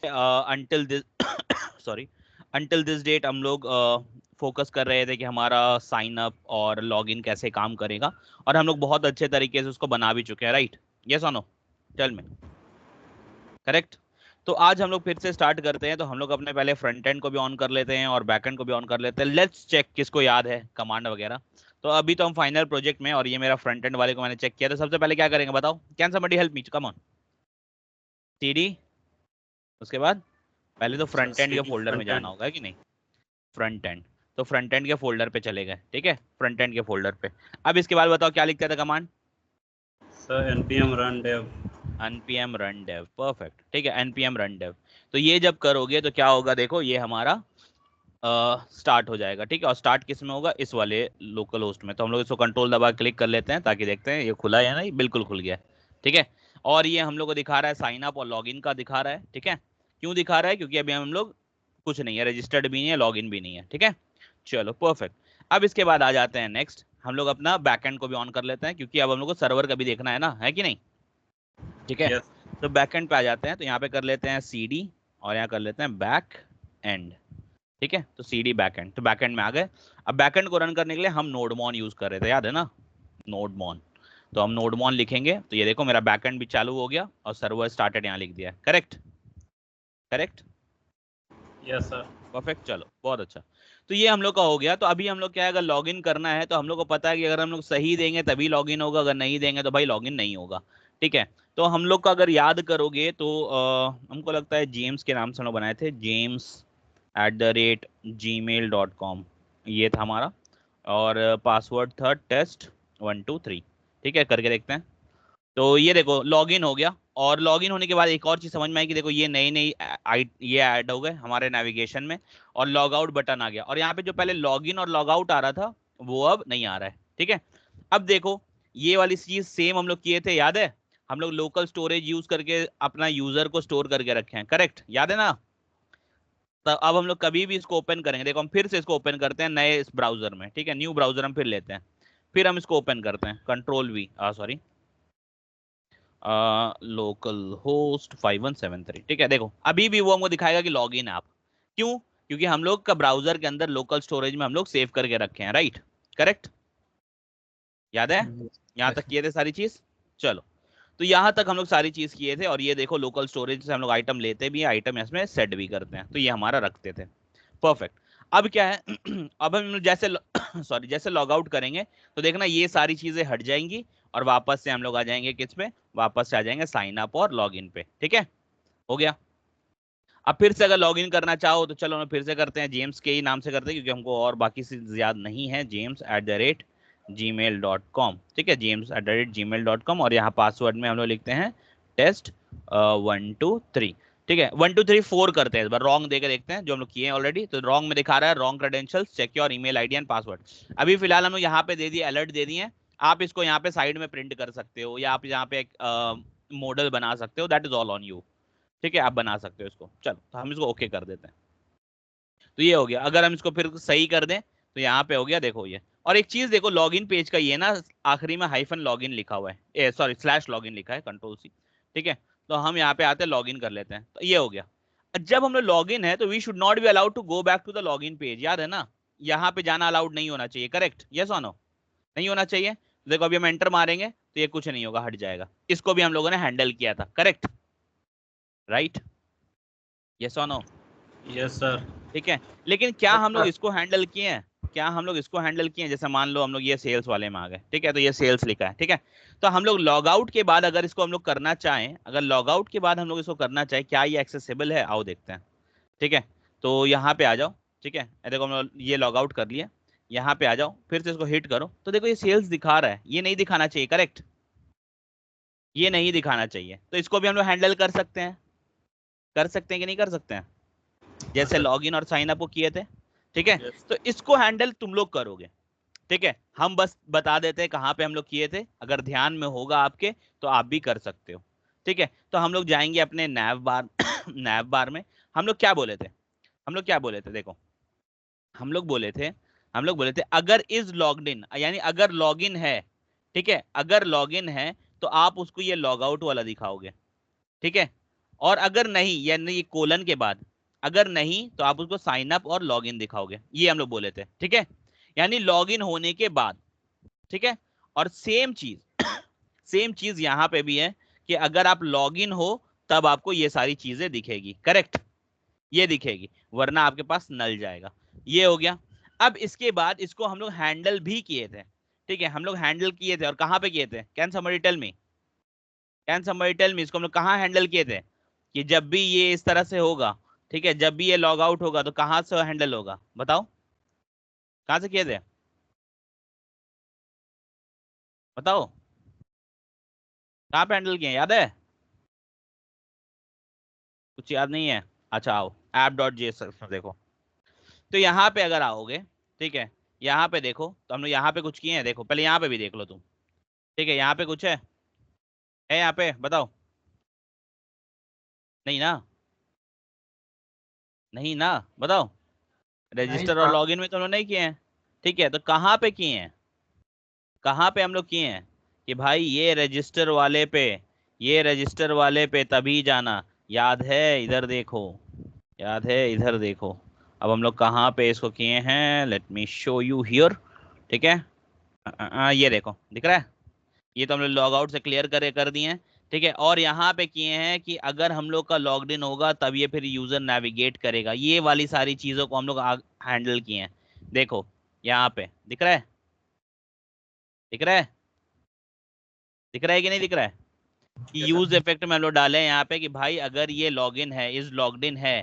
Until this sorry until this date हम लोग focus कर रहे थे कि हमारा साइन अप और लॉगिन कैसे काम करेगा, और हम लोग बहुत अच्छे तरीके से उसको बना भी चुके हैं, राइट? यस और नो? Tell me. करेक्ट। तो आज हम लोग फिर से स्टार्ट करते हैं। तो हम लोग अपने पहले फ्रंट एंड को भी ऑन कर लेते हैं और बैक एंड को भी ऑन कर लेते हैं। लेट्स चेक किसको याद है कमांड वगैरह। तो अभी तो हम फाइनल प्रोजेक्ट में, और ये मेरा फ्रंट एंड वाले को मैंने चेक किया। तो सबसे पहले क्या करेंगे बताओ? Can somebody help me? Come on. CD. उसके बाद पहले तो सर फ्रंट एंड के सीडी फोल्डर में फ्रंट जाना एंड। होगा कि नहीं? Front end. तो फ्रंट एंड के फोल्डर पे चले गए, ठीक है? फ्रंट एंड के फोल्डर पे। अब इसके बाद बताओ क्या लिखता था command? Sir npm run dev। npm run dev। Perfect, ठीक है, npm run dev। तो ये जब करोगे तो क्या होगा? देखो ये हमारा स्टार्ट हो जाएगा, ठीक है? और स्टार्ट किस में होगा? इस वाले लोकल होस्ट में। तो हम लोग इसको कंट्रोल दबा क्लिक कर लेते हैं ताकि देखते हैं ये खुला है या नहीं। बिल्कुल खुल गया, ठीक है। और ये हम लोग को दिखा रहा है साइन अप और लॉगिन का दिखा रहा है, ठीक है? क्यों दिखा रहा है? क्योंकि अभी हम लोग कुछ नहीं है, रजिस्टर्ड भी नहीं है, लॉगिन भी नहीं है, ठीक है? चलो परफेक्ट। अब इसके बाद आ जाते हैं नेक्स्ट, हम लोग अपना बैकएंड को भी ऑन कर लेते हैं, क्योंकि अब हम लोग को सर्वर का भी देखना है ना, है कि नहीं? ठीक है। यस। तो बैकएंड पे आ जाते हैं। तो यहाँ पे कर लेते हैं सीडी, और यहाँ कर लेते हैं बैक एंड, ठीक है? तो सीडी बैकएंड, तो बैकएंड में आ गए। अब बैकएंड को रन करने के लिए हम नोडमॉन यूज कर रहे थे, याद है ना? नोडमॉन। तो हम नोडमॉन लिखेंगे तो ये देखो मेरा बैकएंड भी चालू हो गया और सर्वर स्टार्टेड यहाँ लिख दिया है। Correct? Correct. Yes sir. Perfect, चलो बहुत अच्छा। तो ये हम लोग का हो गया। तो अभी हम लोग क्या है, अगर लॉगिन करना है तो हम लोग को पता है कि अगर हम लोग सही देंगे तभी लॉगिन होगा, अगर नहीं देंगे तो भाई लॉगिन नहीं होगा, ठीक है? तो हम लोग का अगर याद करोगे तो हमको लगता है जेम्स के नाम से हम लोग बनाए थे, james@gmail.com, ये था हमारा। और पासवर्ड था test123, ठीक है? करके देखते हैं। तो ये देखो लॉगिन हो गया। और लॉगिन होने के बाद एक और चीज समझ में आई कि देखो ये नई नई ये ऐड हो गए हमारे नेविगेशन में, और लॉग आउट बटन आ गया। और यहाँ पे जो पहले लॉगिन और लॉग आउट आ रहा था वो अब नहीं आ रहा है, ठीक है? अब देखो ये वाली चीज सेम हम लोग किए थे, याद है? हम लोग लोकल स्टोरेज यूज करके अपना यूजर को स्टोर करके रखे हैं, करेक्ट? याद है ना? तो अब हम लोग कभी भी इसको ओपन करेंगे, देखो हम फिर से इसको ओपन करते हैं नए इस ब्राउजर में, ठीक है? न्यू ब्राउजर हम फिर लेते हैं, फिर हम इसको ओपन करते हैं, control we, sorry, local host 5173, ठीक है? देखो अभी भी वो हमको दिखाएगा कि लॉग इन ऐप। क्यों? क्योंकि हम लोग का ब्राउजर के अंदर लोकल स्टोरेज में हम लोग सेव करके रखे हैं, राइट? करेक्ट? याद है? यहाँ तक यस। किए थे सारी चीज? चलो। तो यहाँ तक हम लोग सारी चीज किए थे, और ये देखो लोकल स्टोरेज से हम लोग आइटम लेते भी हैं, आइटम इसमें सेट भी करते हैं, तो ये हमारा रखते थे। परफेक्ट। अब क्या है अब हम लोग जैसे सॉरी जैसे लॉग आउट करेंगे तो देखना ये सारी चीजें हट जाएंगी, और वापस से हम लोग आ जाएंगे किस पे? वापस से आ जाएंगे साइन अप और लॉग इन पे, ठीक है? हो गया। अब फिर से अगर लॉग इन करना चाहो तो चलो हम फिर से करते हैं, जेम्स के ही नाम से करते हैं क्योंकि हमको और बाकी से याद नहीं है। james@gmail.com, ठीक है? james@gmail.com, और यहाँ पासवर्ड में हम लोग लिखते हैं test123, ठीक है? 1234 करते हैं, इस बार रॉन्ग देकर देखते हैं जो हम लोग किए हैं ऑलरेडी। तो रॉन्ग में दिखा रहा है wrong credentials, check your email ID and password. अभी फिलहाल हम लोग यहाँ पे दे दिए, अलर्ट दे दिए हैं। आप इसको यहाँ पे साइड में प्रिंट कर सकते हो, या आप यहाँ पे एक मॉडल बना सकते हो, that is all on you, ठीक है? आप बना सकते हो इसको। चलो तो हम इसको ओके कर देते हैं। तो ये हो गया। अगर हम इसको फिर सही कर दें तो यहाँ पे हो गया, देखो ये। और एक चीज देखो लॉगिन पेज का ये ना आखिरी में हाइफन लॉगिन लिखा हुआ है, सॉरी स्लैश लॉगिन लिखा है, कंट्रोल सी, ठीक है? तो हम यहाँ पे आते हैं लॉगिन कर लेते हैं, तो ये हो गया। जब हम लोग लॉगिन है तो we should not be allowed to go back to the login page, याद है ना? यहाँ पे जाना अलाउड नहीं होना चाहिए, करेक्ट? यस और नो? नहीं होना चाहिए। देखो अभी हम एंटर मारेंगे तो ये कुछ नहीं होगा, हट जाएगा। इसको भी हम लोगों ने हैंडल किया था, करेक्ट? राइट? यस और नो? Yes sir. ठीक है। लेकिन क्या हम लोग सर इसको हैंडल किए हैं? क्या हम लोग इसको हैंडल किए हैं? जैसे मान लो हम लोग ये सेल्स वाले में आ गए, ठीक है? तो ये सेल्स लिखा है, ठीक है? तो हम लोग लॉग आउट के बाद अगर इसको हम लोग करना चाहें, अगर लॉग आउट के बाद हम लोग इसको करना चाहें, क्या ये एक्सेसिबल है? आओ देखते हैं, ठीक है? तो यहाँ पे आ जाओ, ठीक है? देखो हम लोग ये लॉग आउट कर लिया। यहाँ पे आ जाओ, फिर से इसको हिट करो तो देखो ये सेल्स दिखा रहा है, ये नहीं दिखाना चाहिए, करेक्ट? ये नहीं दिखाना चाहिए। तो इसको भी हम लोग हैंडल कर सकते हैं, कर सकते हैं कि नहीं कर सकते हैं? जैसे सर। लॉगिन और साइन अप को किए थे, ठीक है? यस। तो इसको हैंडल तुम लोग करोगे, ठीक है? हम बस बता देते हैं कहाँ पे हम लोग किए थे, अगर ध्यान में होगा आपके तो आप भी कर सकते हो, ठीक है? तो हम लोग जाएंगे अपने नैव बार नैव बार में। हम लोग क्या बोले थे? हम लोग क्या बोले थे? देखो हम लोग बोले थे, हम लोग बोले थे अगर इज लॉग्ड इन, यानी अगर लॉगिन है, ठीक है? अगर लॉगिन है तो आप उसको ये लॉग आउट वाला दिखाओगे, ठीक है? और अगर नहीं, यानी कोलन के बाद अगर नहीं तो आप उसको साइन अप और लॉग इन दिखाओगे, ये हम लोग बोले थे, ठीक है, यानी लॉग इन होने के बाद, ठीक है। और सेम चीज सेम चीज यहाँ पे भी है कि अगर आप लॉग इन हो तब आपको ये सारी चीजें दिखेगी, करेक्ट, ये दिखेगी, वरना आपके पास नल जाएगा। ये हो गया। अब इसके बाद इसको हम लोग हैंडल भी किए थे, ठीक है, हम लोग हैंडल किए थे, और कहाँ पे किए थे, can somebody tell me, can somebody tell me, इसको हम लोग कहाँ हैंडल किए थे, कि जब भी ये इस तरह से होगा, ठीक है, जब भी ये लॉग आउट होगा तो कहाँ से हैंडल होगा, बताओ कहाँ से किए थे, बताओ कहाँ पे हैंडल किए, याद है, कुछ याद नहीं है, अच्छा आओ ऐप डॉट जेएस में देखो। तो यहाँ पे अगर आओगे, ठीक है, यहाँ पे देखो, तो हम लोग यहाँ पे कुछ किए हैं, देखो पहले यहाँ पे भी देख लो तुम, ठीक है, यहाँ पे कुछ है यहाँ पे बताओ, नहीं ना, नहीं ना, बताओ, नहीं रजिस्टर और सर। लॉगिन में तो हम लोग नहीं किए हैं, ठीक है, तो कहाँ पे किए हैं, कहाँ पे हम लोग किए हैं, कि भाई ये रजिस्टर वाले पे, ये रजिस्टर वाले पे तभी जाना, याद है, इधर देखो, याद है, इधर देखो। अब हम लोग कहाँ पे इसको किए हैं, let me show you here, ठीक है, ये देखो दिख रहा है, ये तो हम लोग लॉग आउट से क्लियर कर दिए हैं, ठीक है, और यहाँ पे किए हैं कि अगर हम लोग का लॉग्ड इन होगा तब ये फिर यूजर नेविगेट करेगा, ये वाली सारी चीजों को हम लोग हैंडल किए हैं, देखो यहाँ पे दिख रहा है, दिख रहा है, दिख रहा है कि नहीं दिख रहा है, कि यूज इफेक्ट में हम लोग डाले हैं यहाँ पे कि भाई अगर ये लॉगिन है, इज लॉग्ड इन है,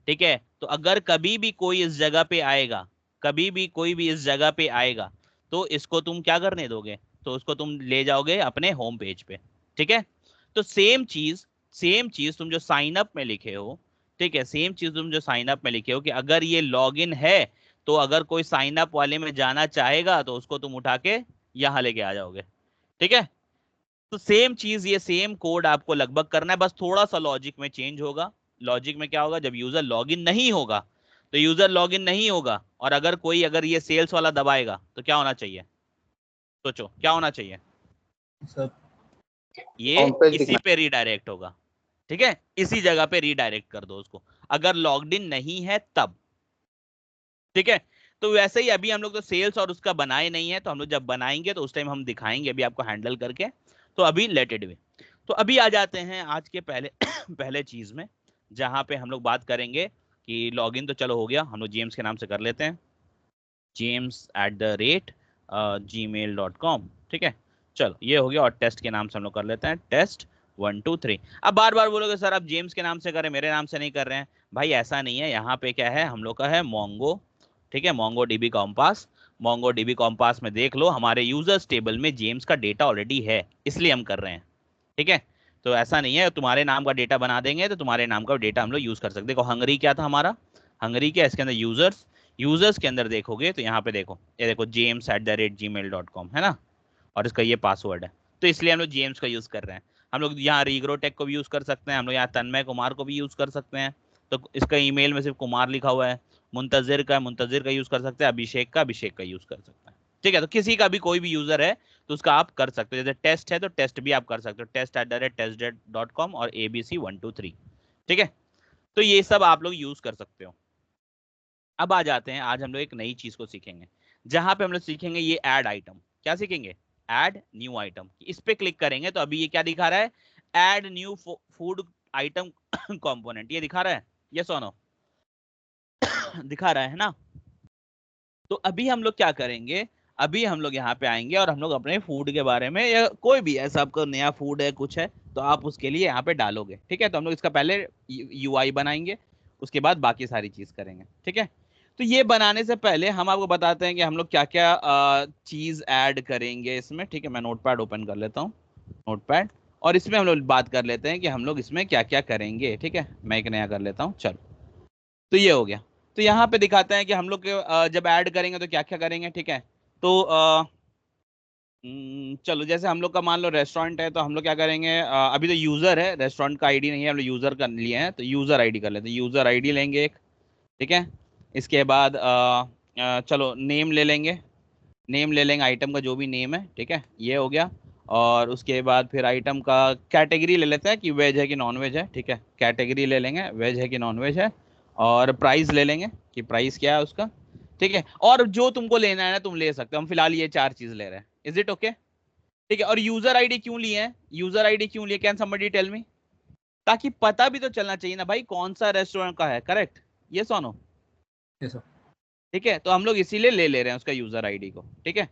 ठीक है, तो अगर कभी भी कोई इस जगह पे आएगा, कभी भी कोई भी इस जगह पे आएगा, तो इसको तुम क्या करने दोगे, तो उसको तुम ले जाओगे अपने होम पेज पे, ठीक है। तो सेम चीज तुम जो साइन अप में लिखे हो, ठीक है, सेम चीज तुम जो साइन अप में लिखे हो कि अगर ये लॉगिन है तो अगर कोई साइन अप वाले में जाना चाहेगा तो उसको तुम उठा के यहाँ लेके आ जाओगे, ठीक है। तो सेम चीज, ये सेम कोड आपको लगभग करना है, बस थोड़ा सा लॉजिक में चेंज होगा। लॉजिक में क्या होगा, जब यूजर लॉगिन नहीं होगा, तो यूजर लॉगिन नहीं होगा, और अगर कोई अगर ये सेल्स वाला दबाएगा तो क्या होना चाहिए, सोचो क्या होना चाहिए, सर ये होम पेज इसी दिखना। पे रीडायरेक्ट होगा, ठीक है, इसी जगह पे रीडायरेक्ट कर दो उसको, अगर लॉग्ड इन नहीं है तब, ठीक है। तो वैसे ही अभी हम लोग तो सेल्स और उसका बनाए नहीं है, तो हम लोग जब बनाएंगे तो उस टाइम हम दिखाएंगे अभी आपको हैंडल करके, तो अभी लेट इट बी। तो अभी आ जाते हैं आज के पहले पहले चीज में, जहां पे हम लोग बात करेंगे कि लॉगिन तो चलो हो गया, हम लोग जेम्स के नाम से कर लेते हैं, james@gmail.com, ठीक है, चलो ये हो गया, और टेस्ट के नाम से हम लोग कर लेते हैं टेस्ट 1 2 3। अब बार बार बोलोगे सर आप जेम्स के नाम से करें, मेरे नाम से नहीं कर रहे हैं, भाई ऐसा नहीं है, यहाँ पे क्या है, हम लोग का है मोंगो, ठीक है, Mongo dB compass, Mongo dB compass में देख लो हमारे यूजर्स टेबल में जेम्स का डेटा ऑलरेडी है, इसलिए हम कर रहे हैं, ठीक है। तो ऐसा नहीं है तुम्हारे नाम का डेटा बना देंगे तो तुम्हारे नाम का डेटा हम लोग यूज कर सकते, देखो हंगरी क्या था हमारा, हंगरी क्या, इसके अंदर यूजर्स, यूजर्स के अंदर देखोगे तो यहाँ पे देखो, ये देखो james@gmail.com है ना, और इसका ये पासवर्ड है, तो इसलिए हम लोग जेम्स का यूज कर रहे हैं। हम लोग यहाँ रीग्रोटेक को भी यूज कर सकते हैं, हम लोग यहाँ तन्मय कुमार को भी यूज कर सकते हैं, तो इसका ईमेल में सिर्फ कुमार लिखा हुआ है, मुंतजिर का यूज कर सकते हैं, अभिषेक का यूज कर सकते हैं, ठीक है। तो किसी का भी कोई भी यूजर है तो उसका आप कर सकते हो, जैसे टेस्ट है तो टेस्ट भी आप कर सकते हो, test@testdet.com और abc123, ठीक है। तो ये सब आप लोग यूज कर सकते हो। अब आ जाते हैं, आज हम लोग एक नई चीज को सीखेंगे, जहां पे हम लोग सीखेंगे ये ऐड आइटम, क्या सीखेंगे, ऐड न्यू आइटम, इस पे क्लिक करेंगे तो अभी ये क्या दिखा रहा है, add new food item component, ये दिखा रहा है, ये सोनो दिखा रहा है ना। तो अभी हम लोग क्या करेंगे, अभी हम लोग यहाँ पे आएंगे और हम लोग अपने फूड के बारे में, या कोई भी ऐसा आपका नया फूड है कुछ है तो आप उसके लिए यहाँ पे डालोगे, ठीक है। तो हम लोग इसका पहले यूआई बनाएंगे, उसके बाद बाकी सारी चीज करेंगे, ठीक है। तो ये बनाने से पहले हम आपको बताते हैं कि हम लोग क्या क्या चीज ऐड करेंगे इसमें, ठीक है। मैं नोटपैड ओपन कर लेता हूँ, नोटपैड, और इसमें हम लोग बात कर लेते हैं कि हम लोग इसमें क्या क्या करेंगे, ठीक है। मैं एक नया कर लेता हूँ, चलो, तो ये हो गया। तो यहाँ पे दिखाते हैं कि हम लोग जब ऐड करेंगे तो क्या क्या करेंगे, ठीक है। तो चलो, जैसे हम लोग का मान लो रेस्टोरेंट है तो हम लोग क्या करेंगे, अभी तो यूजर है, रेस्टोरेंट का आईडी नहीं है, हम लोग यूजर कर लिए हैं, तो यूजर आईडी कर लेते हैं, यूजर आईडी लेंगे एक, ठीक है। इसके बाद चलो नेम ले लेंगे, नेम ले लेंगे आइटम का जो भी नेम है, ठीक है, ये हो गया। और उसके बाद फिर आइटम का कैटेगरी ले लेते हैं कि वेज है कि नॉन वेज है, ठीक है, कैटेगरी ले लेंगे वेज है कि नॉन वेज है, और प्राइस ले लेंगे कि प्राइस क्या है उसका, ठीक है, और जो तुमको लेना है ना तुम ले सकते हो, हम फिलहाल ये 4 चीज ले रहे हैं, इज इट ओके, ठीक है। और यूजर आईडी क्यों लिए हैं, यूजर आईडी क्यों लिए, कैन समबडी टेल मी, ताकि पता भी तो चलना चाहिए ना भाई कौन सा रेस्टोरेंट का है, करेक्ट, ये सोनो, yes sir. ठीक है, तो हम लोग इसीलिए ले रहे हैं उसका यूजर आईडी को, ठीक है।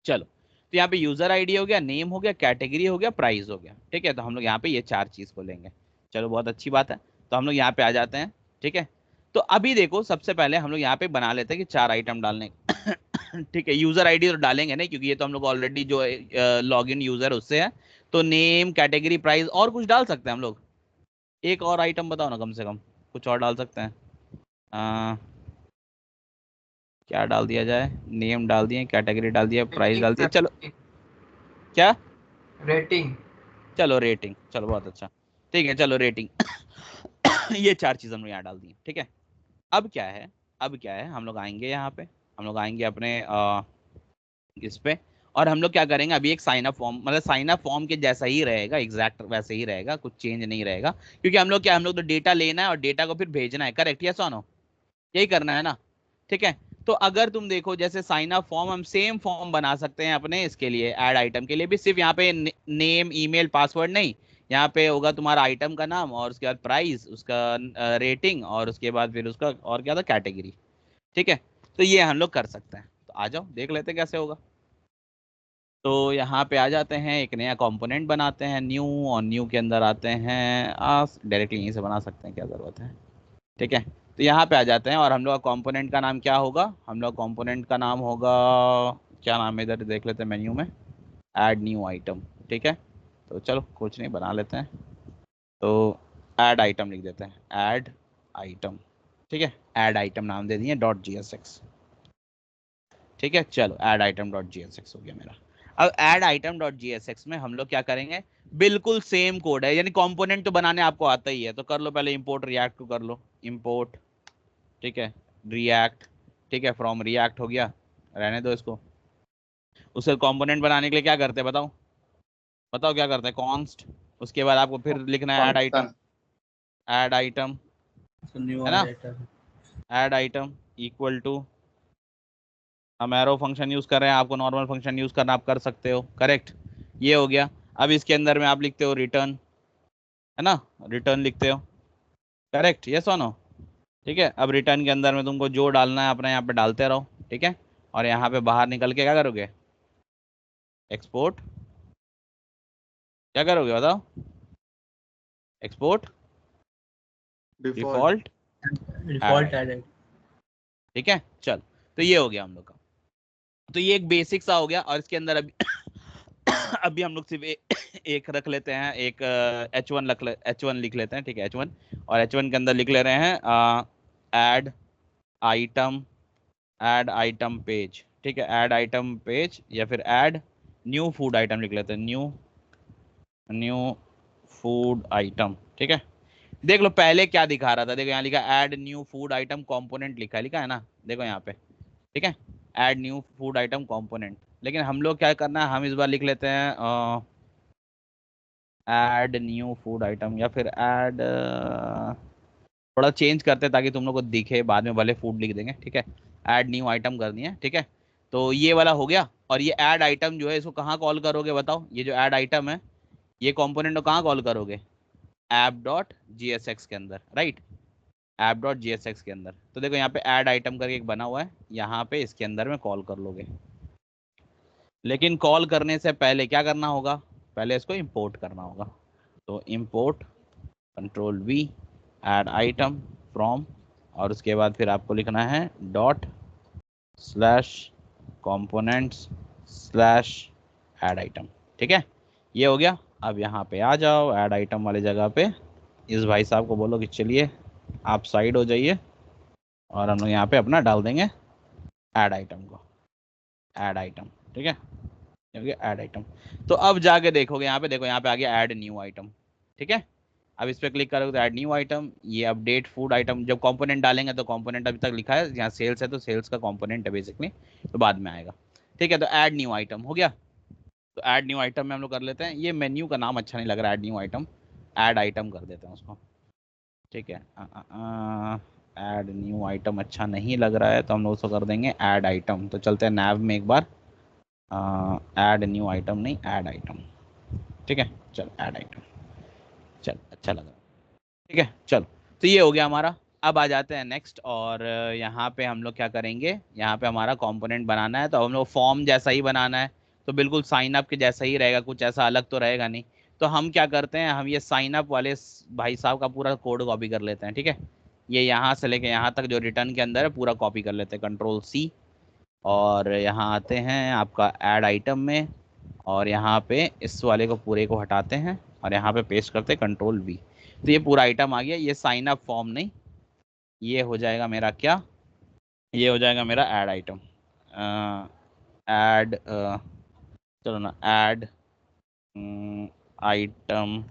चलो, तो यहाँ पे यूजर आईडी हो गया, नेम हो गया, कैटेगरी हो गया, प्राइस हो गया, ठीक है, तो हम लोग यहाँ पे ये 4 चीज को लेंगे। चलो बहुत अच्छी बात है, तो हम लोग यहाँ पे आ जाते हैं, ठीक है। तो अभी देखो सबसे पहले हम लोग यहाँ पे बना लेते हैं कि 4 आइटम डालने ठीक है, यूजर आईडी तो डालेंगे नहीं क्योंकि ये तो हम लोग ऑलरेडी जो लॉग इन यूजर उससे है, तो नेम कैटेगरी प्राइस और कुछ डाल सकते हैं हम लोग, एक और आइटम बताओ ना, कम से कम कुछ और डाल सकते हैं, क्या डाल दिया जाए, नेम डाल दिए, कैटेगरी डाल दिया, प्राइस डाल दिया, चलो क्या, रेटिंग, चलो रेटिंग, चलो बहुत अच्छा, ठीक है, चलो रेटिंग ये 4 चीज हम लोग यहाँ डाल दिए, ठीक है। अब क्या है, अब क्या है, हम लोग आएंगे यहाँ पे, हम लोग आएंगे अपने इस पे, और हम लोग क्या करेंगे, अभी एक साइन अप फॉर्म, मतलब साइन अप फॉर्म के जैसा ही रहेगा, एग्जैक्ट वैसे ही रहेगा, कुछ चेंज नहीं रहेगा, क्योंकि हम लोग क्या, हम लोग तो डेटा लेना है और डेटा को फिर भेजना है, करेक्ट, यस और नो, यही करना है ना, ठीक है। तो अगर तुम देखो जैसे साइन अप फॉर्म हम सेम फॉर्म बना सकते हैं अपने इसके लिए, ऐड आइटम के लिए भी, सिर्फ यहाँ पे नेम ईमेल पासवर्ड नहीं, यहाँ पे होगा तुम्हारा आइटम का नाम, और उसके बाद प्राइस, उसका रेटिंग, और उसके बाद फिर उसका और क्या था, कैटेगरी, ठीक है। तो ये हम लोग कर सकते हैं, तो आ जाओ देख लेते हैं कैसे होगा। तो यहाँ पे आ जाते हैं, एक नया कंपोनेंट बनाते हैं न्यू, और न्यू के अंदर आते हैं, डायरेक्टली यहीं से बना सकते हैं, क्या ज़रूरत है, ठीक है। तो यहाँ पे आ जाते हैं, और हम लोग का कंपोनेंट का नाम क्या होगा, हम लोग कंपोनेंट का नाम होगा, क्या नाम है इधर देख लेते हैं मेन्यू में, ऐड न्यू आइटम, ठीक है। तो चलो कुछ नहीं, बना लेते हैं, तो ऐड आइटम लिख देते हैं, ऐड आइटम, ठीक है, ऐड आइटम नाम दे दिए .gsx, ठीक है। चलो ऐड आइटम .gsx हो गया मेरा। अब ऐड आइटम .gsx में हम लोग क्या करेंगे, बिल्कुल सेम कोड है, यानी कंपोनेंट तो बनाने आपको आता ही है, तो कर लो पहले इंपोर्ट रिएक्ट को कर लो, इंपोर्ट, ठीक है, रिएक्ट, ठीक है, फ्रॉम रिएक्ट हो गया, रहने दो इसको। उसे कंपोनेंट बनाने के लिए क्या करते हैं बताओ, बताओ क्या करते हैं, कॉन्स्ट, उसके बाद आपको फिर लिखना है add item, add item, so new है ना, item, add item equal to, हम एरो फंक्शन यूज कर रहे हैं, आपको नॉर्मल फंक्शन यूज करना आप कर सकते हो, करेक्ट, ये हो गया। अब इसके अंदर में आप लिखते हो रिटर्न, है ना, रिटर्न लिखते हो, करेक्ट, यस और नो, ठीक है। अब रिटर्न के अंदर में तुमको जो डालना है अपना यहाँ पे डालते रहो, ठीक है, और यहाँ पे बाहर निकल के क्या करोगे, एक्सपोर्ट, क्या करोगे बताओ, एक्सपोर्ट डिफॉल्ट, default added, ठीक है। चल, तो ये हो गया हम लोग का, तो ये एक बेसिक सा हो गया, और इसके अंदर अभी अभी हम लोग सिर्फ एक रख लेते हैं, एक H1 लिख लेते हैं, ठीक है, H1, और H1 के अंदर लिख ले रहे हैं add item, add item page, ठीक है, ऐड आइटम पेज, या फिर ऐड न्यू फूड आइटम लिख लेते हैं, न्यू फूड आइटम, ठीक है। देख लो पहले क्या दिखा रहा था, देखो यहाँ लिखा add new food item component, लिखा है ना, देखो यहाँ पे, ठीक है, add new food item component, लेकिन हम लोग क्या करना है, हम इस बार लिख लेते हैं ऐड न्यू फूड आइटम, या फिर ऐड, थोड़ा चेंज करते हैं ताकि तुम लोग को दिखे, बाद में भले फूड लिख देंगे, ठीक है, ऐड न्यू आइटम कर दिए, ठीक है। तो ये वाला हो गया, और ये ऐड आइटम जो है इसको कहाँ कॉल करोगे बताओ, ये जो ऐड आइटम है ये कंपोनेंट को कहाँ कॉल करोगे, app.gsx के अंदर, राइट, app.gsx के अंदर। तो देखो यहाँ पे ऐड आइटम करके एक बना हुआ है, यहाँ पे इसके अंदर में कॉल कर लोगे, लेकिन कॉल करने से पहले क्या करना होगा, पहले इसको इंपोर्ट करना होगा, तो import control V add item from, और उसके बाद फिर आपको लिखना है ./components/ऐड आइटम, ठीक है, ये हो गया। अब यहाँ पे आ जाओ, ऐड आइटम वाले जगह पे इस भाई साहब को बोलो कि चलिए आप साइड हो जाइए, और हम लोग यहाँ पे अपना डाल देंगे ऐड आइटम को, ऐड आइटम, ठीक है, ऐड आइटम। तो अब जाके देखोगे यहाँ पे, देखो यहाँ पे आ गया ऐड न्यू आइटम, ठीक है। अब इस पे क्लिक करोगे तो ऐड न्यू आइटम, ये अपडेट फूड आइटम, जब कंपोनेंट डालेंगे तो कंपोनेंट अभी तक लिखा है, यहाँ सेल्स है तो सेल्स का कंपोनेंट है बेसिकली, तो बाद में आएगा, ठीक है। तो ऐड न्यू आइटम हो गया, तो ऐड न्यू आइटम में हम लोग कर लेते हैं, ये मेन्यू का नाम अच्छा नहीं लग रहा, add new item, add item कर देते हैं उसको, ठीक है। ऐड न्यू आइटम अच्छा नहीं लग रहा है तो हम लोग उसको कर देंगे ऐड आइटम। तो चलते हैं नैव में एक बार, ऐड न्यू आइटम नहीं, ऐड आइटम, ठीक है। चल ऐड आइटम, चल अच्छा लग रहा है, ठीक है। चलो, तो ये हो गया हमारा। अब आ जाते हैं नेक्स्ट, और यहाँ पे हम लोग क्या करेंगे, यहाँ पे हमारा कंपोनेंट बनाना है, तो हम लोग फॉर्म जैसा ही बनाना है, तो बिल्कुल साइन अप के जैसा ही रहेगा, कुछ ऐसा अलग तो रहेगा नहीं। तो हम क्या करते हैं, हम ये साइन अप वाले भाई साहब का पूरा कोड कॉपी कर लेते हैं, ठीक है। ये यहाँ से लेके यहाँ तक जो रिटर्न के अंदर है पूरा कॉपी कर लेते हैं, कंट्रोल सी, और यहाँ आते हैं आपका ऐड आइटम में, और यहाँ पे इस वाले को पूरे को हटाते हैं और यहाँ पे पेस्ट करते हैं, कंट्रोल वी। तो ये पूरा आइटम आ गया, ये साइन अप फॉर्म नहीं, ये हो जाएगा मेरा क्या, ये हो जाएगा मेरा ऐड आइटम, ऐड, चलो ना, add item,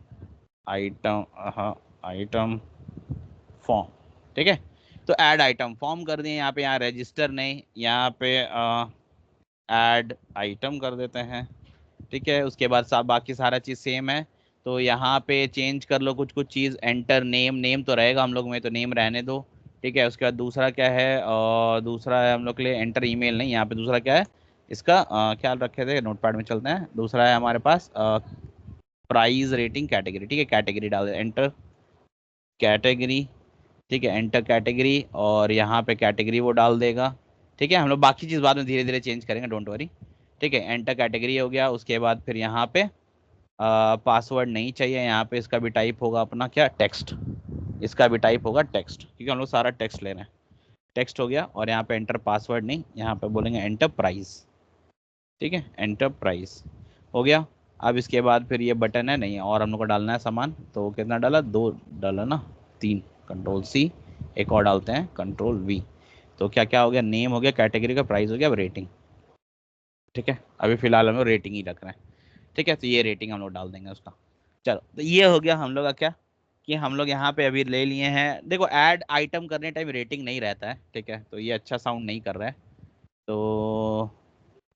item, item form, ठीक है। तो ऐड आइटम फॉर्म कर दिए, यहाँ पे, यहाँ रजिस्टर नहीं, यहाँ पे ऐड आइटम कर देते हैं, ठीक है। उसके बाद बाकी सारा चीज़ सेम है, तो यहाँ पे चेंज कर लो कुछ कुछ चीज़, एंटर नेम, नेम तो रहेगा हम लोग में, तो नेम रहने दो, ठीक है। उसके बाद दूसरा क्या है, और दूसरा है हम लोग के लिए एंटर ईमेल नहीं, यहाँ पे दूसरा क्या है, इसका ख्याल रखे थे, नोटपैड में चलते हैं। दूसरा है हमारे पास प्राइस रेटिंग कैटेगरी, ठीक है, कैटेगरी डाल दे, एंटर कैटेगरी, ठीक है, एंटर कैटेगरी, और यहाँ पे कैटेगरी वो डाल देगा, ठीक है। हम लोग बाकी चीज़ बाद में धीरे धीरे चेंज करेंगे, डोंट वरी, ठीक है। एंटर कैटेगरी हो गया, उसके बाद फिर यहाँ पे पासवर्ड नहीं चाहिए, यहाँ पे इसका भी टाइप होगा अपना क्या, टेक्स्ट, इसका भी टाइप होगा टेक्स्ट, क्योंकि हम लोग सारा टेक्स्ट ले रहे हैं, टेक्स्ट हो गया। और यहाँ पे एंटर पासवर्ड नहीं, यहाँ पे बोलेंगे एंटर प्राइस, ठीक है, एंटर प्राइस हो गया। अब इसके बाद फिर ये बटन है नहीं, और हम लोग को डालना है सामान, तो कितना डाला, 2 डाला ना, 3, कंट्रोल सी, एक और डालते हैं, कंट्रोल वी। तो क्या क्या हो गया, नेम हो गया, कैटेगरी का, प्राइस हो गया, अब रेटिंग, ठीक है। अभी फिलहाल हम लोग रेटिंग ही रख रहे हैं, ठीक है। तो ये रेटिंग हम लोग डाल देंगे उसका। चलो, तो ये हो गया हम लोग का क्या, कि हम लोग यहाँ पे अभी ले लिए हैं, देखो ऐड आइटम करने टाइम रेटिंग नहीं रहता है, ठीक है। तो ये अच्छा साउंड नहीं कर रहा है, तो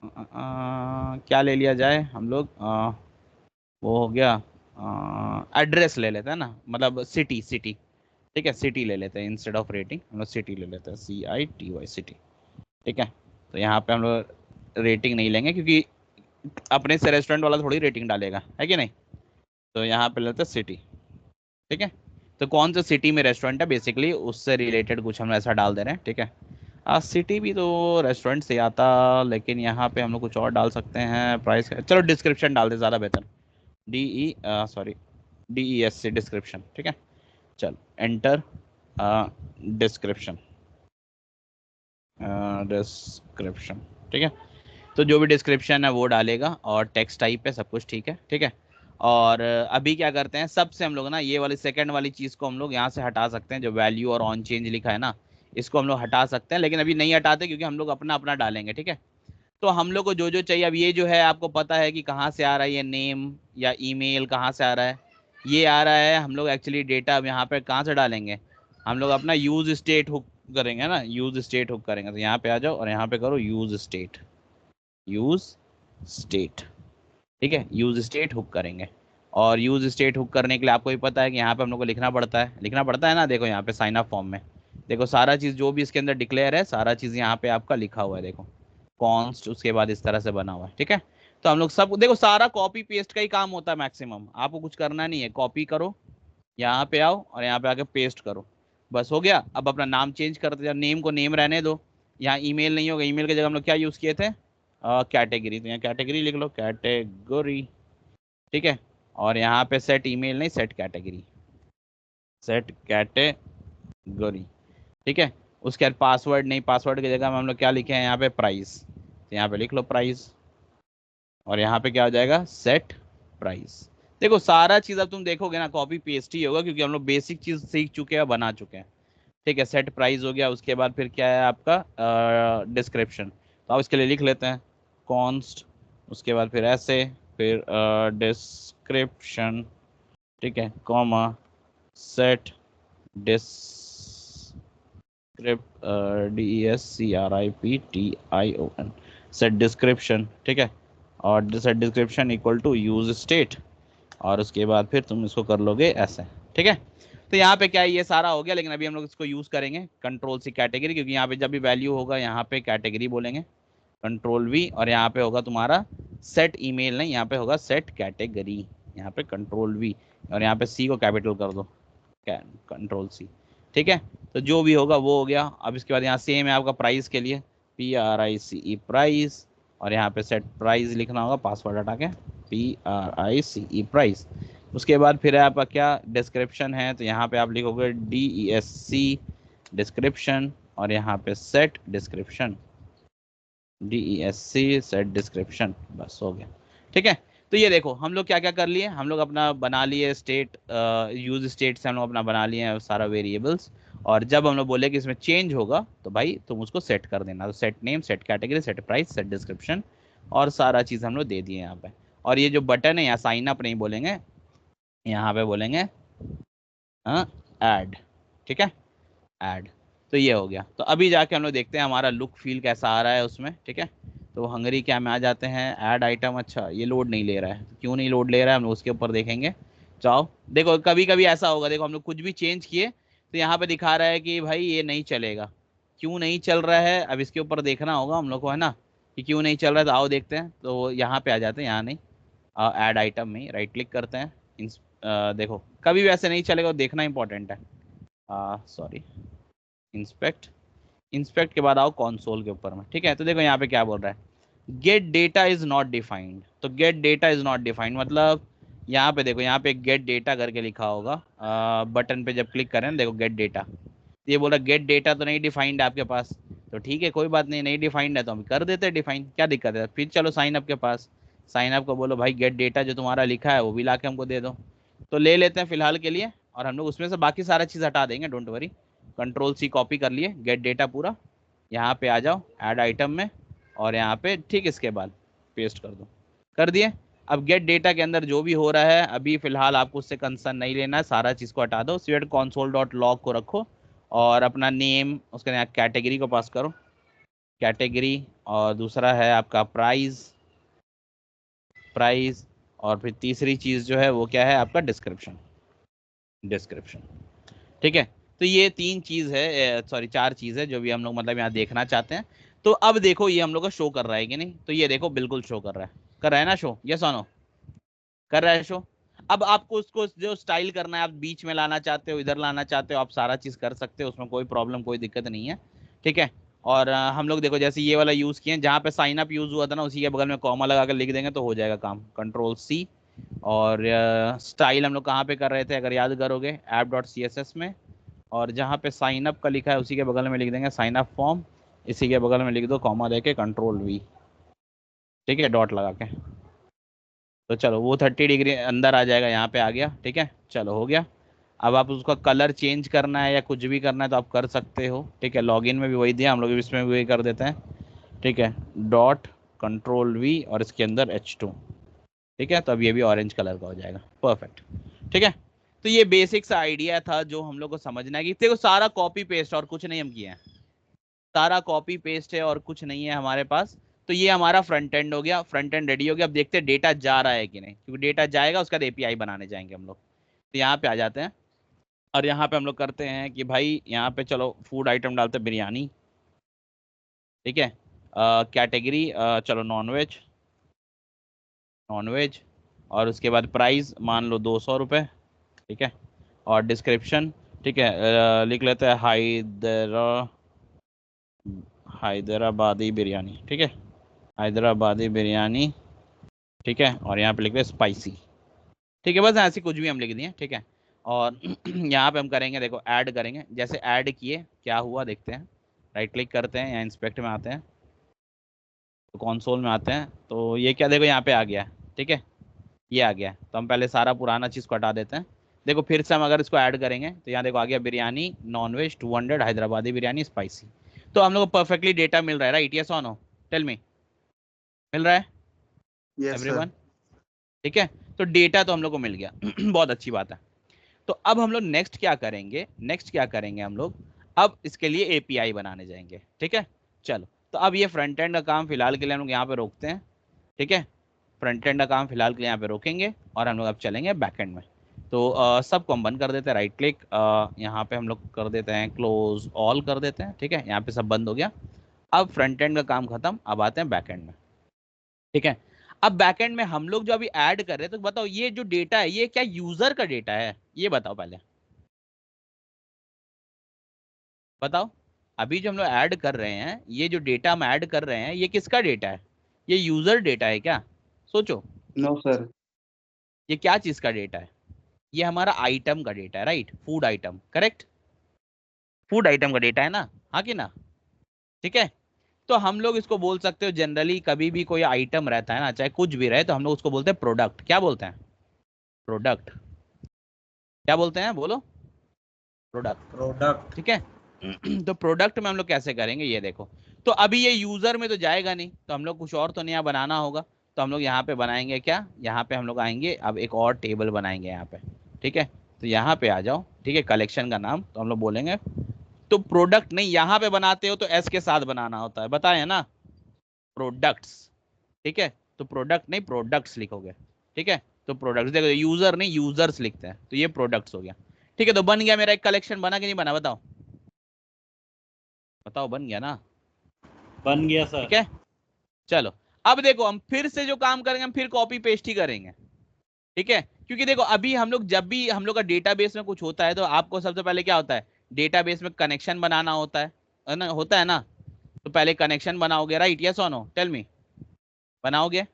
क्या ले लिया जाए हम लोग, वो हो गया, एड्रेस ले लेते हैं ना, मतलब सिटी, सिटी, ठीक है, सिटी ले लेते हैं, इंस्टेड ऑफ रेटिंग हम लोग सिटी ले लेते हैं, CITY सिटी, ठीक है। तो यहाँ पे हम लोग रेटिंग नहीं लेंगे, क्योंकि अपने से रेस्टोरेंट वाला थोड़ी रेटिंग डालेगा, है कि नहीं। तो यहाँ पे लेते हैं सिटी, ठीक है। तो कौन सा सिटी में रेस्टोरेंट है, बेसिकली उससे रिलेटेड कुछ हम ऐसा डाल दे रहे हैं, ठीक है। सिटी भी तो रेस्टोरेंट से आता, लेकिन यहाँ पे हम लोग कुछ और डाल सकते हैं, प्राइस, चलो डिस्क्रिप्शन डाल दे, ज़्यादा बेहतर, सॉरी DESC डिस्क्रिप्शन, ठीक है। चल एंटर डिस्क्रिप्शन, डिस्क्रिप्शन, ठीक है। तो जो भी डिस्क्रिप्शन है वो डालेगा, और टेक्स्ट टाइप है, सब कुछ ठीक है, ठीक है। और अभी क्या करते हैं, सबसे हम लोग ना ये वाली सेकंड वाली चीज़ को हम लोग यहाँ से हटा सकते हैं, जो वैल्यू और ऑन चेंज लिखा है ना, इसको हम लोग हटा सकते हैं, लेकिन अभी नहीं हटाते, क्योंकि हम लोग अपना अपना डालेंगे, ठीक है। तो हम लोग को जो जो चाहिए, अब ये जो है आपको पता है कि कहाँ से आ रहा है, ये नेम या ईमेल कहाँ से आ रहा है, ये आ रहा है, हम लोग एक्चुअली डेटा अब यहाँ पे कहाँ से डालेंगे, हम लोग अपना यूज स्टेट हुक करेंगे ना, यूज स्टेट हुक करेंगे। तो यहाँ पे आ जाओ और यहाँ पे करो यूज स्टेट, यूज स्टेट, ठीक है, यूज स्टेट हुक करेंगे। और यूज स्टेट हुक करने के लिए आपको भी पता है कि यहाँ पे हम लोग को लिखना पड़ता है ना, देखो यहाँ पे साइन अप फॉर्म में, देखो सारा चीज़ जो भी इसके अंदर डिक्लेयर है, सारा चीज़ यहाँ पे आपका लिखा हुआ है, देखो कॉन्स्ट, उसके बाद इस तरह से बना हुआ है, ठीक है। तो हम लोग सब देखो, सारा कॉपी पेस्ट का ही काम होता है मैक्सिमम, आपको कुछ करना नहीं है, कॉपी करो, यहाँ पे आओ और यहाँ पे आके पेस्ट करो, बस हो गया। अब अपना नाम चेंज करते जाओ, नेम को नेम रहने दो, यहाँ ईमेल नहीं होगा, ईमेल की जगह हम लोग क्या यूज़ किए थे, कैटेगरी, तो यहाँ कैटेगरी लिख लो, कैटेगरी, ठीक है। और यहाँ पे सेट ईमेल नहीं, सेट कैटेगरी, सेट कैटेगरी, ठीक है। उसके बाद पासवर्ड नहीं, पासवर्ड की जगह में हम लोग क्या लिखे हैं यहाँ पे, प्राइस, तो यहाँ पे लिख लो प्राइस, और यहाँ पे क्या हो जाएगा, सेट प्राइस। देखो सारा चीज़ अब तुम देखोगे ना कॉपी पेस्ट ही होगा, क्योंकि हम लोग बेसिक चीज़ सीख चुके हैं, बना चुके हैं, ठीक है। सेट प्राइस हो गया, उसके बाद फिर क्या है आपका डिस्क्रिप्शन, तो आप इसके लिए लिख लेते हैं कॉन्स्ट, उसके बाद फिर ऐसे, फिर डिस्क्रिप्शन, ठीक है, comma set DESCRIPTION, set description, ठीक है, और set description equal to use state, और उसके बाद फिर तुम इसको कर लोगे ऐसे, ठीक है। तो यहाँ पे क्या है, ये सारा हो गया, लेकिन अभी हम लोग इसको यूज करेंगे कंट्रोल सी कैटेगरी, क्योंकि यहाँ पे जब भी वैल्यू होगा यहाँ पे कैटेगरी बोलेंगे, कंट्रोल वी, और यहाँ पे होगा तुम्हारा सेट ईमेल, नहीं यहाँ पे होगा सेट कैटेगरी, यहाँ पे कंट्रोल वी, और यहाँ पे सी को कैपिटल कर दो, कंट्रोल सी, ठीक है। तो जो भी होगा वो हो गया। अब इसके बाद यहाँ सेम है आपका प्राइस के लिए, PRICE प्राइस, और यहाँ पे सेट प्राइस लिखना होगा, पासवर्ड हटा के PRICE प्राइस। उसके बाद फिर आपका क्या डिस्क्रिप्शन है, तो यहाँ पे आप लिखोगे DESC डिस्क्रिप्शन, और यहाँ पे set description, DESC set description, बस हो गया, ठीक है। तो ये देखो हम लोग क्या क्या कर लिए, हम लोग अपना बना लिए स्टेट, यूज स्टेट से हम लोग अपना बना लिए हैं सारा वेरिएबल्स, और जब हम लोग बोले कि इसमें चेंज होगा तो भाई तुम उसको सेट कर देना, तो set name, set category, set price, set description, और सारा चीज़ हम लोग दे दिए यहाँ पे। और ये जो बटन है यहाँ साइन अप नहीं बोलेंगे, यहाँ पे बोलेंगे ऐड, ठीक है, ऐड। तो ये हो गया। तो अभी जाके हम लोग देखते हैं हमारा लुक फील कैसा आ रहा है उसमें, ठीक है। तो हंगरी क्या में आ जाते हैं, ऐड आइटम, अच्छा ये लोड नहीं ले रहा है, क्यों नहीं लोड ले रहा है हम लोग उसके ऊपर देखेंगे। जाओ देखो, कभी कभी ऐसा होगा, देखो हम लोग कुछ भी चेंज किए तो यहाँ पे दिखा रहा है कि भाई ये नहीं चलेगा, क्यों नहीं चल रहा है, अब इसके ऊपर देखना होगा हम लोग को, है ना, कि क्यों नहीं चल रहा है। तो आओ देखते हैं, तो यहाँ पे आ जाते हैं, यहाँ नहीं, ऐड आइटम में राइट क्लिक करते हैं, देखो कभी भी ऐसे नहीं चलेगा, देखना इंपॉर्टेंट है, सॉरी, इंस्पेक्ट, इंस्पेक्ट के बाद आओ कंसोल के ऊपर में, ठीक है। तो देखो यहाँ पे क्या बोल रहा है, get data is not defined. तो get data is not defined मतलब यहाँ पे देखो, यहाँ पे गेट डेटा करके लिखा होगा, बटन पे जब क्लिक करें देखो गेट डेटा, ये बोल रहा गेट डेटा तो नहीं डिफाइंड है आपके पास। तो ठीक है कोई बात नहीं, नहीं डिफाइंड है तो हम कर देते हैं डिफाइन, क्या दिक्कत है। फिर चलो साइन अप के पास, साइन अप को बोलो भाई गेट डेटा जो तुम्हारा लिखा है वो भी ला के हमको दे दो। तो ले लेते हैं फिलहाल के लिए, और हम लोग उसमें से बाकी सारा चीज़ हटा देंगे, don't worry. Control C copy कर लिए गेट डेटा पूरा, यहाँ पे आ जाओ ऐड आइटम में, और यहाँ पे ठीक इसके बाद पेस्ट कर दो, कर दिए। अब गेट डेटा के अंदर जो भी हो रहा है अभी फिलहाल आपको उससे कंसर्न नहीं लेना है, सारा चीज़ को हटा दो, सिर्फ console डॉट लॉग को रखो, और अपना नेम उसके यहाँ कैटेगरी को पास करो, कैटेगरी, और दूसरा है आपका प्राइस, प्राइस, और फिर तीसरी चीज़ जो है वो क्या है आपका डिस्क्रिप्शन, डिस्क्रिप्शन, ठीक है। तो ये तीन चीज़ है, सॉरी चार चीज़ है जो भी हम लोग मतलब यहाँ देखना चाहते हैं। तो अब देखो ये हम लोग को शो कर रहा है कि नहीं, तो ये देखो बिल्कुल शो कर रहा है, कर रहा है ना शो, यस और नो, कर रहा है शो। अब आपको उसको जो स्टाइल करना है, आप बीच में लाना चाहते हो, इधर लाना चाहते हो, आप सारा चीज़ कर सकते हो, उसमें कोई प्रॉब्लम कोई दिक्कत नहीं है, ठीक है। और हम लोग देखो जैसे ये वाला यूज़ किए, जहाँ पे साइन अप यूज़ हुआ था ना उसी के बगल में कॉमा लगा कर लिख देंगे तो हो जाएगा काम, कंट्रोल सी। और स्टाइल हम लोग कहाँ पे कर रहे थे अगर याद करोगे, app.css में, और जहाँ पे साइन अप का लिखा है उसी के बगल में लिख देंगे साइन अप फॉर्म, इसी के बगल में लिख दो कॉमा देके कंट्रोल वी, ठीक है, डॉट लगा के। तो चलो वो 30 डिग्री अंदर आ जाएगा, यहाँ पे आ गया, ठीक है, चलो हो गया। अब आप उसका कलर चेंज करना है या कुछ भी करना है तो आप कर सकते हो, ठीक है। लॉगिन में भी वही दिया, हम लोग इसमें भी वही कर देते हैं, ठीक है, डॉट कंट्रोल वी और इसके अंदर H2, ठीक है। तो अब ये भी ऑरेंज कलर का हो जाएगा, परफेक्ट, ठीक है। तो ये बेसिक सा आइडिया था जो हम लोग को समझना है कि देखो सारा कॉपी पेस्ट और कुछ नहीं हम किए हैं, सारा कॉपी पेस्ट है और कुछ नहीं है हमारे पास। तो ये हमारा फ्रंट एंड हो गया, फ्रंट एंड रेडी हो गया। अब देखते हैं डेटा जा रहा है कि नहीं, क्योंकि डेटा जाएगा उसके बाद एपीआई बनाने जाएंगे हम लोग। तो यहाँ पे आ जाते हैं, और यहाँ पे हम लोग करते हैं कि भाई यहाँ पे चलो फूड आइटम डालते हैं बिरयानी, ठीक है। कैटेगरी चलो नॉन वेज, नॉन वेज, और उसके बाद प्राइस मान लो 200 रुपये, ठीक है। और डिस्क्रिप्शन, ठीक है, लिख लेते हैं हैदराबादी बिरयानी, ठीक है, हैदराबादी बिरयानी, ठीक है। और यहाँ पे लिख रहे स्पाइसी, ठीक है, बस ऐसी कुछ भी हम लिख दिए, ठीक है। और यहाँ पे हम करेंगे देखो ऐड करेंगे, जैसे ऐड किए क्या हुआ देखते हैं, राइट क्लिक करते हैं या इंस्पेक्ट में आते हैं, तो कंसोल में आते हैं, तो ये क्या देखो यहाँ पे आ गया, ठीक है, ये आ गया। तो हम पहले सारा पुराना चीज़ को हटा देते हैं, देखो फिर से हम अगर इसको ऐड करेंगे तो यहाँ देखो आ गया biryani non veg 200 Hyderabadi biryani spicy. तो हम लोग को परफेक्टली डेटा मिल रहा है, राइट, यस और नो, टेल मी, मिल रहा है एवरीवन, ठीक है। तो डेटा तो हम लोग को मिल गया बहुत अच्छी बात है। तो अब हम लोग नेक्स्ट क्या करेंगे, नेक्स्ट क्या करेंगे हम लोग, अब इसके लिए एपीआई बनाने जाएंगे, ठीक है। चलो तो अब ये फ्रंट एंड का काम फिलहाल के लिए हम लोग यहाँ पे रोकते हैं, ठीक है। फ्रंट एंड का काम फिलहाल के लिए यहाँ पे रोकेंगे और हम लोग अब चलेंगे बैक एंड में। तो सबको हम बंद कर देते हैं, राइट क्लिक, यहाँ पे हम लोग कर देते हैं क्लोज ऑल कर देते हैं, ठीक है, यहाँ पे सब बंद हो गया। अब फ्रंट एंड का काम खत्म, अब आते हैं बैक एंड में, ठीक है। अब बैक एंड में हम लोग जो अभी ऐड कर रहे हैं, तो बताओ ये जो डेटा है ये क्या यूजर का डेटा है, ये बताओ पहले बताओ। अभी जो हम लोग ऐड कर रहे हैं, ये जो डेटा हम ऐड कर रहे हैं, ये किसका डेटा है? ये यूजर डेटा है क्या? सोचो। No sir. ये क्या चीज का डेटा है? ये हमारा आइटम का डेटा है, right, food item, correct, food item का डेटा है ना, हाँ कि ना, ठीक है। तो हम लोग इसको बोल सकते हो, जनरली कभी भी कोई आइटम रहता है ना, चाहे कुछ भी रहे, तो हम लोग उसको बोलते हैं प्रोडक्ट। क्या बोलते हैं? प्रोडक्ट। क्या बोलते हैं, बोलो? प्रोडक्ट। प्रोडक्ट। ठीक है। तो प्रोडक्ट में हम लोग कैसे करेंगे, ये देखो। तो अभी ये यूजर में तो जाएगा नहीं, तो हम लोग कुछ और तो नया बनाना होगा। तो हम लोग यहाँ पे बनाएंगे क्या, यहाँ पे हम लोग आएंगे, अब एक और टेबल बनाएंगे यहाँ पे, ठीक है। तो यहाँ पे आ जाओ, ठीक है, कलेक्शन का नाम तो हम लोग बोलेंगे, तो प्रोडक्ट नहीं, यहाँ पे बनाते हो तो एस के साथ बनाना होता है, बताए ना, प्रोडक्ट्स, ठीक है। तो प्रोडक्ट नहीं, प्रोडक्ट्स लिखोगे, ठीक है। तो प्रोडक्ट्स, देखो यूजर नहीं, यूजर्स लिखते हैं, तो ये प्रोडक्ट्स हो गया, ठीक है। तो बन गया मेरा एक कलेक्शन, बना कि नहीं बना, बताओ बताओ, बन गया ना? बन गया सर। ठीक है, चलो। अब देखो हम फिर से जो काम करेंगे, हम फिर कॉपी पेस्ट ही करेंगे, ठीक है। क्योंकि देखो अभी हम लोग, जब भी हम लोग का डेटाबेस में कुछ होता है, तो आपको सबसे पहले क्या होता है, डेटाबेस में कनेक्शन बनाना होता है ना, होता है ना। तो पहले कनेक्शन बनाओगे, राइट, यस और नो, टेल मी, बनाओगे।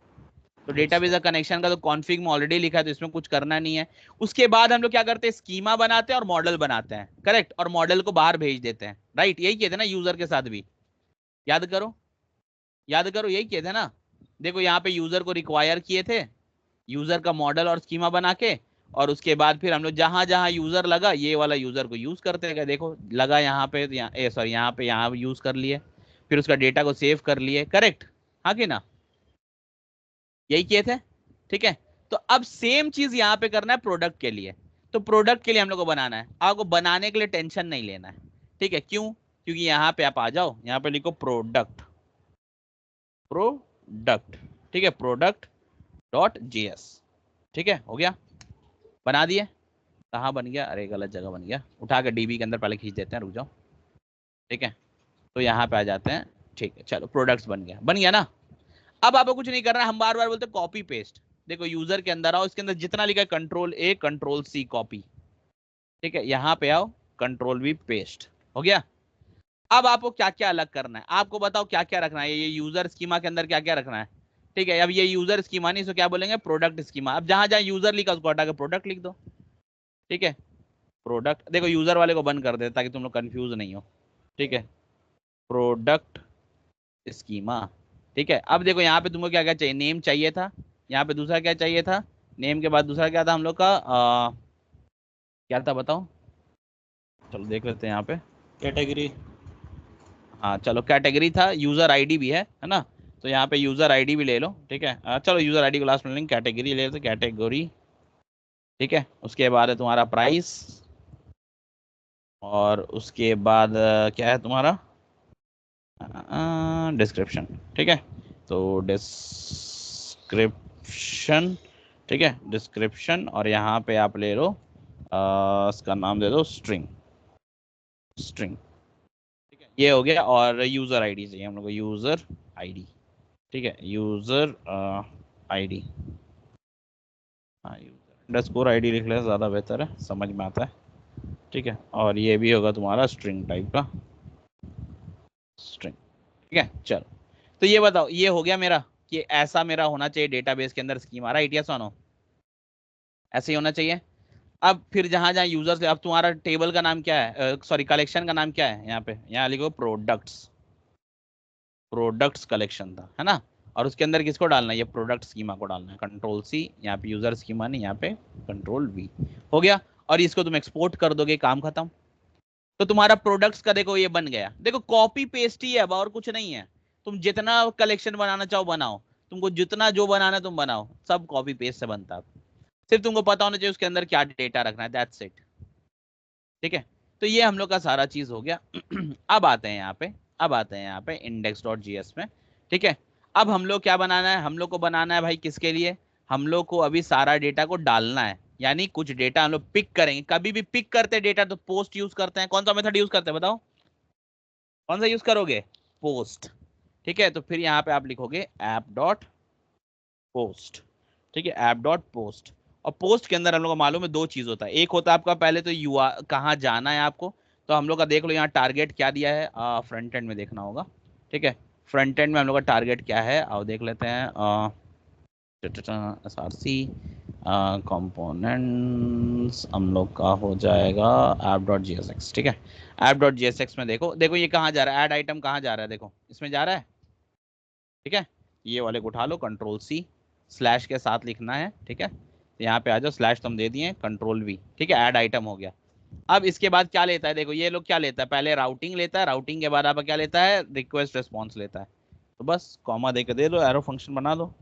तो डेटाबेस का कनेक्शन का तो कॉन्फ़िग में ऑलरेडी लिखा है, तो इसमें कुछ करना नहीं है। उसके बाद हम लोग क्या करते हैं, स्कीमा बनाते हैं और मॉडल बनाते हैं, करेक्ट, और मॉडल को बाहर भेज देते हैं, राइट। यही किए थे ना यूजर के साथ भी, याद करो, याद करो, यही किए थे ना। देखो यहाँ पे यूजर को रिक्वायर किए थे, यूजर का मॉडल और स्कीमा बना के, और उसके बाद फिर हम लोग जहां जहां यूजर लगा, ये वाला यूजर को यूज करते गए, देखो लगा यहाँ पे, तो सॉरी यहाँ पे, यहाँ यूज कर लिए, फिर उसका डेटा को सेव कर लिए, करेक्ट, हाँ कि ना, यही किए थे, ठीक है। तो अब सेम चीज यहाँ पे करना है प्रोडक्ट के लिए। तो प्रोडक्ट के लिए हम लोग को बनाना है, आपको बनाने के लिए टेंशन नहीं लेना है, ठीक है। क्यों? क्योंकि यहाँ पे आप आ जाओ, यहाँ पे लिखो प्रोडक्ट, प्रोडक्ट, ठीक है, प्रोडक्ट डॉट जीएस, ठीक है, हो गया, बना दिए। कहाँ बन गया, अरे गलत जगह बन गया, उठा के डीबी के अंदर पहले खींच देते हैं, रुक जाओ, ठीक है। तो यहाँ पे आ जाते हैं, ठीक है, चलो प्रोडक्ट्स बन गया, बन गया ना। अब आपको कुछ नहीं करना है, हम बार बार बोलते हैं कॉपी पेस्ट। देखो यूजर के अंदर आओ, इसके अंदर जितना लिखा है control A control C copy, ठीक है, यहाँ पे आओ, कंट्रोल वी पेस्ट, हो गया। अब आपको क्या क्या अलग करना है, आपको बताओ क्या क्या रखना है, ये यूजर स्कीमा के अंदर क्या क्या रखना है, ठीक है। अब ये यूजर स्कीमा नहीं, इसको क्या बोलेंगे, प्रोडक्ट स्कीमा। अब जहां जहां यूजर लिखा उसको हटा के प्रोडक्ट लिख दो, ठीक है। प्रोडक्ट, देखो यूजर वाले को बंद कर दे ताकि तुम लोग कंफ्यूज नहीं हो, ठीक है, प्रोडक्ट स्कीमा, ठीक है। अब देखो यहाँ पे तुमको क्या क्या चाहिए, नेम चाहिए था, यहाँ पे दूसरा क्या चाहिए था, नेम के बाद दूसरा क्या था हम लोग का, क्या था बताओ, चलो देख लेते हैं यहाँ पे, कैटेगरी। हाँ चलो, कैटेगरी था, यूजर आईडी भी है ना। तो यहाँ पे यूजर आईडी भी ले लो, ठीक है, चलो यूजर आईडी को लास्ट में लेंगे, कैटेगरी ले लेते, कैटेगरी, ठीक है। उसके बाद है तुम्हारा प्राइस, और उसके बाद क्या है तुम्हारा, डिस्क्रिप्शन, ठीक है। तो डिस्क्रिप्शन, ठीक है, डिस्क्रिप्शन, और यहाँ पे आप ले लो, इसका नाम दे दो स्ट्रिंग, स्ट्रिंग, ठीक है, ये हो गया। और यूजर आईडी चाहिए हम लोग को, यूजर आईडी, ठीक है, यूजर आईडी, हाँ यूजर अंडरस्कोर आईडी लिख ले, ज़्यादा बेहतर है, समझ में आता है, ठीक है। और ये भी होगा तुम्हारा स्ट्रिंग टाइप का, स्ट्रिंग, ठीक है, चलो। तो ये बताओ, ये हो गया मेरा, कि ऐसा मेरा होना चाहिए डेटाबेस के अंदर स्कीमा, राइट, यस और नो, ऐसे ही होना चाहिए। अब फिर जहां जहां यूजर से, अब तुम्हारा टेबल का नाम क्या है, सॉरी कलेक्शन का नाम क्या है, यहाँ पे, यहाँ लिखो प्रोडक्ट्स, प्रोडक्ट्स कलेक्शन था, है ना। और उसके अंदर किसको डालना है, ये प्रोडक्ट स्कीमा को डालना है, कंट्रोल सी, यहाँ पे यूजर स्कीमा नहीं, यहाँ पे कंट्रोल वी, हो गया। और इसको तुम एक्सपोर्ट कर दोगे, काम खत्म। तो तुम्हारा प्रोडक्ट्स का देखो ये बन गया, देखो कॉपी पेस्ट ही है, अब और कुछ नहीं है। तुम जितना कलेक्शन बनाना चाहो बनाओ, तुमको जितना जो बनाना है तुम बनाओ, सब कॉपी पेस्ट से बनता है। सिर्फ तुमको पता होना चाहिए उसके अंदर क्या डेटा रखना है, दैट्स इट, ठीक है। तो ये हम लोग का सारा चीज हो गया। अब आते हैं यहाँ पे, अब आते हैं यहाँ पे index.js में, ठीक है। अब हम लोग क्या बनाना है, हम लोग को बनाना है भाई किसके लिए, हम लोग को अभी सारा डेटा को डालना है, यानी कुछ डेटा हम लोग पिक करेंगे। कभी भी पिक करते हैं डेटा तो पोस्ट यूज करते हैं। कौन सा मेथड यूज करते हैं बताओ, कौन सा यूज करोगे, पोस्ट। ठीक है, तो फिर यहाँ पे आप लिखोगे ऐप डॉट पोस्ट। ठीक है, ऐप डॉट पोस्ट। और पोस्ट के अंदर हम लोग को मालूम है दो चीज होता है, एक होता है आपका पहले तो कहाँ जाना है आपको, तो हम लोग का देख लो यहाँ टारगेट क्या दिया है, फ्रंट एंड में देखना होगा। ठीक है, फ्रंट एंड में हम लोग का टारगेट क्या है, आओ देख लेते हैं, SRC कंपोनेंट्स हम लोग का हो जाएगा app.jsx। ठीक है, app.jsx में देखो देखो ये कहाँ जा रहा है, ऐड आइटम कहाँ जा रहा है, देखो इसमें जा रहा है। ठीक है, ये वाले को उठा लो, Ctrl+C, स्लैश के साथ लिखना है। ठीक है, तो यहाँ पे आ जाओ, स्लैश तुम दे दिए, Ctrl+V। ठीक है, ऐड आइटम हो गया। अब इसके बाद क्या लेता है, देखो ये लोग क्या लेता है, पहले राउटिंग लेता है, राउटिंग के बाद आप क्या लेता है, रिक्वेस्ट रिस्पॉन्स लेता है। तो बस कॉमा दे के दे दो, एरो फंक्शन बना दो।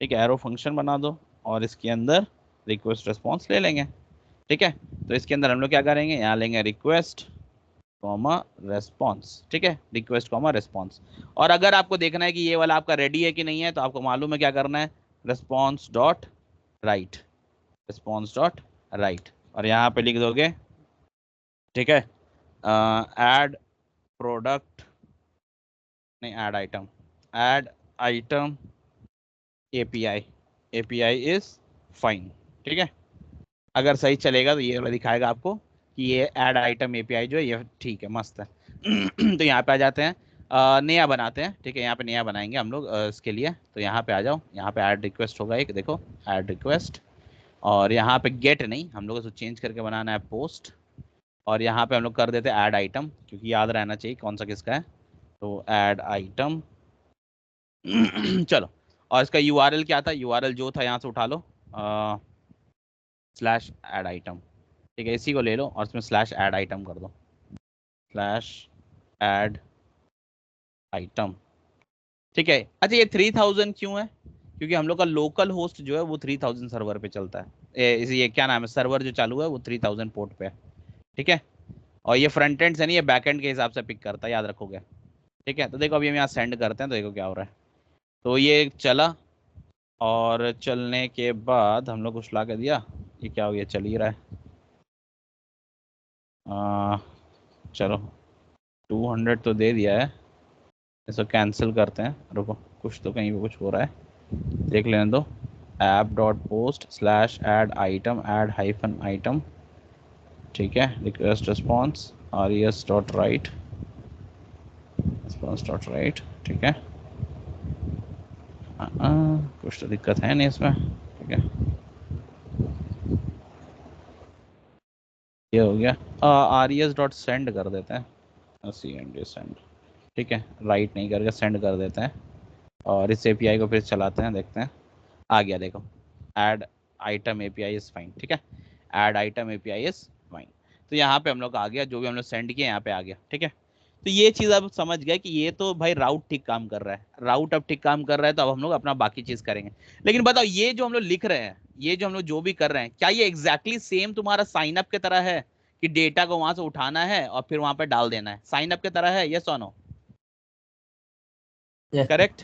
ठीक है, एरो फंक्शन बना दो और इसके अंदर रिक्वेस्ट रिस्पॉन्स ले लेंगे। ठीक है, तो इसके अंदर हम लोग क्या करेंगे, यहाँ लेंगे रिक्वेस्ट कॉमा रेस्पॉन्स। ठीक है, रिक्वेस्ट कॉमा रेस्पॉन्स। और अगर आपको देखना है कि ये वाला आपका रेडी है कि नहीं है, तो आपको मालूम है क्या करना है, response dot right, response dot right, और यहाँ पे लिख दोगे। ठीक है, ऐड प्रोडक्ट, नहीं add item, add item API, API is fine. ठीक है, अगर सही चलेगा तो ये वाला दिखाएगा आपको कि ये ऐड आइटम API जो है ये ठीक है, मस्त है। तो यहाँ पे आ जाते हैं, नया बनाते हैं। ठीक है, यहाँ पे नया बनाएंगे हम लोग इसके लिए, तो यहाँ पे आ जाओ, यहाँ पे ऐड रिक्वेस्ट होगा एक, देखो ऐड रिक्वेस्ट, और यहाँ पे गेट नहीं, हम लोग को चेंज करके बनाना है पोस्ट, और यहाँ पे हम लोग कर देते हैं ऐड आइटम, क्योंकि याद रहना चाहिए कौन सा किसका है, तो ऐड आइटम। चलो, और इसका URL क्या था, URL जो था यहाँ से उठा लो, स्लैश ऐड आइटम। ठीक है, इसी को ले लो और इसमें स्लैश ऐड आइटम कर दो, स्लैश ऐड आइटम। ठीक है, अच्छा ये 3000 क्यों है, क्योंकि हम लोग का लोकल होस्ट जो है वो 3000 सर्वर पे चलता है। ये क्या नाम है, सर्वर जो चालू है वो 3000 पोर्ट पे है। ठीक है, और ये फ्रंट एंड से नहीं, ये बैक एंड के हिसाब से पिक करता है, याद रखोगे। ठीक है, तो देखो अभी हम यहाँ सेंड करते हैं, तो देखो क्या हो रहा है, तो ये चला, और चलने के बाद हम लोग कुछ ला के दिया, ये क्या हो गया, चल ही रहा है। चलो 200 तो दे दिया है, इसको कैंसिल करते हैं, रुको कुछ तो कहीं पे कुछ हो रहा है, देख लेने दो। App dot post slash add item, add hyphen item. ठीक है, request response RES dot right, response dot right. ठीक है, कुछ तो दिक्कत है नहीं इसमें। ठीक है, ये हो गया, RES डॉट सेंड कर देते हैं, CND सेंड। ठीक है, राइट नहीं करके सेंड कर देते हैं, और इस API को फिर चलाते हैं, देखते हैं आ गया, देखो add item API is fine. ठीक है, add item API is fine, तो यहाँ पे हम लोग आ गया, जो भी हम लोग सेंड किया यहाँ पे आ गया। ठीक है, तो ये चीज़ अब समझ गए कि ये तो भाई राउट ठीक काम कर रहा है, राउट अब ठीक काम कर रहा है, तो अब हम लोग अपना बाकी चीज़ करेंगे। लेकिन बताओ ये जो हम लोग लिख रहे हैं, ये जो हम लोग जो भी कर रहे हैं, क्या ये एग्जैक्टली सेम तुम्हारा साइन अप की तरह है, कि डेटा को वहां से उठाना है और फिर वहां पे डाल देना है, साइन अप की तरह है, यस और नो? करेक्ट,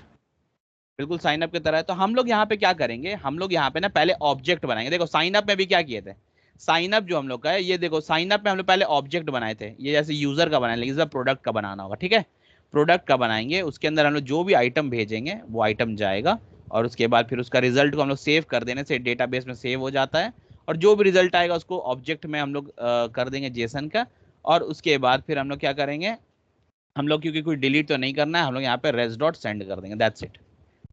बिल्कुल साइन अप की तरह है। तो हम लोग यहाँ पे क्या करेंगे, हम लोग यहाँ पे ना पहले ऑब्जेक्ट बनाएंगे। देखो साइन अप में भी क्या किए थे, साइन अप जो हम लोग का है, ये देखो साइन अप में हम लोग पहले ऑब्जेक्ट बनाए थे, ये जैसे यूजर का बनाए, लेकिन प्रोडक्ट का बनाना होगा। ठीक है, प्रोडक्ट का बनाएंगे, उसके अंदर हम लोग जो भी आइटम भेजेंगे वो आइटम जाएगा, और उसके बाद फिर उसका रिजल्ट को हम लोग सेव कर देने से डेटाबेस में सेव हो जाता है, और जो भी रिजल्ट आएगा उसको ऑब्जेक्ट में हम लोग कर देंगे जेसन का, और उसके बाद फिर हम लोग क्या करेंगे, हम लोग क्योंकि कोई डिलीट तो नहीं करना है, हम लोग यहाँ पे रेस डॉट सेंड कर देंगे, दैट्स इट।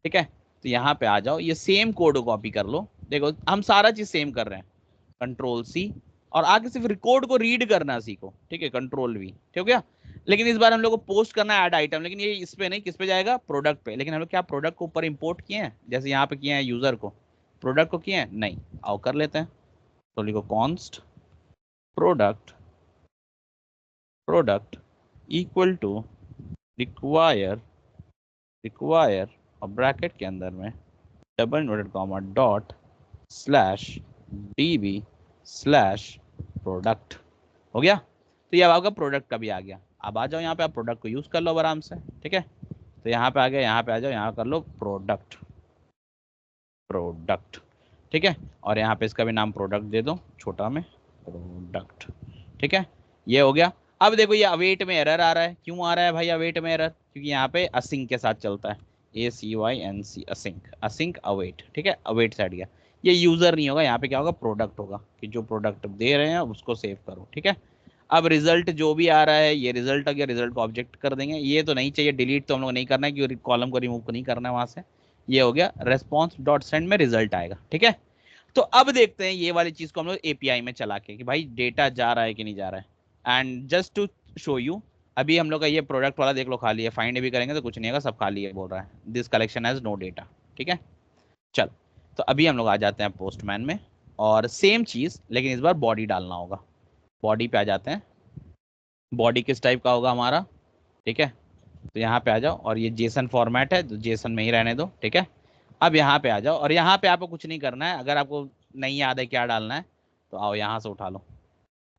ठीक है, तो यहाँ पे आ जाओ, ये सेम कोड को कॉपी कर लो, देखो हम सारा चीज सेम कर रहे हैं, Ctrl+C, और आगे सिर्फ रिकॉर्ड को रीड करना सीखो। ठीक है, Ctrl+V, ठीक हो गया। लेकिन इस बार हम लोग को पोस्ट करना है ऐड आइटम, लेकिन ये इस पे नहीं, किस पे जाएगा, प्रोडक्ट पे। लेकिन हम लोग क्या प्रोडक्ट को ऊपर इंपोर्ट किए हैं, जैसे यहाँ पे किए हैं यूजर को, प्रोडक्ट को किए हैं नहीं, आओ कर लेते हैं। तो लिखो const product, product equal to require, require और ब्रैकेट के अंदर में double inverted comma dot slash DB slash product. हो गया, तो ये अब आपका प्रोडक्ट का भी आ गया। अब आ जाओ यहाँ पे, आप प्रोडक्ट को यूज कर लो आराम से। ठीक है, तो यहाँ पे आ गया, यहाँ पे आ जाओ, यहाँ कर लो प्रोडक्ट, प्रोडक्ट, ठीक है। और यहाँ पे इसका भी नाम प्रोडक्ट दे दो, छोटा में प्रोडक्ट, ठीक है। ये हो गया। अब देखो ये अवेट में एरर आ रहा है, क्यों आ रहा है भाई अवेट में एरर? क्योंकि यहाँ पे असिंक के साथ चलता है, ACYNC, असिंक, असिंक अवेट, ठीक है, अवेट साइड गया। ये यूजर नहीं होगा, यहाँ पे क्या होगा, प्रोडक्ट होगा, कि जो प्रोडक्ट दे रहे हैं उसको सेव करो, ठीक है। अब रिजल्ट जो भी आ रहा है, ये रिजल्ट आ गया, रिजल्ट को ऑब्जेक्ट कर देंगे। ये तो नहीं चाहिए, डिलीट तो हम लोग नहीं करना है, क्योंकि कॉलम को रिमूव नहीं करना है वहां से। ये हो गया, रेस्पॉन्स डॉट सेंड में रिजल्ट आएगा, ठीक है। तो अब देखते हैं ये वाली चीज को हम लोग एपीआई में चला के, कि भाई डेटा जा रहा है कि नहीं जा रहा है। And just to show you, अभी हम लोग का ये प्रोडक्ट वाला देख लो खाली है, फाइंड भी करेंगे तो कुछ नहीं होगा, सब खाली है बोल रहा है, this collection has no data, ठीक है। चल, तो अभी हम लोग आ जाते हैं पोस्टमैन में, और सेम चीज लेकिन इस बार बॉडी डालना होगा। बॉडी पे आ जाते हैं, बॉडी किस टाइप का होगा हमारा, ठीक है। तो यहाँ पे आ जाओ, और ये जेसन फॉर्मेट है तो जेसन में ही रहने दो, ठीक है। अब यहाँ पे आ जाओ, और यहाँ पे आपको कुछ नहीं करना है, अगर आपको नहीं याद है क्या डालना है तो आओ यहाँ से उठा लो,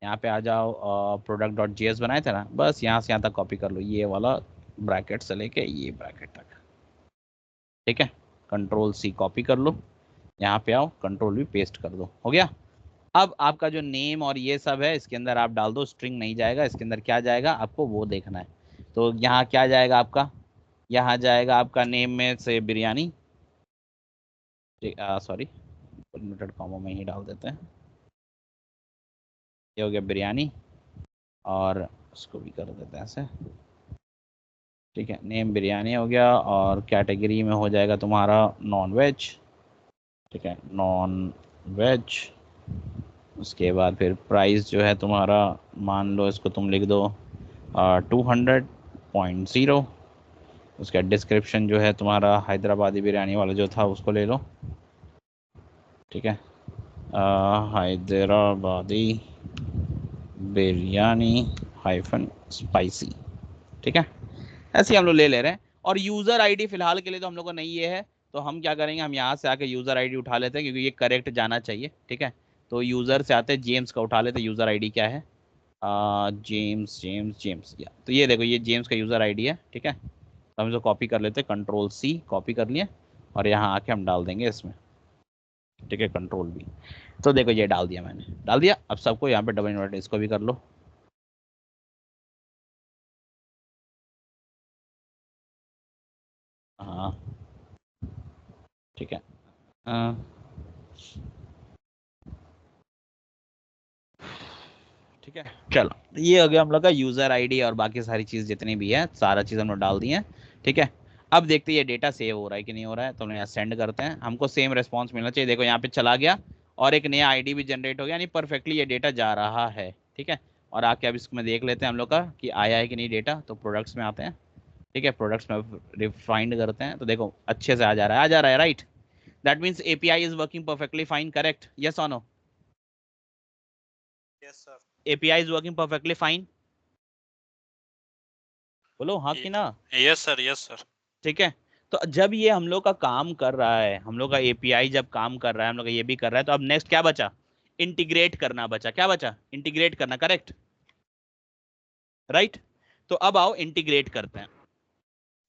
यहाँ पे आ जाओ, प्रोडक्ट डॉट जेएस बनाए थे ना, बस यहाँ से यहाँ तक कॉपी कर लो, ये वाला ब्रैकेट से लेके ये ब्रैकेट तक, ठीक है। कंट्रोल C कॉपी कर लो, यहाँ पे आओ, कंट्रोल V पेस्ट कर दो, हो गया। अब आपका जो नेम और ये सब है इसके अंदर आप डाल दो, स्ट्रिंग नहीं जाएगा, इसके अंदर क्या जाएगा आपको वो देखना है। तो यहाँ क्या जाएगा आपका, यहाँ जाएगा आपका नेम में से बिरयानी, सॉरी इन्वर्टेड कॉमा में ही डाल देते हैं, ये हो गया बिरयानी, और उसको भी कर देते हैं ऐसे, ठीक है। नेम बिरयानी हो गया, और कैटेगरी में हो जाएगा तुम्हारा नॉन वेज, ठीक है, नॉन वेज। उसके बाद फिर प्राइस जो है तुम्हारा, मान लो इसको तुम लिख दो 200.0। उसका डिस्क्रिप्शन जो है तुम्हारा हैदराबादी बिरयानी वाला जो था उसको ले लो, ठीक है, हैदराबादी बिरयानी हाइफन स्पाइसी, ठीक है। ऐसे ही हम लोग ले रहे हैं। और यूजर आईडी फिलहाल के लिए तो हम लोग को नहीं ये है, तो हम क्या करेंगे, हम यहाँ से आके यूजर आईडी उठा लेते हैं, क्योंकि ये करेक्ट जाना चाहिए, ठीक है। तो यूजर से आते हैं, जेम्स का उठा लेते हैं, यूजर आईडी क्या है, जेम्स जेम्स जेम्स, या तो ये देखो ये जेम्स का यूजर आईडी है, ठीक है। तो हम इसको कॉपी कर लेते हैं, कंट्रोल C कॉपी कर लिए, और यहाँ आके हम डाल देंगे इसमें, ठीक है, कंट्रोल V। तो देखो ये डाल दिया मैंने, डाल दिया। अब सबको यहाँ पे डबल इन्वर्ट इसको भी कर लो, हाँ, ठीक है। ठीक है, चलो ये हो गया हम लोग का यूजर आईडी, और बाकी सारी चीज जितनी भी है सारा चीज हम लोग डाल दिए हैं, ठीक है। अब देखते हैं ये डेटा सेव हो रहा है कि नहीं हो रहा है, तो हम यहाँ सेंड करते हैं, हमको सेम रेस्पॉन्स मिलना चाहिए। देखो यहाँ पे चला गया, और एक नया आईडी भी जनरेट हो गया, यानी परफेक्टली ये डेटा जा रहा है, ठीक है। और आके अब इसमें देख लेते हैं हम लोग का कि आया है कि नहीं डेटा। तो प्रोडक्ट्स में आते हैं, ठीक है, प्रोडक्ट्स में रिफाइंड करते हैं, तो देखो अच्छे से आ जा रहा है, आ जा रहा है, right. That means API is working perfectly fine, correct, yes और no? Yes sir. API is working perfectly fine, बोलो हाँ कि ना? Yes sir, yes sir. ठीक है। तो जब ये हम लोग का काम कर रहा है, हम लोग का एपीआई जब काम कर रहा है, हम लोग का ये भी कर रहा है, तो अब नेक्स्ट क्या बचा, इंटीग्रेट करना बचा। क्या बचा, इंटीग्रेट करना, करेक्ट, राइट। तो अब आओ इंटीग्रेट करते हैं।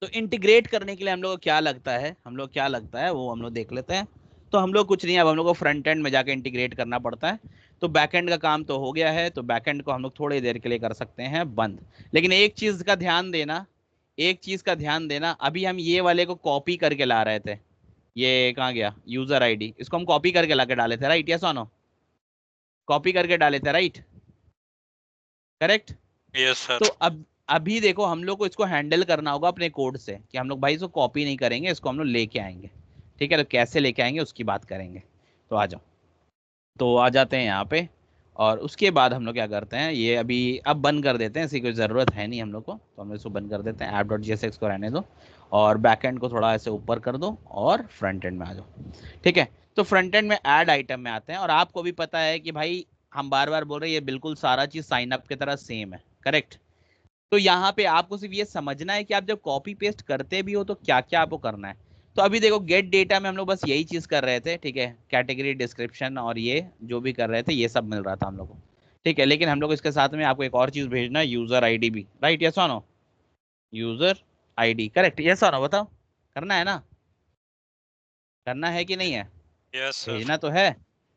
तो इंटीग्रेट करने के लिए हम लोग को क्या लगता है, हम लोग क्या लगता है वो हम लोग देख लेते हैं। तो हम लोग कुछ नहीं, अब हम लोग को फ्रंट एंड में जाके इंटीग्रेट करना पड़ता है। तो बैक एंड का काम तो हो गया है, तो बैक एंड को हम लोग थोड़ी देर के लिए कर सकते हैं बंद। लेकिन एक चीज का ध्यान देना, एक चीज का ध्यान देना, अभी हम ये वाले को कॉपी करके ला रहे थे, ये कहाँ गया यूजर आईडी, इसको हम कॉपी करके ला के डाले थे, राइट, यस और नो? कॉपी करके डाले थे, राइट, करेक्ट। Yes sir. तो अब अभी देखो हम लोग को इसको हैंडल करना होगा अपने कोड से, कि हम लोग भाई इसको कॉपी नहीं करेंगे, इसको हम लोग लेके आएंगे, ठीक है। तो कैसे लेके आएंगे उसकी बात करेंगे। तो आ जाओ, तो आ जाते हैं यहाँ पे, और उसके बाद हम लोग क्या करते हैं, ये अभी अब बंद कर देते हैं, इसकी कोई ज़रूरत है नहीं हम लोग को, तो हम इसको बंद कर देते हैं। app.jsx को रहने दो, और बैक एंड को थोड़ा ऐसे ऊपर कर दो, और फ्रंट एंड में आ जाओ, ठीक है। तो फ्रंट एंड में ऐड आइटम में आते हैं, और आपको भी पता है कि भाई हम बार बार बोल रहे हैं ये बिल्कुल सारा चीज़ साइन अप की तरह सेम है, करेक्ट। तो यहाँ पे आपको सिर्फ ये समझना है कि आप जब कॉपी पेस्ट करते भी हो तो क्या क्या आपको करना है। तो अभी देखो गेट डेटा में हम लोग बस यही चीज कर रहे थे, ठीक है, कैटेगरी डिस्क्रिप्शन और ये जो भी कर रहे थे ये सब मिल रहा था हम लोग को, ठीक है। लेकिन हम लोग इसके साथ में आपको एक और चीज भेजना है, यूजर आईडी भी, राइट, यस और no? User ID correct, yes और नो बताओ, करना है ना, करना है कि नहीं है, यस सर। भेजना तो है,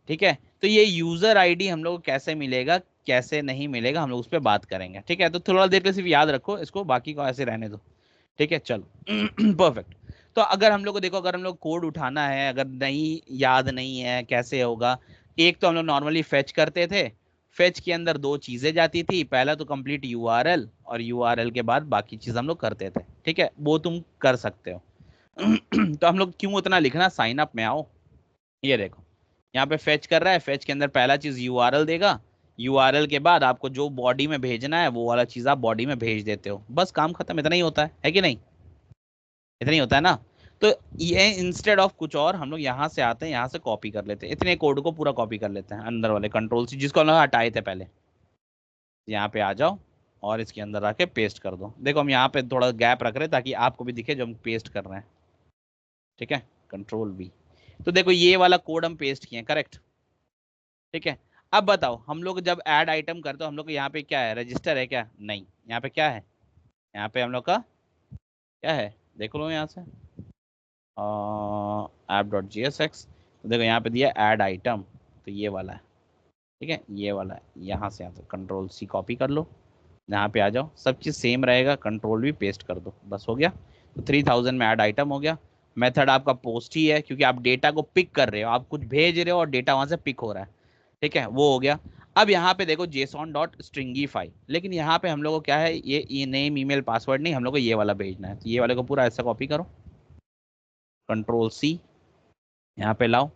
ठीक है। तो ये यूजर आईडी हम लोग को कैसे मिलेगा, कैसे नहीं मिलेगा, हम लोग उस पर बात करेंगे, ठीक है। तो थोड़ा देर के लिए सिर्फ याद रखो इसको, बाकी को ऐसे रहने दो, ठीक है। चलो परफेक्ट। तो अगर हम लोग को देखो, अगर हम लोग कोड उठाना है, अगर नहीं याद नहीं है कैसे होगा, एक तो हम लोग नॉर्मली फेच करते थे, फेच के अंदर दो चीजें जाती थी, पहला तो कंप्लीट यूआरएल, और यूआरएल के बाद बाकी चीज हम लोग करते थे, ठीक है, वो तुम कर सकते हो। तो हम लोग क्यों उतना लिखना, साइन अप में आओ, ये देखो यहाँ पे फेच कर रहा है, फेच के अंदर पहला चीज यूआरएल देगा, यूआरएल के बाद आपको जो बॉडी में भेजना है वो वाला चीज आप बॉडी में भेज देते हो, बस काम खत्म, इतना ही होता है कि नहीं, इतना ही होता है ना। तो ये इंस्टेड ऑफ कुछ और हम लोग यहाँ से आते हैं, यहाँ से कॉपी कर लेते हैं, इतने कोड को पूरा कॉपी कर लेते हैं अंदर वाले कंट्रोल सी, जिसको हम लोग हटाए थे पहले, यहाँ पे आ जाओ और इसके अंदर आके पेस्ट कर दो। देखो हम यहाँ पे थोड़ा गैप रख रहे हैं ताकि आपको भी दिखे जो हम पेस्ट कर रहे हैं, ठीक है, कंट्रोल V। तो देखो ये वाला कोड हम पेस्ट किए, करेक्ट, ठीक है। अब बताओ हम लोग जब ऐड आइटम करते हो हम लोग को यहाँ पे क्या है, रजिस्टर है क्या, नहीं, यहाँ पे क्या है, यहाँ पे हम लोग का क्या है, देख लो यहाँ से app.jsx, तो देखो यहाँ पे दिया ऐड आइटम, तो ये वाला है, ठीक है, ये वाला है, यहाँ से आता कंट्रोल C कॉपी कर लो, यहाँ पे आ जाओ, सब चीज़ सेम रहेगा, कंट्रोल V पेस्ट कर दो, बस हो गया। तो 3000 में ऐड आइटम हो गया। मेथड आपका पोस्ट ही है क्योंकि आप डेटा को पिक कर रहे हो, आप कुछ भेज रहे हो और डेटा वहां से पिक हो रहा है, ठीक है, वो हो गया। अब यहाँ पे देखो json.stringify, लेकिन यहाँ पे हम लोग को क्या है, ये नेम ईमेल पासवर्ड नहीं, हम लोग को ये वाला भेजना है, तो ये वाले को पूरा ऐसा कॉपी करो, कंट्रोल C यहाँ पे लाओ,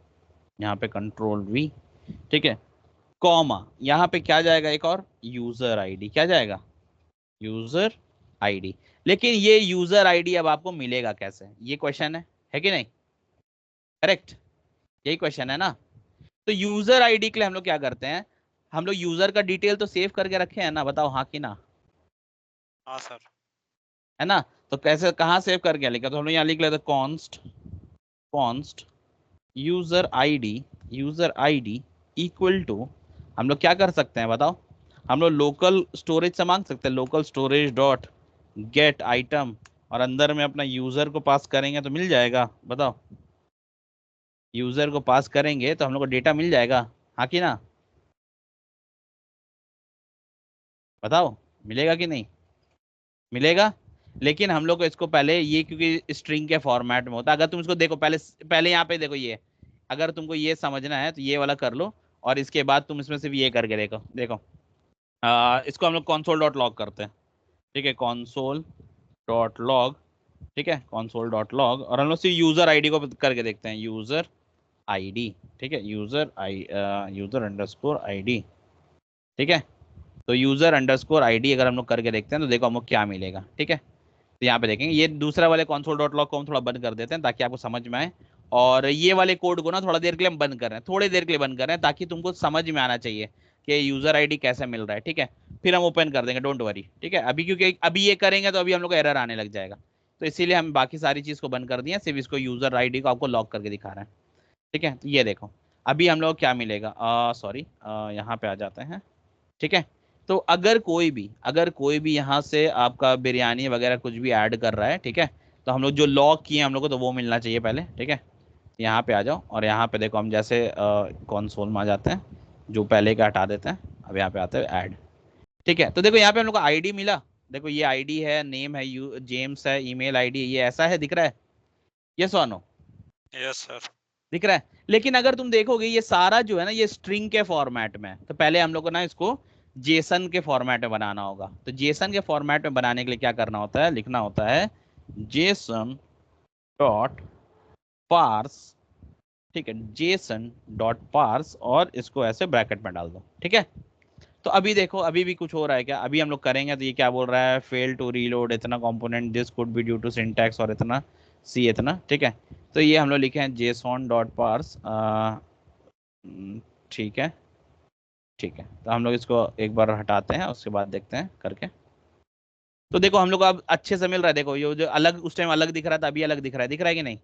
यहाँ पे कंट्रोल V, ठीक है, कॉमा यहाँ पे क्या जाएगा, एक और यूजर आईडी, क्या जाएगा, यूजर आईडी। लेकिन ये यूजर आईडी अब आपको मिलेगा कैसे, ये क्वेश्चन है कि नहीं, करेक्ट, यही क्वेश्चन है ना। तो यूजर आईडी के लिए हम लोग क्या करते हैं, हम लोग यूजर का डिटेल तो सेव करके रखे हैं ना, बताओ हाँ कि ना, हाँ सर। है ना। तो कैसे, कहाँ सेव करके लिखा, तो हम लोग यहाँ लिख लेते const user ID equal to, हम लोग क्या कर सकते हैं बताओ, हम लोग लोकल स्टोरेज से मांग सकते हैं, local storage dot gate item, और अंदर में अपना यूजर को पास करेंगे तो मिल जाएगा, बताओ, यूजर को पास करेंगे तो हम लोग को डेटा मिल जाएगा, हाँ कि ना, बताओ मिलेगा कि नहीं, मिलेगा। लेकिन हम लोग को इसको पहले ये, क्योंकि स्ट्रिंग के फॉर्मेट में होता है, अगर तुम इसको देखो पहले, पहले यहाँ पे देखो ये, अगर तुमको ये समझना है तो ये वाला कर लो, और इसके बाद तुम इसमें सिर्फ ये करके देखो, देखो इसको हम लोग console डॉट लॉग करते हैं, ठीक है, console डॉट लॉग, ठीक है, console डॉट लॉग, और हम लोग सिर्फ यूजर आईडी को करके देखते हैं, यूजर आईडी, ठीक है, यूजर अंडरस्कोर आईडी, ठीक है। तो यूजर अंडरस्कोर आईडी अगर हम लोग करके देखते हैं तो देखो हमको क्या मिलेगा, ठीक है। तो यहाँ पे देखेंगे, ये दूसरा वाले console डॉट लॉग को हम थोड़ा बंद कर देते हैं ताकि आपको समझ में आए, और ये वाले कोड को ना थोड़ा देर के लिए हम बंद कर रहे हैं, थोड़ी देर के लिए बंद कर रहे हैं ताकि तुमको समझ में आना चाहिए कि यूजर आईडी कैसे मिल रहा है, ठीक है। फिर हम ओपन कर देंगे, डोंट वरी, ठीक है। अभी क्योंकि अभी ये करेंगे तो अभी हम लोग को एरर आने लग जाएगा, तो इसीलिए हम बाकी सारी चीज को बंद कर दिए, सिर्फ इसको यूजर आईडी को आपको लॉक करके दिखा रहे हैं, ठीक है। तो ये देखो अभी हम लोग क्या मिलेगा, सॉरी यहाँ पे आ जाते हैं, ठीक है। तो अगर कोई भी यहाँ से आपका बिरयानी वगैरह कुछ भी ऐड कर रहा है, ठीक है, तो हम लोग जो लॉक किए हम लोग को तो वो मिलना चाहिए पहले, ठीक है। यहाँ पे आ जाओ और यहाँ पे देखो हम जैसे कंसोल में आ जाते हैं, जो पहले का हटा देते हैं, अब यहाँ पे आते हैं ऐड, ठीक है। तो देखो यहाँ पे हम लोग को आईडी मिला, देखो ये आईडी है, नेम है जेम्स है, ईमेल आईडी ये ऐसा है, दिख रहा है, यस और नो, यस सर। दिख रहा है। लेकिन अगर तुम देखोगे ये सारा जो है ना ये स्ट्रिंग के फॉर्मेट में, तो पहले हम लोग को ना इसको जेसन के फॉर्मेट में बनाना होगा। तो जेसन के फॉर्मेट में बनाने के लिए क्या करना होता है, लिखना होता है जेसन डॉट पार्स, ठीक है, जेसन डॉट पार्स, और इसको ऐसे ब्रैकेट में डाल दो, ठीक है। तो अभी देखो अभी भी कुछ हो रहा है क्या, अभी हम लोग करेंगे तो ये क्या बोल रहा है, फेल टू रीलोड इतना component, this could be due to syntax, और इतना सी इतना, ठीक है। तो ये हम लोग लिखे हैं जेसन डॉट पार्स, ठीक है, ठीक है। तो हम लोग इसको एक बार हटाते हैं, उसके बाद देखते हैं करके। तो देखो हम लोग को अब अच्छे से मिल रहा है, देखो ये जो अलग उस टाइम अलग दिख रहा था अभी अलग दिख रहा है कि नहीं,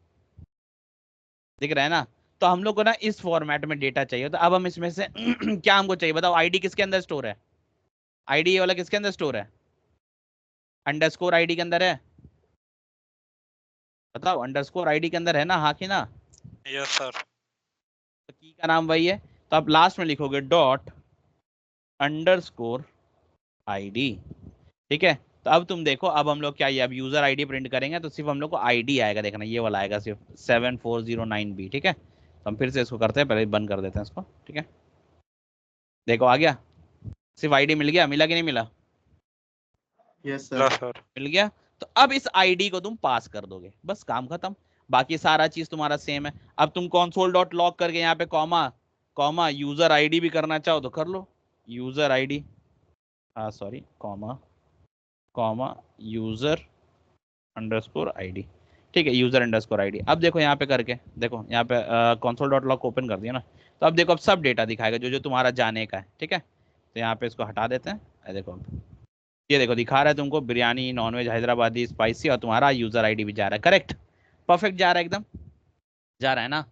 दिख रहा है ना। तो हम लोग को ना इस फॉर्मेट में डेटा चाहिए, तो अब हम इसमें से क्या हमको चाहिए बताओ, आईडी किसके अंदर स्टोर है, आईडी ये वाला किसके अंदर स्टोर है, अंडरस्कोर आईडी के अंदर है, बताओ अंडरस्कोर आईडी के अंदर है ना, हाँ कि ना? Yes sir. तो की का नाम वही है, तो आप लास्ट में लिखोगे डॉट अंडरस्कोर आईडी। ठीक है, तो अब तुम देखो, अब हम लोग क्या, ये अब यूजर आईडी प्रिंट करेंगे तो सिर्फ हम लोग को आईडी आएगा, देखना ये वाला आएगा सिर्फ 7409B। ठीक है, तो हम फिर से इसको करते हैं, पहले बंद कर देते हैं इसको। ठीक है, देखो आ गया, सिर्फ आईडी मिल गया, मिला कि नहीं मिला? यस मिला सर। सर। मिल गया। तो अब इस आईडी को तुम पास कर दोगे, बस काम खत्म, बाकी सारा चीज तुम्हारा सेम है। अब तुम console डॉट लॉग करके यहाँ पे कॉमा कॉमा यूजर आईडी भी करना चाहो तो कर लो, यूजर आईडी, हाँ sorry, comma comma user underscore ID. ठीक है, यूजर अंडरस्कोर आईडी। अब देखो यहाँ पे करके, देखो यहाँ पे console डॉट लॉग ओपन कर दिया ना, तो अब देखो अब सब डेटा दिखाएगा जो जो तुम्हारा जाने का है। ठीक है, तो यहाँ पे इसको हटा देते हैं। देखो अब ये देखो दिखा रहा है तुमको बिरयानी नॉनवेज हैदराबादी स्पाइसी, और तुम्हारा यूजर आईडी भी जा रहा है, करेक्ट, परफेक्ट जा रहा है, एकदम जा रहा है ना?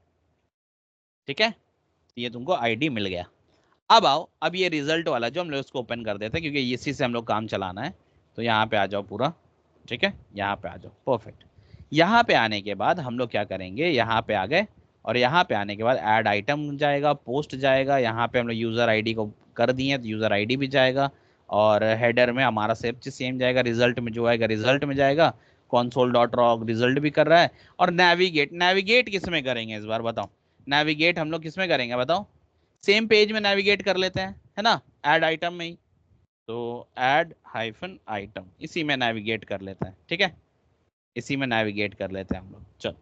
ठीक है, ये तुमको आईडी मिल गया। अब आओ, अब ये रिजल्ट वाला जो हम लोग इसको ओपन कर देते हैं, क्योंकि इसी से हम लोग काम चलाना है। तो यहाँ पे आ जाओ पूरा, ठीक है, यहाँ पे आ जाओ, परफेक्ट। यहाँ पे आने के बाद हम लोग क्या करेंगे, यहाँ पे आ गए, और यहाँ पे आने के बाद ऐड आइटम जाएगा, पोस्ट जाएगा, यहाँ पे हम लोग यूजर आईडी को कर दिए तो यूजर आईडी भी जाएगा, और हेडर में हमारा सेम जाएगा, रिजल्ट में जो आएगा रिजल्ट में जाएगा, console डॉट लॉग रिजल्ट भी कर रहा है। और नेविगेट, नेविगेट किस में करेंगे इस बार बताओ? नेविगेट हम लोग किस में करेंगे बताओ? सेम पेज में नेविगेट कर लेते हैं, है ना, ऐड आइटम में ही। तो ऐड हाइफन आइटम, इसी में नेविगेट कर लेते हैं। ठीक है, इसी में नेविगेट कर लेते हैं हम लोग। चलो,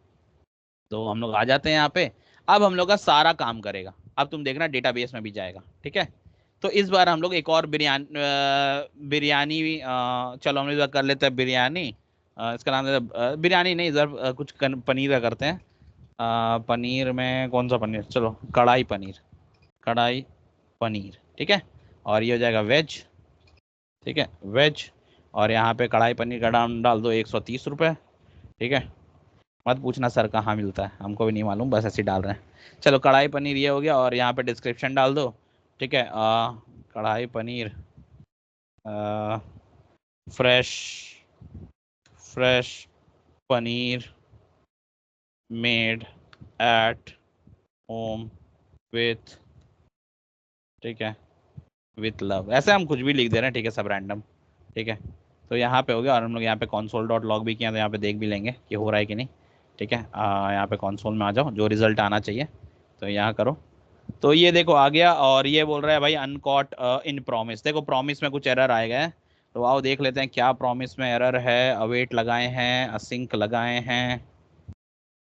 तो हम लोग आ जाते हैं यहाँ पे। अब हम लोग का सारा काम करेगा, अब तुम देखना डेटाबेस में भी जाएगा। ठीक है, तो इस बार हम लोग एक और बिरयानी चलो हम लोग कर लेते हैं बिरयानी, इसका नाम बिरयानी नहीं, इस बार कुछ पनीर का करते हैं। पनीर में कौन सा पनीर, चलो कढ़ाई पनीर, कढ़ाई पनीर। ठीक है, और ये हो जाएगा वेज। ठीक है, वेज, और यहाँ पे कढ़ाई पनीर का दाम डाल दो 130 रुपये। ठीक है, मत पूछना सर कहाँ मिलता है, हमको भी नहीं मालूम, बस ऐसे ही डाल रहे हैं। चलो कढ़ाई पनीर ये हो गया, और यहाँ पे डिस्क्रिप्शन डाल दो। ठीक है, कढ़ाई paneer fresh fresh paneer made at home with, ठीक है, विथ लव, ऐसे हम कुछ भी लिख दे रहे हैं। ठीक है, सब रैंडम। ठीक है, तो यहाँ पे हो गया, और हम लोग यहाँ पे console डॉट लॉग भी किया, तो यहाँ पे देख भी लेंगे कि हो रहा है कि नहीं। ठीक है, यहाँ पे console में आ जाओ, जो रिजल्ट आना चाहिए तो यहाँ करो। तो ये देखो आ गया, और ये बोल रहा है भाई अनकॉट इन प्रॉमिस। देखो प्रॉमिस में कुछ एरर आएगा है, तो आओ देख लेते हैं क्या प्रॉमिस में एरर है। अवेट लगाए हैं, असिंक लगाए हैं,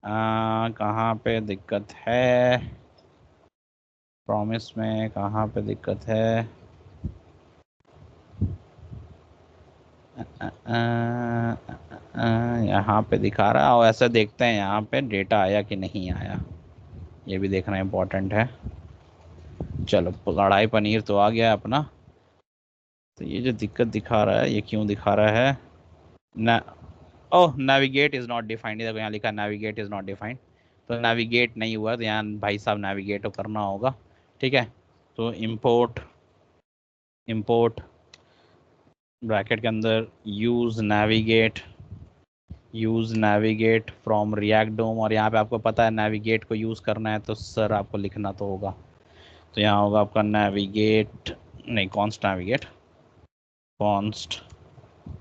कहाँ पे दिक्कत है, प्रॉमिस में कहाँ पे दिक्कत है? यहाँ पे दिखा रहा है, और ऐसा देखते हैं यहाँ पे डेटा आया कि नहीं आया, ये भी देखना इम्पोर्टेंट है। चलो कढ़ाई पनीर तो आ गया अपना। तो ये जो दिक्कत दिखा रहा है, ये क्यों दिखा रहा है ना? ओह, नेविगेट इज़ नॉट डिफाइंड, देखो यहाँ लिखा नेविगेट इज़ नॉट डिफाइंड, तो नेविगेट नहीं हुआ, तो यहाँ भाई साहब नेविगेट तो करना होगा। ठीक है, तो इंपोर्ट इंपोर्ट ब्रैकेट के अंदर यूज़ नेविगेट फ्रॉम रिएक्ट डोम, और यहाँ पे आपको पता है नेविगेट को यूज़ करना है, तो सर आपको लिखना तो होगा। तो यहाँ होगा आपका नेविगेट, नहीं कॉन्स्ट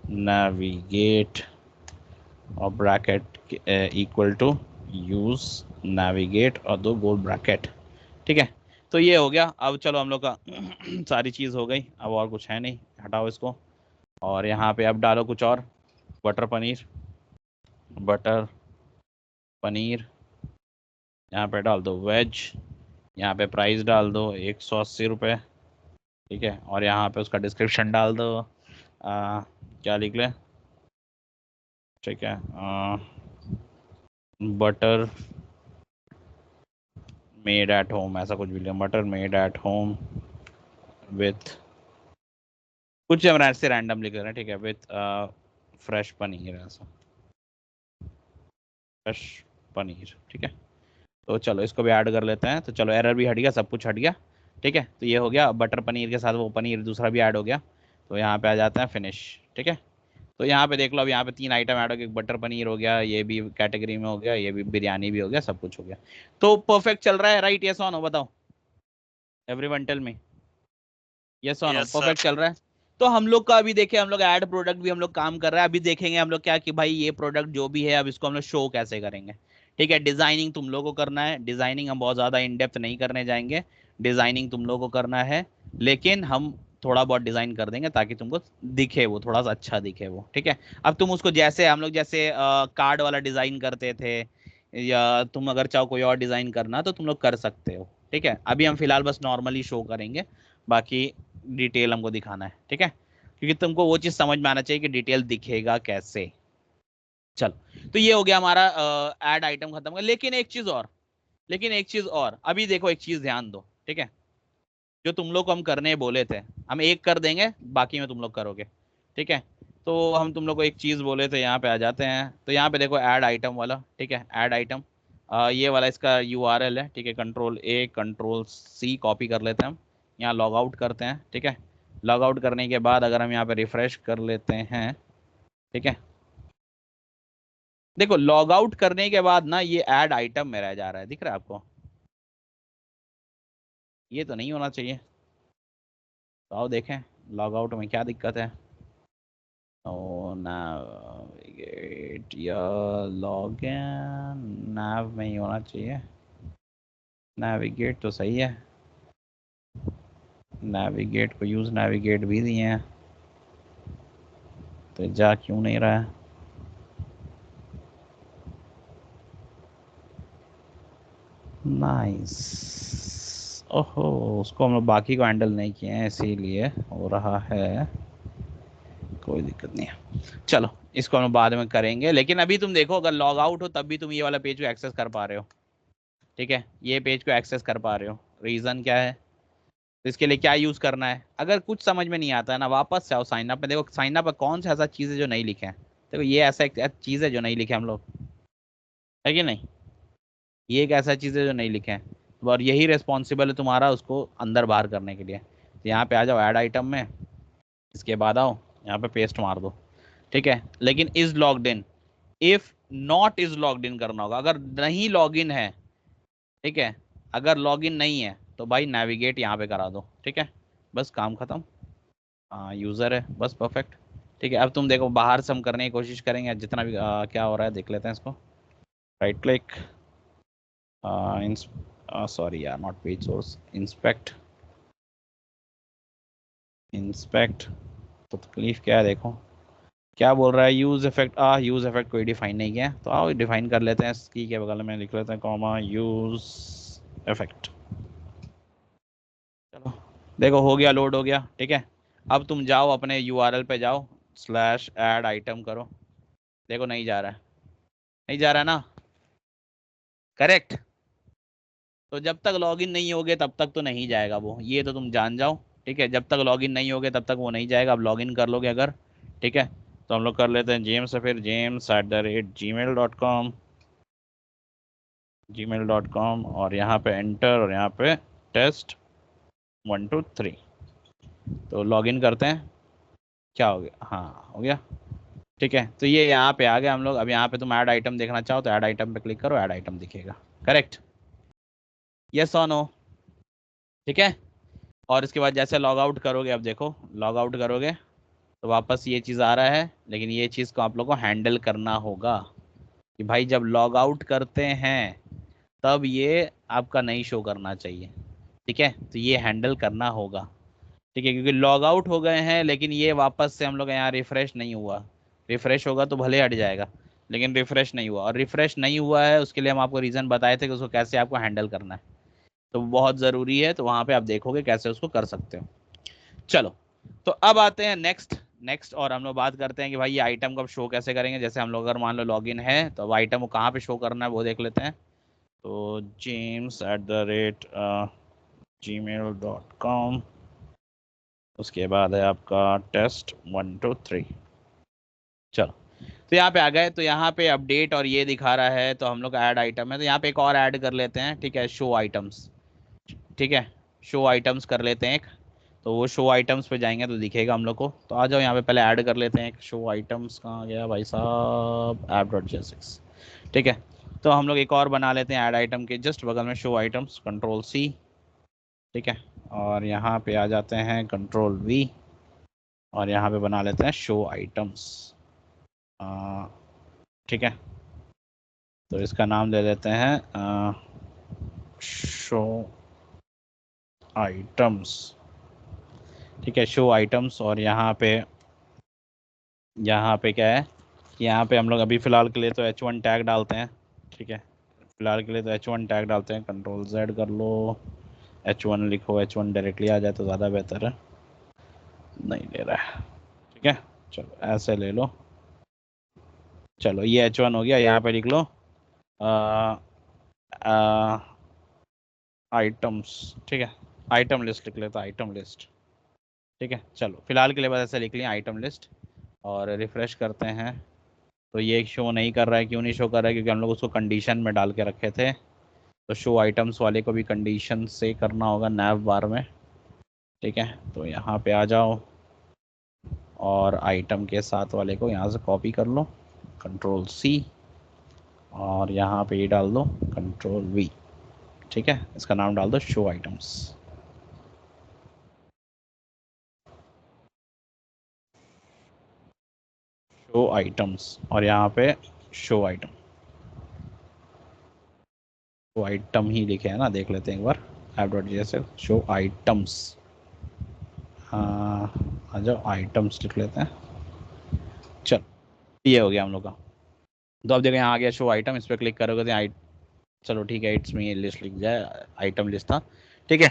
नेविगेट और bracket equal to use navigate और दो गोल ब्रैकेट। ठीक है, तो ये हो गया। अब चलो हम लोग का सारी चीज़ हो गई, अब और कुछ है नहीं, हटाओ इसको। और यहाँ पे अब डालो कुछ और, बटर पनीर, यहाँ पे डाल दो वेज, यहाँ पे प्राइस डाल दो 180 रुपये। ठीक है, और यहाँ पे उसका डिस्क्रिप्शन डाल दो, क्या लिख ले, ठीक है, बटर मेड एट होम, ऐसा कुछ भी ले, butter made at home with, कुछ हम ऐसे रैंडम लिख रहे हैं। ठीक है, विथ फ्रेश पनीर, ऐसा फ्रेश पनीर। ठीक है, तो चलो इसको भी ऐड कर लेते हैं। तो चलो एरर भी हट गया, सब कुछ हट गया। ठीक है, तो ये हो गया, बटर पनीर के साथ वो पनीर दूसरा भी ऐड हो गया। तो यहाँ पे आ जाते हैं फिनिश। ठीक है, तो यहाँ पे देख लो, अब यहाँ पे 3 आइटम ऐड हो गए, बटर पनीर हो गया, ये भी कैटेगरी में हो गया, ये भी बिरयानी भी हो गया, सब कुछ हो गया। तो परफेक्ट चल रहा है, राइट? यस और नो बताओ, एवरीवन टेल मी, यस और नो, Yes, sir. परफेक्ट चल रहा है। तो हम लोग का अभी देखे, हम लोग ऐड प्रोडक्ट भी हम लोग काम कर रहे हैं। अभी देखेंगे हम लोग क्या कि भाई ये प्रोडक्ट जो भी है अब इसको हम लोग शो कैसे करेंगे। ठीक है, डिजाइनिंग तुम लोगों को करना है, डिजाइनिंग हम बहुत ज्यादा इन डेप्थ नहीं करने जाएंगे, डिजाइनिंग तुम लोगों को करना है, लेकिन हम थोड़ा बहुत डिजाइन कर देंगे ताकि तुमको दिखे वो, थोड़ा सा अच्छा दिखे वो। ठीक है, अब तुम उसको जैसे हम लोग जैसे कार्ड वाला डिजाइन करते थे, या तुम अगर चाहो कोई और डिजाइन करना तो तुम लोग कर सकते हो। ठीक है, अभी हम फिलहाल बस नॉर्मली शो करेंगे, बाकी डिटेल हमको दिखाना है। ठीक है, क्योंकि तुमको वो चीज समझ में आना चाहिए कि डिटेल दिखेगा कैसे। चलो, तो ये हो गया हमारा ऐड आइटम खत्म हो गया। लेकिन एक चीज और, अभी देखो एक चीज ध्यान दो। ठीक है, जो तुम लोग को हम करने बोले थे, हम एक कर देंगे, बाकी में तुम लोग करोगे। ठीक है, तो हम तुम लोग को एक चीज बोले थे, यहाँ पे आ जाते हैं। तो यहाँ पे देखो ऐड आइटम वाला, ठीक है, ऐड आइटम, ये वाला इसका URL है। ठीक है, Ctrl+A Ctrl+C कॉपी कर लेते हैं हम, यहाँ लॉग आउट करते हैं। ठीक है, लॉग आउट करने के बाद अगर हम यहाँ पे रिफ्रेश कर लेते हैं, ठीक है, देखो लॉग आउट करने के बाद ना ये ऐड आइटम में रह जा रहा है, दिख रहा है आपको? ये तो नहीं होना चाहिए। तो आओ देखें लॉग आउट में क्या दिक्कत है। ओ नैविगेट या लॉगिन, नैव में ही होना चाहिए। नैविगेट तो सही है, नैविगेट को यूज नैविगेट भी दिए हैं, तो जा क्यों नहीं रहा है? नाइस, ओहो, उसको हम लोग बाकी को हैंडल नहीं किए हैं इसीलिए हो रहा है, कोई दिक्कत नहीं है। चलो, इसको हम बाद में करेंगे, लेकिन अभी तुम देखो अगर लॉग आउट हो तब भी तुम ये वाला पेज को एक्सेस कर पा रहे हो। ठीक है, ये पेज को एक्सेस कर पा रहे हो, रीजन क्या है? तो इसके लिए क्या यूज करना है? अगर कुछ समझ में नहीं आता है ना, वापस से आओ साइन अप में, देखो साइन अप पर कौन सा ऐसा चीज है जो नहीं लिखे हैं। देखो ये ऐसा एक चीज है जो नहीं लिखे हम लोग, है कि नहीं? ये एक ऐसा चीज है जो नहीं लिखे हैं, और यही रिस्पॉन्सिबल है तुम्हारा उसको अंदर बाहर करने के लिए। तो यहाँ पे आ जाओ ऐड आइटम में, इसके बाद आओ यहाँ पे पेस्ट मार दो। ठीक है, लेकिन is logged in, if not is logged in करना होगा, अगर नहीं लॉग इन है। ठीक है, अगर लॉग इन नहीं है तो भाई नेविगेट यहाँ पे करा दो। ठीक है, बस काम खत्म। हाँ यूजर है, बस परफेक्ट। ठीक है, अब तुम देखो बाहर से हम करने की कोशिश करेंगे, जितना भी क्या हो रहा है देख लेते हैं इसको। राइट क्लिक, सॉरी यार, not page source, inspect, inspect. तो तकलीफ क्या है देखो, क्या बोल रहा है? यूज इफेक्ट, यूज इफेक्ट कोई डिफाइन नहीं किया, तो आओ डिफाइन कर लेते हैं, की के बगल में लिख लेते हैं कॉमा यूज इफेक्ट। चलो देखो हो गया, लोड हो गया। ठीक है, अब तुम जाओ अपने URL पे जाओ, स्लैश ऐड आइटम करो, देखो नहीं जा रहा है, नहीं जा रहा है ना? करेक्ट, तो जब तक लॉगिन नहीं होगे तब तक तो नहीं जाएगा वो, ये तो तुम जान जाओ। ठीक है, जब तक लॉगिन नहीं होगे तब तक वो नहीं जाएगा। अब लॉगिन कर लोगे अगर, ठीक है, तो हम लोग कर लेते हैं जेम्स से, फिर james@gmail.com, gmail.com, और यहाँ पे एंटर, और यहाँ पे टेस्ट 1 2 3। तो लॉगिन करते हैं, क्या हो गया? हाँ हो गया। ठीक है, तो ये यहाँ पे आ गया हम लोग। अब यहाँ पे तुम ऐड आइटम देखना चाहो तो ऐड आइटम पे क्लिक करो, ऐड आइटम दिखेगा। करेक्ट, यस और नो? ठीक है, और इसके बाद जैसे लॉग आउट करोगे, अब देखो लॉग आउट करोगे तो वापस ये चीज़ आ रहा है, लेकिन ये चीज़ को आप लोग को हैंडल करना होगा कि भाई जब लॉग आउट करते हैं तब ये आपका नहीं शो करना चाहिए। ठीक है, तो ये हैंडल करना होगा। ठीक है, क्योंकि लॉग आउट हो गए हैं, लेकिन ये वापस से हम लोग यहाँ रिफ्रेश नहीं हुआ। रिफ्रेश होगा तो भले हट जाएगा, लेकिन रिफ्रेश नहीं हुआ, और रिफ्रेश नहीं हुआ है उसके लिए हम आपको रीज़न बताए थे कि उसको कैसे आपको हैंडल करना है, तो बहुत ज़रूरी है। तो वहाँ पे आप देखोगे कैसे उसको कर सकते हो। चलो, तो अब आते हैं नेक्स्ट और हम लोग बात करते हैं कि भाई ये आइटम को अब शो कैसे करेंगे। जैसे हम लोग अगर मान लो लॉगिन है तो अब आइटम को कहाँ पे शो करना है वो देख लेते हैं। तो james@gmail.com, उसके बाद है आपका टेस्ट 1 2 3। चलो, तो यहाँ पे आ गए, तो यहाँ पे अपडेट और ये दिखा रहा है, तो हम लोग ऐड आइटम है, तो यहाँ पे एक और ऐड कर लेते हैं। ठीक है, शो आइटम्स। ठीक है, शो आइटम्स कर लेते हैं एक। तो वो शो आइटम्स पे जाएंगे तो दिखेगा हम लोग को। तो आ जाओ यहाँ पे पहले ऐड कर लेते हैं शो आइटम्स। कहाँ गया भाई साहब, app.jsx। ठीक है, तो हम लोग एक और बना लेते हैं ऐड आइटम के जस्ट बगल में शो आइटम्स, कंट्रोल सी। ठीक है, और यहाँ पे आ जाते हैं कंट्रोल वी, और यहाँ पे बना लेते हैं शो आइटम्स। ठीक है, तो इसका नाम दे देते हैं शो आइटम्स। ठीक है, शो आइटम्स। और यहाँ पे क्या है कि यहाँ पे हम लोग अभी फ़िलहाल के लिए तो h1 टैग डालते हैं। ठीक है, फ़िलहाल के लिए तो h1 टैग डालते हैं। कंट्रोल Z कर लो, h1 लिखो, h1 डायरेक्टली आ जाए तो ज़्यादा बेहतर है। नहीं ले रहा है, ठीक है, चलो ऐसे ले लो। चलो ये h1 हो गया। यहाँ पे लिख लो आइटम्स। ठीक है, आइटम लिस्ट लिख लेता, आइटम लिस्ट। ठीक है, चलो फिलहाल के लिए बस ऐसे लिख लिया आइटम लिस्ट, और रिफ्रेश करते हैं। तो ये शो नहीं कर रहा है। क्यों नहीं शो कर रहा है? क्योंकि हम लोग उसको कंडीशन में डाल के रखे थे। तो शो आइटम्स वाले को भी कंडीशन से करना होगा नैव बार में। ठीक है, तो यहाँ पे आ जाओ और आइटम के साथ वाले को यहाँ से कॉपी कर लो, कंट्रोल सी, और यहाँ पे ये डाल दो कंट्रोल वी। ठीक है, इसका नाम डाल दो शो आइटम्स। शो आइटम्स, और यहाँ पे शो आइटम, शो आइटम ही लिखे है ना, देख लेते हैं एक बार। app.jsx शो आइटम्स, आ जाओ आइटम्स लिख लेते हैं। चल ये हो गया हम लोग का। तो अब देखो यहाँ आ गया शो आइटम, इस पर क्लिक करोगे तो चलो ठीक है, इट्स मी लिस्ट लिख जाए, आइटम लिस्ट था। ठीक है,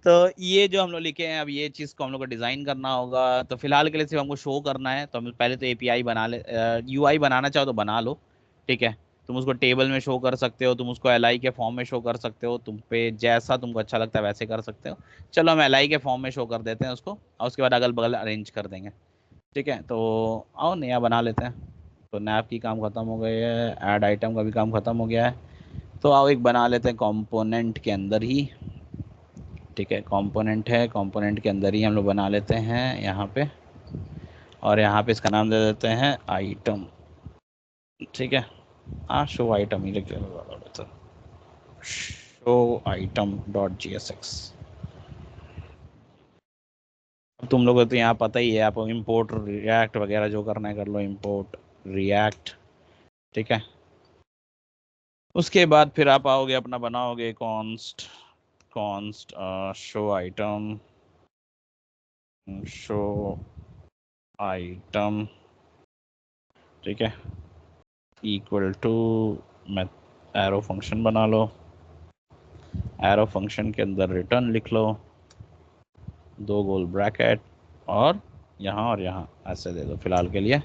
तो ये जो हम लोग लिखे हैं, अब ये चीज़ को हम लोग को डिज़ाइन करना होगा। तो फिलहाल के लिए सिर्फ हमको शो करना है। तो हम पहले तो एपीआई बना ले, यूआई बनाना चाहो तो बना लो। ठीक है, तुम उसको टेबल में शो कर सकते हो, तुम उसको एलआई के फॉर्म में शो कर सकते हो, तुम पे जैसा तुमको अच्छा लगता है वैसे कर सकते हो। चलो हम एलआई के फॉर्म में शो कर देते हैं उसको, और उसके बाद अगल बगल अरेंज कर देंगे। ठीक है, तो आओ नया बना लेते हैं। तो नैप की काम ख़त्म हो गई है, ऐड आइटम का भी काम ख़त्म हो गया है। तो आओ एक बना लेते हैं कंपोनेंट के अंदर ही। ठीक है, कंपोनेंट है, कंपोनेंट के अंदर ही हम लोग बना लेते हैं यहाँ पे, और यहाँ पे इसका नाम दे देते हैं आइटम। ठीक है, शो आइटम ही लिख लेते हैं, शो आइटम डॉट jsx। अब तुम लोगों को तो यहाँ पता ही है, आप इंपोर्ट रिएक्ट वगैरह जो करना है कर लो, इंपोर्ट रिएक्ट। ठीक है, उसके बाद फिर आप आओगे अपना बनाओगे const show item, show item. ठीक है, इक्वल टू एरो फंक्शन बना लो, एरो फंक्शन के अंदर रिटर्न लिख लो, 2 गोल ब्रैकेट, और यहाँ ऐसे दे दो फिलहाल के लिए।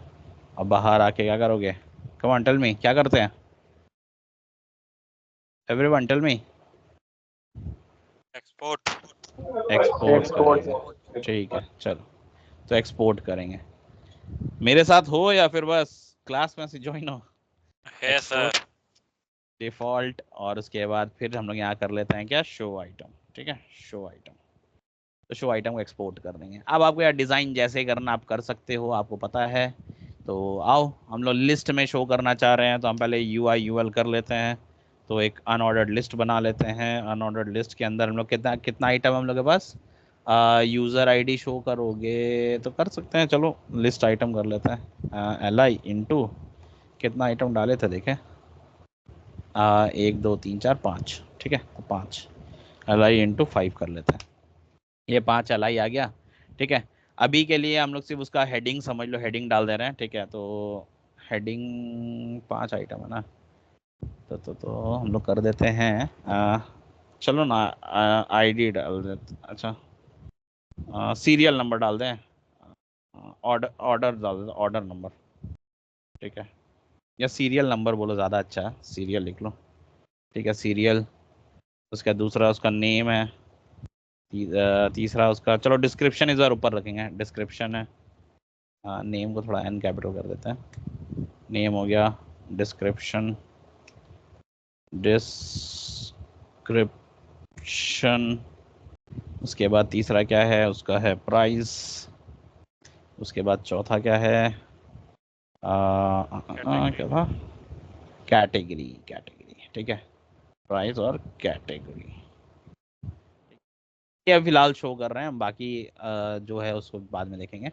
अब बाहर आके क्या करोगे? कम ऑन टेल मी, क्या करते हैं everyone, tell me. Export. Export करेंगे। ठीक है, चलो तो एक्सपोर्ट करेंगे। मेरे साथ हो या फिर बस क्लास में से ज्वाइन हो? है सर। डिफॉल्ट, और उसके बाद फिर हम लोग यहाँ कर लेते हैं क्या, शो आइटम। ठीक है, शो आइटम। तो शो आइटम को एक्सपोर्ट कर देंगे। अब आपको यार डिज़ाइन जैसे करना आप कर सकते हो, आपको पता है। तो आओ हम लोग लिस्ट में शो करना चाह रहे हैं, तो हम पहले UI UL कर लेते हैं। तो एक अनऑर्डर्ड लिस्ट बना लेते हैं। अनऑर्डर्ड लिस्ट के अंदर हम लोग कितना कितना आइटम हम लोग के पास, यूज़र ID शो करोगे तो कर सकते हैं। चलो लिस्ट आइटम कर लेते हैं, LI इंटू कितना आइटम डाले थे देखें, 1 2 3 4 5। ठीक है, तो 5 LI इंटू 5 कर लेते हैं। ये 5 LI आ गया। ठीक है, अभी के लिए हम लोग सिर्फ उसका हेडिंग समझ लो, हेडिंग डाल दे रहे हैं। ठीक है, तो हेडिंग 5 आइटम है ना, तो हम लोग कर देते हैं, चलो ना ID डाल देते, अच्छा सीरियल नंबर डाल दें, ऑर्डर ऑर्डर डाल देते, ऑर्डर नंबर। ठीक है, या सीरियल नंबर बोलो ज़्यादा अच्छा है, सीरियल लिख लो। ठीक है, सीरियल। उसका दूसरा उसका नेम है, तीसरा उसका, चलो डिस्क्रिप्शन इस बार ऊपर रखेंगे, डिस्क्रिप्शन है। नेम को थोड़ा N कैपिटल कर देते हैं। नेम हो गया, डिस्क्रिप्शन, डिस्क्रिप्शन उसके बाद तीसरा क्या है, उसका है प्राइस। उसके बाद चौथा क्या है, क्या था, कैटेगरी। कैटेगरी, ठीक है, प्राइस और कैटेगरी ये फिलहाल शो कर रहे हैं हम, बाकी जो है उसको बाद में देखेंगे।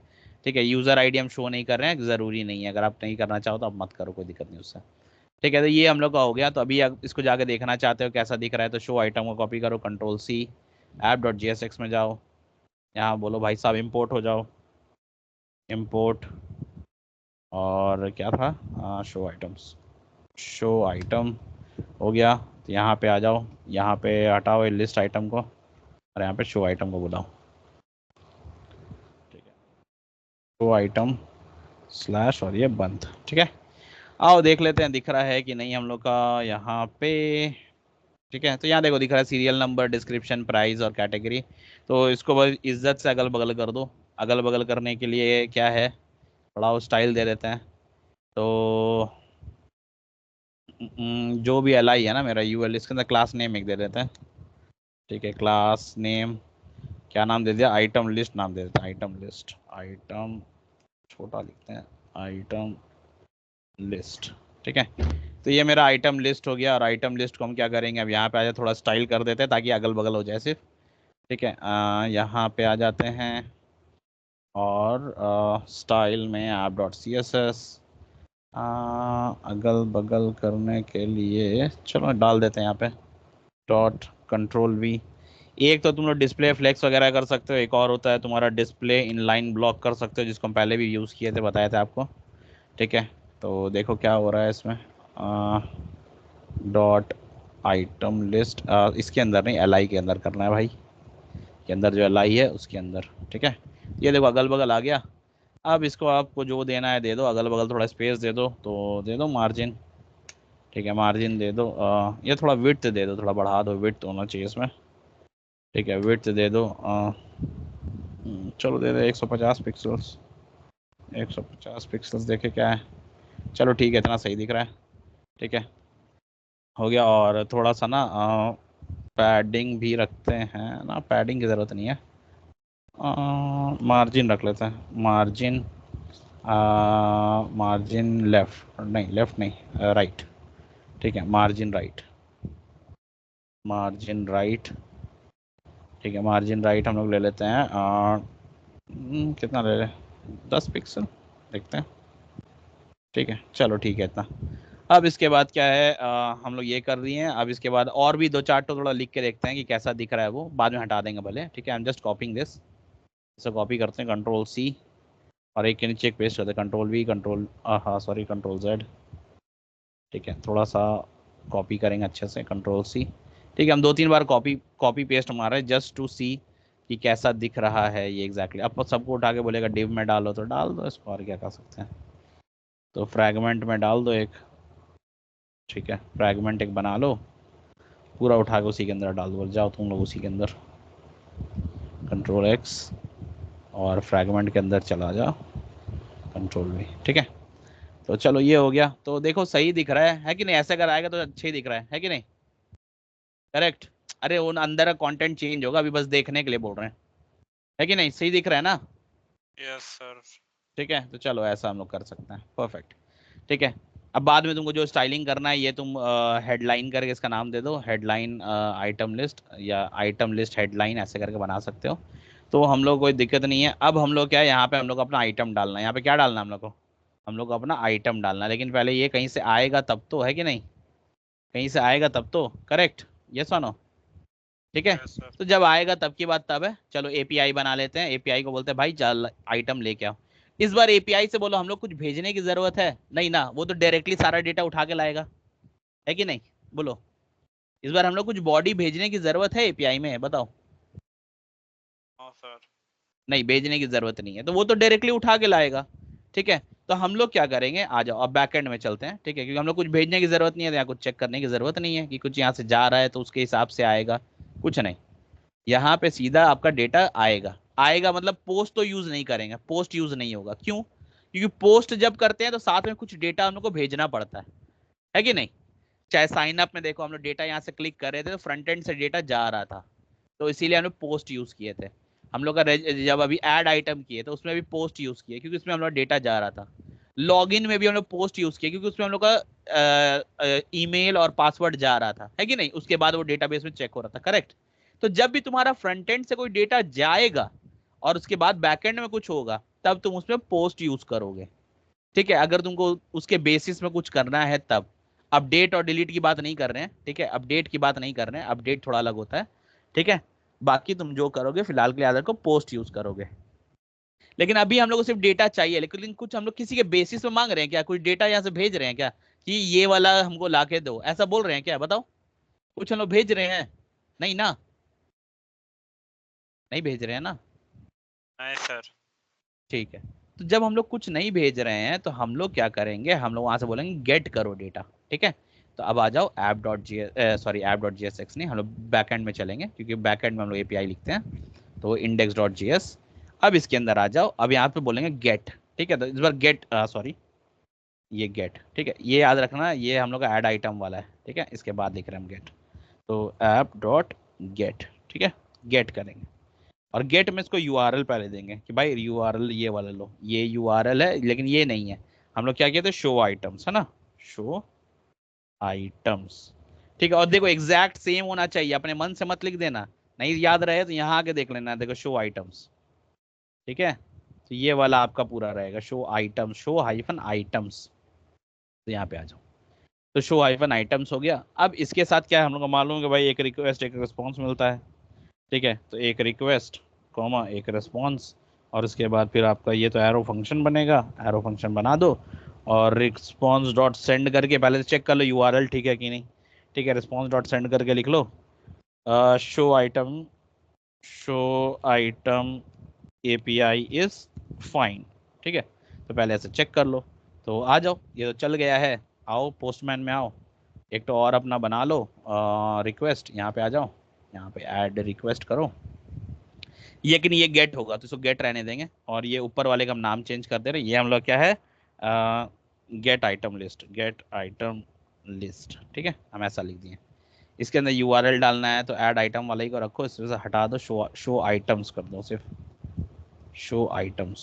ठीक है, यूजर आईडी हम शो नहीं कर रहे हैं, जरूरी नहीं है, अगर आप नहीं करना चाहो तो आप मत करो, कोई दिक्कत नहीं उससे। ठीक है, तो ये हम लोग का हो गया। तो अभी इसको जाके देखना चाहते हो कैसा दिख रहा है, तो शो आइटम को कॉपी करो, कंट्रोल सी, app.jsx में जाओ, यहाँ बोलो भाई साहब इंपोर्ट हो जाओ, इंपोर्ट, और क्या था, शो आइटम्स, शो आइटम हो गया। तो यहाँ पे आ जाओ, यहाँ पे हटाओ लिस्ट आइटम को और यहाँ पे शो आइटम को बुलाओ। ठीक है, शो आइटम स्लैश और ये बंद। ठीक है, आओ देख लेते हैं दिख रहा है कि नहीं हम लोग का यहाँ पे। ठीक है, तो यहाँ देखो दिख रहा है सीरियल नंबर, डिस्क्रिप्शन, प्राइस और कैटेगरी। तो इसको बस इज्जत से अगल बगल कर दो। अगल बगल करने के लिए क्या है, थोड़ा वो स्टाइल दे देते हैं। तो जो भी एल आई है ना मेरा यूएल, इसके अंदर क्लास नेम एक दे देते हैं। ठीक है, क्लास नेम क्या नाम दे दिया, आइटम लिस्ट नाम दे देते हैं, आइटम लिस्ट, आइटम छोटा लिखते हैं, आइटम लिस्ट। ठीक है, तो ये मेरा आइटम लिस्ट हो गया। और आइटम लिस्ट को हम क्या करेंगे, अब यहाँ पे आ जाए, थोड़ा स्टाइल कर देते हैं ताकि अगल बगल हो जाए सिर्फ। ठीक है, यहाँ पे आ जाते हैं और स्टाइल में app.css, अगल बगल करने के लिए चलो डाल देते हैं यहाँ पे डॉट कंट्रोल वी। एक तो तुम लोग डिस्प्ले फ्लेक्स वगैरह कर सकते हो, एक और होता है तुम्हारा डिस्प्ले इनलाइन ब्लॉक कर सकते हो, जिसको हम पहले भी यूज़ किए थे, बताया था आपको। ठीक है, तो देखो क्या हो रहा है इसमें, डॉट आइटम लिस्ट, इसके अंदर नहीं, एल आई के अंदर करना है भाई, के अंदर जो एल आई है उसके अंदर। ठीक है, ये देखो अगल बगल आ गया। अब इसको आपको जो देना है दे दो, अगल बगल थोड़ा स्पेस दे दो, तो दे दो मार्जिन। ठीक है, मार्जिन दे दो, ये थोड़ा विड्थ दे दो, थोड़ा बढ़ा दो, विड्थ होना चाहिए इसमें। ठीक है, विड्थ दे दो, चलो दे दो 150 पिक्सल्स, 150 पिक्सल्स, देखे क्या है, चलो ठीक है, इतना सही दिख रहा है। ठीक है, हो गया। और थोड़ा सा ना पैडिंग भी रखते हैं ना, पैडिंग की ज़रूरत नहीं है, मार्जिन रख लेते हैं, मार्जिन, मार्जिन लेफ्ट नहीं, लेफ्ट नहीं, राइट। ठीक है, मार्जिन राइट, मार्जिन राइट। ठीक है, मार्जिन राइट हम लोग ले लेते हैं, कितना ले लें, 10 पिक्सल देखते हैं। ठीक है, चलो ठीक है इतना। अब इसके बाद क्या है, हम लोग ये कर रही हैं। अब इसके बाद और भी दो चार तो थोड़ा लिख के देखते हैं कि कैसा दिख रहा है, वो बाद में हटा देंगे भले। ठीक है, I am just copying this, इसे कॉपी करते हैं, कंट्रोल सी, और एक के नीचे एक पेस्ट करते हैं, control we, control sorry control Z. ठीक है, थोड़ा सा कॉपी करेंगे अच्छे से, कंट्रोल सी। ठीक है, हम 2-3 बार कॉपी पेस्ट मार रहे हैं जस्ट टू सी कि कैसा दिख रहा है ये एग्जैक्टली। अब सबको उठा के बोलेगा डिव में डालो, तो डाल दो इसको, और क्या कर सकते हैं। तो फ्रैगमेंट में डाल दो एक। ठीक है, फ्रैगमेंट एक बना लो, पूरा उठा के उसी के अंदर डाल दो, जाओ तुम लोग उसी के अंदर, कंट्रोल एक्स, और फ्रैगमेंट के अंदर चला जाओ, कंट्रोल वी। ठीक है, तो चलो ये हो गया। तो देखो सही दिख रहा है कि नहीं, ऐसे अगर आएगा तो अच्छे ही दिख रहा है कि नहीं, करेक्ट। अरे वो अंदर का कंटेंट चेंज होगा, अभी बस देखने के लिए बोल रहे हैं, है कि नहीं, सही दिख रहा है ना। Yes sir. ठीक है, तो चलो ऐसा हम लोग कर सकते हैं, परफेक्ट। ठीक है, अब बाद में तुमको जो स्टाइलिंग करना है, ये तुम हेडलाइन करके इसका नाम दे दो, हेडलाइन आइटम लिस्ट, या आइटम लिस्ट हेडलाइन ऐसे करके बना सकते हो। तो हम लोग कोई दिक्कत नहीं है। अब हम लोग क्या है, यहाँ पे हम लोग अपना आइटम डालना है, यहाँ पे क्या डालना है हम लोग को, हम लोग को अपना आइटम डालना है। लेकिन पहले ये कहीं से आएगा तब तो, है कि नहीं, कहीं से आएगा तब तो, करेक्ट, ये सुनो। ठीक है, यस सर। तो जब आएगा तब की बात तब है। चलो एपीआई बना लेते हैं, एपीआई को बोलते हैं भाई चल आइटम लेके आओ। इस बार एपीआई से बोलो हम लोग कुछ भेजने की जरूरत है नहीं ना, वो तो डायरेक्टली सारा डेटा उठा के लाएगा, है कि नहीं, बोलो। इस बार हम लोग कुछ बॉडी भेजने की जरूरत है एपीआई में, बताओ। हाँ सर। नहीं, भेजने की जरूरत नहीं है, तो वो तो डायरेक्टली उठा के लाएगा। ठीक है, तो हम लोग क्या करेंगे, आ जाओ अब बैकएंड में चलते हैं। ठीक है, क्योंकि हम लोग कुछ भेजने की जरूरत नहीं है, तो यहाँ कुछ चेक करने की जरूरत नहीं है कि कुछ यहाँ से जा रहा है तो उसके हिसाब से आएगा, कुछ नहीं। यहाँ पे सीधा आपका डेटा आएगा। आएगा मतलब पोस्ट तो यूज नहीं करेंगे, पोस्ट यूज नहीं होगा, क्यों, क्योंकि पोस्ट जब करते हैं तो साथ में कुछ डेटा हम लोग को भेजना पड़ता है कि नहीं। चाहे साइन अप में देखो हम लोग डेटा यहाँ से क्लिक कर रहे थे तो फ्रंट एंड से डेटा जा रहा था, तो इसीलिए हमने पोस्ट यूज किए थे। हम लोग का जब अभी ऐड आइटम किए तो उसमें भी पोस्ट यूज किए क्योंकि उसमें हम लोग डेटा जा रहा था। लॉगिन में भी हम लोग पोस्ट यूज किए क्योंकि उसमें हम लोग का ईमेल और पासवर्ड जा रहा था, है कि नहीं, उसके बाद वो डेटाबेस में चेक हो रहा था, करेक्ट। तो जब भी तुम्हारा फ्रंट एंड से कोई डेटा जाएगा और उसके बाद बैकएंड में कुछ होगा तब तुम उसमें पोस्ट यूज करोगे, ठीक है। अगर तुमको उसके बेसिस में कुछ करना है तब। अपडेट और डिलीट की बात नहीं कर रहे हैं, ठीक है, अपडेट की बात नहीं कर रहे हैं, अपडेट थोड़ा अलग होता है, ठीक है। बाकी तुम जो करोगे फिलहाल के लिए आधार को पोस्ट यूज करोगे। लेकिन अभी हम लोग को सिर्फ डेटा चाहिए, लेकिन कुछ हम लोग किसी के बेसिस पे मांग रहे हैं क्या, कुछ डेटा यहाँ से भेज रहे हैं क्या कि ये वाला हमको ला के दो, ऐसा बोल रहे हैं क्या, बताओ। कुछ हम लोग भेज रहे हैं? नहीं ना, नहीं भेज रहे हैं ना। नहीं सर। ठीक है, तो जब हम लोग कुछ नहीं भेज रहे हैं तो हम लोग क्या करेंगे, हम लोग वहां से बोलेंगे गेट करो डेटा, ठीक है। तो अब आ जाओ app.jsx नहीं, हम लोग बैकएंड में चलेंगे क्योंकि बैकएंड में हम लोग एपीआई लिखते हैं, तो index.js। अब इसके अंदर आ जाओ, अब यहाँ पे बोलेंगे गेट, ठीक है। तो इस बार गेट सॉरी ये गेट, ठीक है, ये याद रखना, ये हम लोग का ऐड आइटम वाला है, ठीक है, इसके बाद लिख रहे हैं हम गेट। तो app.get, ठीक है, गेट करेंगे और गेट में इसको यूआरएल पहले देंगे कि भाई यूआरएल ये वाला लो, ये यूआरएल है, लेकिन ये नहीं है। हम लोग क्या किए थे, शो आइटम्स, है ना, शो आइटम्स, ठीक है। और देखो एग्जैक्ट सेम होना चाहिए, अपने मन से मत लिख देना, नहीं याद रहे तो यहाँ आके देख लेना, देखो शो आइटम्स, ठीक है। तो ये वाला आपका पूरा रहेगा, show items, show hyphen items. तो यहाँ पे आ जाओ, तो शो हाइफन आइटम्स हो गया। अब इसके साथ क्या है, हम लोग को मालूम है कि भाई एक रिक्वेस्ट एक रिस्पॉन्स मिलता है, ठीक है। तो एक रिक्वेस्ट कॉमा एक रिस्पॉन्स, और उसके बाद फिर आपका ये तो एरो फंक्शन बनेगा, एरो फंक्शन बना दो और रिस्पॉन्स डॉट सेंड करके पहले चेक कर लो यूआरएल ठीक है कि नहीं, ठीक है। रिस्पॉन्स डॉट सेंड करके लिख लो show item API is fine, ठीक है। तो पहले ऐसे चेक कर लो। तो आ जाओ, ये तो चल गया है, आओ पोस्टमैन में आओ, एक तो और अपना बना लो रिक्वेस्ट, यहाँ पे आ जाओ, यहाँ पे ऐड रिक्वेस्ट करो। लेकिन ये गेट होगा तो इसको गेट रहने देंगे, और ये ऊपर वाले का हम नाम चेंज कर दे रहे हैं, ये हम लोग क्या है gate item list, gate item list, ठीक है, हम ऐसा लिख दिए। इसके अंदर यूआरएल डालना है तो ऐड आइटम वाला ही को रखो, इसमें से हटा दो, शो आइटम्स कर दो, सिर्फ शो आइटम्स,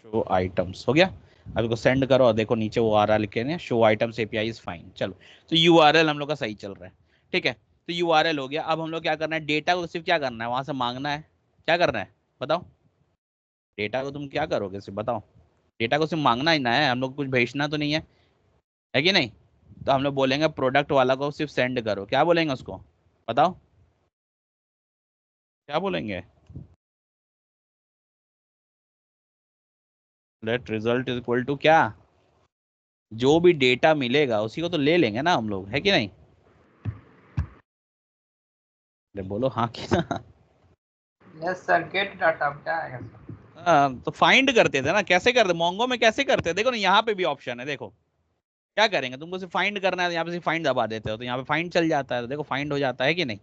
शो आइटम्स हो गया। अब इसको सेंड करो और देखो नीचे वो आ रहा लिखे हैं show items API is fine. चलो, तो यूआरएल हम लोग का सही चल रहा है, ठीक है। तो यूआरएल हो गया। अब हम लोग क्या करना है, डेटा को सिर्फ क्या करना है, वहां से मांगना है। क्या करना है बताओ, डेटा को तुम क्या करोगे सिर्फ बताओ। डेटा को सिर्फ मांगना ही ना है, हम लोग कुछ भेजना तो नहीं है कि नहीं। तो हम लोग बोलेंगे प्रोडक्ट वाला को सिर्फ सेंड करो, क्या बोलेंगे उसको बताओ, क्या बोलेंगे, let result is equal to क्या, जो भी डेटा मिलेगा उसी को तो ले लेंगे ना हम लोग, है कि नहीं। अरे बोलो हाँ कि ना। यस सर, गेट डाटा क्या आएगा सर? तो फाइंड करते थे ना, कैसे करते मोंगो में, कैसे करते, देखो ना यहाँ पे भी ऑप्शन है, देखो क्या करेंगे, तुमको सिर्फ फाइंड करना है, यहाँ पे सिर्फ फाइंड दबा देते हो तो यहाँ पे फाइंड चल जाता है, तो देखो फाइंड हो जाता है कि नहीं।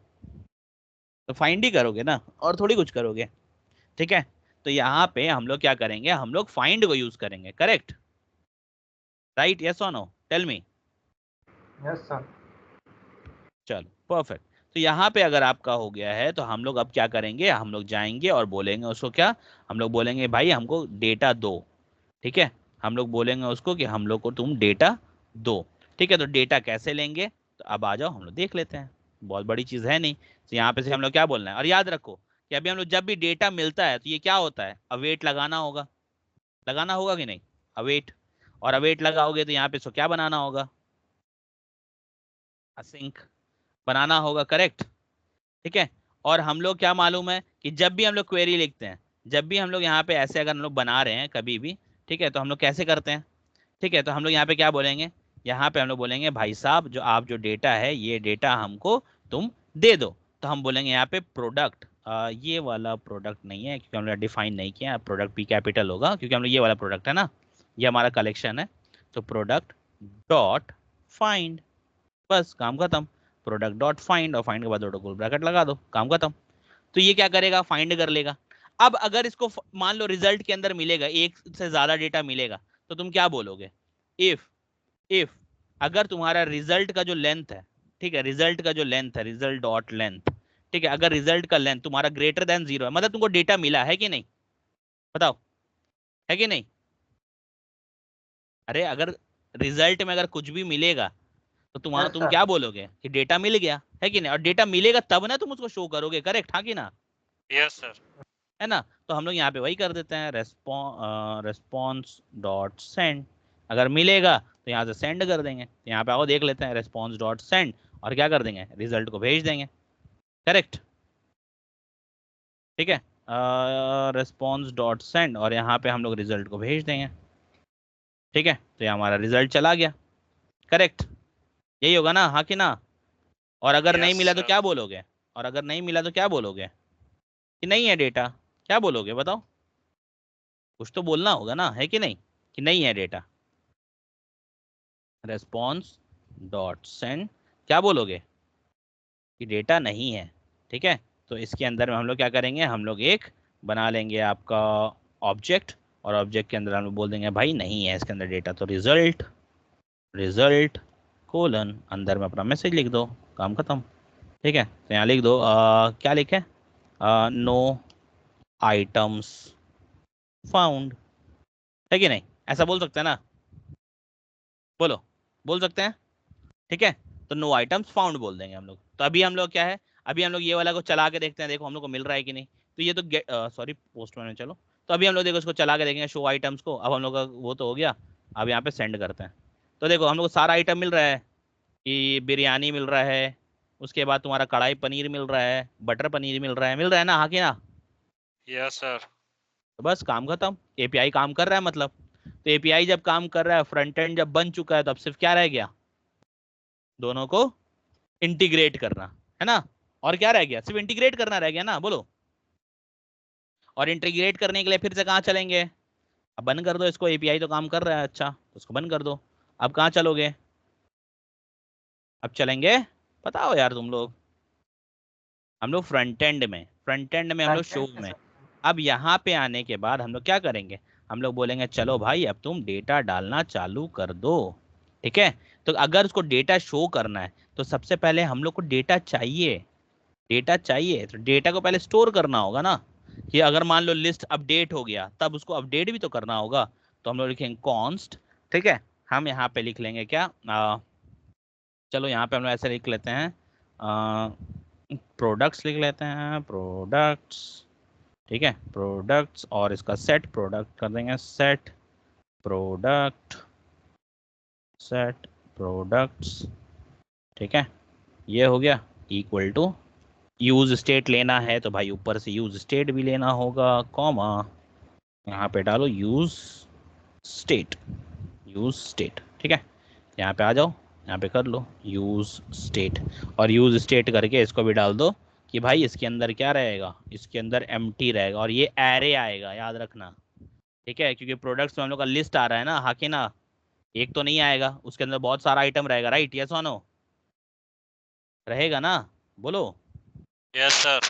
तो फाइंड ही करोगे ना, और थोड़ी कुछ करोगे, ठीक है। तो यहाँ पे हम लोग क्या करेंगे, हम लोग फाइंड को यूज करेंगे, करेक्ट, राइट, यस और no, tell me. Yes sir. चलो परफेक्ट। तो यहाँ पे अगर आपका हो गया है तो हम लोग अब क्या करेंगे, हम लोग जाएंगे और बोलेंगे उसको क्या, हम लोग बोलेंगे भाई हमको डेटा दो, ठीक है। हम लोग बोलेंगे उसको कि हम लोग को तुम डेटा दो, ठीक है। तो डेटा कैसे लेंगे, तो अब आ जाओ हम लोग देख लेते हैं, बहुत बड़ी चीज है नहीं। तो यहाँ पे से हम लोग क्या बोलना है, और याद रखो कि अभी हम लोग जब भी डेटा मिलता है तो ये क्या होता है, अवेट लगाना होगा कि नहीं, अवेट। और अवेट लगाओगे तो यहाँ पे इसको क्या बनाना होगा, असिंक बनाना होगा, करेक्ट, ठीक है। और हम लोग क्या मालूम है कि जब भी हम लोग क्वेरी लिखते हैं, जब भी हम लोग यहाँ पे ऐसे अगर हम लोग बना रहे हैं कभी भी, ठीक है, तो हम लोग कैसे करते हैं, ठीक है। तो हम लोग यहाँ पे क्या बोलेंगे, यहाँ पे हम लोग बोलेंगे भाई साहब जो आप जो डेटा है ये डेटा हमको तुम दे दो। तो हम बोलेंगे यहाँ पे प्रोडक्ट, ये वाला प्रोडक्ट नहीं है क्योंकि हम लोग डिफाइन नहीं किया, प्रोडक्ट पी कैपिटल होगा क्योंकि हम लोग ये वाला प्रोडक्ट है ना, ये हमारा कलेक्शन है। तो प्रोडक्ट डॉट फाइंड, बस काम खत्म, प्रोडक्ट डॉट फाइंड, और फाइंड के बाद डबल ब्रैकेट लगा दो, काम खत्म। तो ये क्या करेगा, फाइंड कर लेगा। अब अगर इसको मान लो रिजल्ट के अंदर मिलेगा, एक से ज्यादा डेटा मिलेगा, तो तुम क्या बोलोगे, इफ इफ अगर तुम्हारा रिजल्ट का जो लेंथ है, ठीक है, रिजल्ट का जो लेंथ है, रिजल्ट डॉट लेंथ, ठीक है, अगर रिजल्ट का लेंथ तुम्हारा ग्रेटर देन 0 है, मतलब तुमको डेटा मिला है कि नहीं, बताओ, है कि नहीं? अरे अगर रिजल्ट में अगर कुछ भी मिलेगा तो तुम्हारा यस तुम सर। क्या बोलोगे कि डेटा मिल गया, है कि नहीं? और डेटा मिलेगा तब ना तुम उसको शो करोगे, करेक्ट, हाँ कि ना? Yes, sir. है ना? तो हम लोग यहाँ पे वही कर देते हैं, रेस्पॉन्स डॉट सेंड, अगर मिलेगा तो यहाँ से सेंड कर देंगे, तो यहाँ पे आओ देख लेते हैं, रेस्पॉन्स डॉट सेंड, और क्या कर देंगे, रिजल्ट को भेज देंगे, करेक्ट, ठीक है, रेस्पॉन्स डॉट सेंड, और यहाँ पे हम लोग रिजल्ट को भेज देंगे, ठीक है, तो ये हमारा रिजल्ट चला गया, करेक्ट, यही होगा ना, हाँ कि ना? और अगर नहीं Yes, मिला तो sir. क्या बोलोगे, और अगर नहीं मिला तो क्या बोलोगे, कि नहीं है डेटा, क्या बोलोगे बताओ? कुछ तो बोलना होगा ना, है कि नहीं, कि नहीं है डेटा, रेस्पॉन्स डॉट सेंड, क्या बोलोगे, कि डेटा नहीं है, ठीक है। तो इसके अंदर में हम लोग क्या करेंगे, हम लोग एक बना लेंगे आपका ऑब्जेक्ट, और ऑब्जेक्ट के अंदर हम लोग बोल देंगे भाई नहीं है इसके अंदर डेटा, तो रिजल्ट, रिजल्ट कोलन, अंदर में अपना मैसेज लिख दो, काम खत्म, ठीक है। तो यहाँ लिख दो क्या लिखे, नो आइटम्स फाउंड, है कि नहीं, ऐसा बोल सकते हैं ना, बोलो, बोल सकते हैं, ठीक है। तो नो आइटम्स फाउंड बोल देंगे हम लोग। तो अभी हम लोग क्या है, अभी हम लोग ये वाला को चला के देखते हैं, देखो हम लोग को मिल रहा है कि नहीं। तो ये तो गेट, सॉरी पोस्टमैन में, चलो, तो अभी हम लोग देखो इसको चला के देखेंगे शो आइटम्स को, अब हम लोग का वो तो हो गया, अब यहाँ पे सेंड करते हैं। तो देखो हम लोग को सारा आइटम मिल रहा है, कि बिरयानी मिल रहा है, उसके बाद तुम्हारा कढ़ाई पनीर मिल रहा है, बटर पनीर मिल रहा है ना, हाँ कि ना? Yes, sir. तो बस काम खत्म, एपीआई काम कर रहा है मतलब। तो एपीआई जब काम कर रहा है, फ्रंट एंड जब बन चुका है, तो अब सिर्फ क्या रह गया, दोनों को इंटीग्रेट करना, है ना? और क्या रह गया, सिर्फ इंटीग्रेट करना रह गया ना, बोलो। और इंटीग्रेट करने के लिए फिर से कहाँ चलेंगे, अब बंद कर दो इसको, एपीआई तो काम कर रहा है, अच्छा तो उसको बंद कर दो। अब कहाँ चलोगे, अब चलेंगे, बताओ यार तुम लोग, हम लोग फ्रंट एंड में हम लोग शो फ्रंट एंड में। सर। अब यहाँ पे आने के बाद हम लोग क्या करेंगे, हम लोग बोलेंगे चलो भाई अब तुम डेटा डालना चालू कर दो, ठीक है। तो अगर उसको डेटा शो करना है तो सबसे पहले हम लोग को डेटा चाहिए, डेटा चाहिए, तो डेटा को पहले स्टोर करना होगा ना, कि अगर मान लो लिस्ट अपडेट हो गया तब उसको अपडेट भी तो करना होगा। तो हम लोग लिखेंगे कॉन्स्ट, ठीक है, हम यहाँ पे लिख लेंगे क्या, चलो यहाँ पे हम लोग ऐसे लिख लेते हैं, प्रोडक्ट्स लिख लेते हैं, प्रोडक्ट्स, ठीक है, प्रोडक्ट्स, और इसका सेट प्रोडक्ट कर देंगे, सेट प्रोडक्ट, सेट प्रोडक्ट्स, ठीक है, ये हो गया, इक्वल टू यूज स्टेट लेना है तो भाई ऊपर से यूज स्टेट भी लेना होगा, कॉमा, यहाँ पे डालो यूज स्टेट, यूज स्टेट, ठीक है, यहाँ पे आ जाओ, यहाँ पे कर लो यूज स्टेट, और यूज स्टेट करके इसको भी डाल दो, कि भाई इसके अंदर क्या रहेगा, इसके अंदर एम्प्टी रहेगा, और ये एरे आएगा, याद रखना, ठीक है, क्योंकि प्रोडक्ट्स में हम लोग का लिस्ट आ रहा है ना, हाँ कि ना? एक तो नहीं आएगा, उसके अंदर बहुत सारा आइटम रहेगा, राइट, यस और नो, रहेगा ना, बोलो। Yes, sir.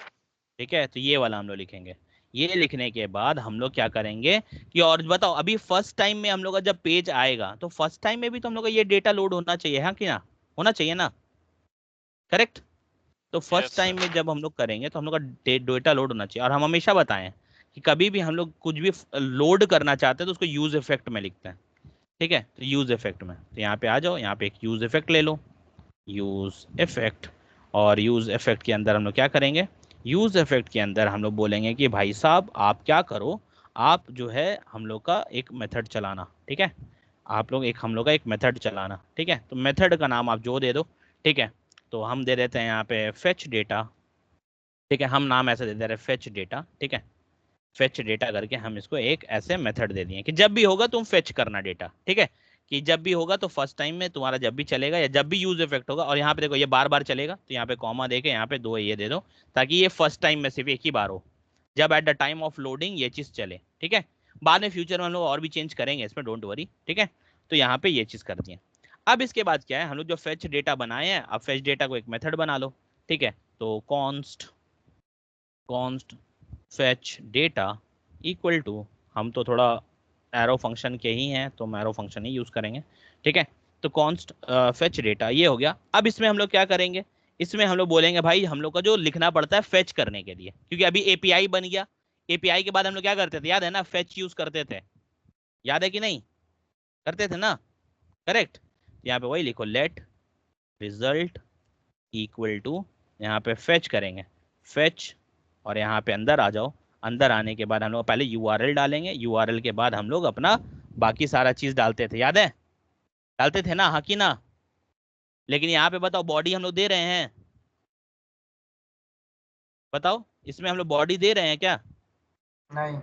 ठीक है, तो ये वाला हम लोग लिखेंगे। ये लिखने के बाद हम लोग क्या करेंगे, कि और बताओ अभी फर्स्ट टाइम में हम लोग का जब पेज आएगा तो फर्स्ट टाइम में भी तो हम लोग का ये डेटा लोड होना चाहिए, हाँ कि ना, होना चाहिए ना, करेक्ट। तो Yes, फर्स्ट sir. टाइम में जब हम लोग करेंगे तो हम लोग का डेटा लोड होना चाहिए, और हम हमेशा बताएं कि कभी भी हम लोग कुछ भी लोड करना चाहते हैं तो उसको यूज इफेक्ट में लिखते हैं, ठीक है। तो यूज इफेक्ट में, तो यहाँ पे आ जाओ, यहाँ पे एक यूज इफेक्ट ले लो, यूज इफेक्ट, और यूज इफेक्ट के अंदर हम लोग क्या करेंगे, यूज इफेक्ट के अंदर हम लोग बोलेंगे कि भाई साहब आप क्या करो, आप जो है हम लोग का एक मेथड चलाना, ठीक है, आप लोग एक हम लोग का एक मेथड चलाना, ठीक है। तो मेथड का नाम आप जो दे दो, ठीक है। तो हम दे देते हैं यहाँ पे फेच डेटा, ठीक है, हम नाम ऐसे दे दे रहे हैं फेच डेटा, ठीक है, फेच डेटा करके हम इसको एक ऐसे मेथड दे दिए कि जब भी होगा तुम फेच करना डेटा, ठीक है, कि जब भी होगा तो फर्स्ट टाइम में तुम्हारा जब भी चलेगा या जब भी यूज इफेक्ट होगा, और यहाँ पे देखो ये बार बार चलेगा, तो यहाँ पे कॉमा दे के यहाँ पे दो ये दे दो, ताकि ये फर्स्ट टाइम में सिर्फ एक ही बार हो, जब at the time of loading ये चीज चले, ठीक है। बाद में फ्यूचर में हम लोग और भी चेंज करेंगे इसमें, डोंट वरी, ठीक है। तो यहाँ पे ये चीज कर दिए। अब इसके बाद क्या है, हम लोग जो फेच डेटा बनाए हैं, अब फेच डेटा को एक मेथड बना लो, ठीक है। तो const, const fetch data equal to, हम तो थोड़ा एरो फंक्शन के ही हैं तो हम एरो फंक्शन ही यूज करेंगे, ठीक है। तो कॉन्स्ट फेच डेटा, ये हो गया। अब इसमें हम लोग क्या करेंगे, इसमें हम लोग बोलेंगे भाई हम लोग का जो लिखना पड़ता है फेच करने के लिए, क्योंकि अभी एपीआई बन गया। एपीआई के बाद हम लोग क्या करते थे, याद है ना, फेच यूज करते थे, याद है कि नहीं, करते थे ना, करेक्ट। यहाँ पे वही लिखो, लेट रिजल्ट इक्वल टू, यहाँ पे फेच करेंगे, फेच, और यहाँ पे अंदर आ जाओ। अंदर आने के बाद हम लोग पहले यूआरएल डालेंगे, यूआरएल के बाद हम लोग अपना बाकी सारा चीज डालते थे, याद है, डालते थे ना, हाँ कि ना। लेकिन यहाँ पे बताओ बॉडी हम लोग दे रहे हैं, बताओ इसमें हम लोग बॉडी दे रहे हैं क्या, नहीं।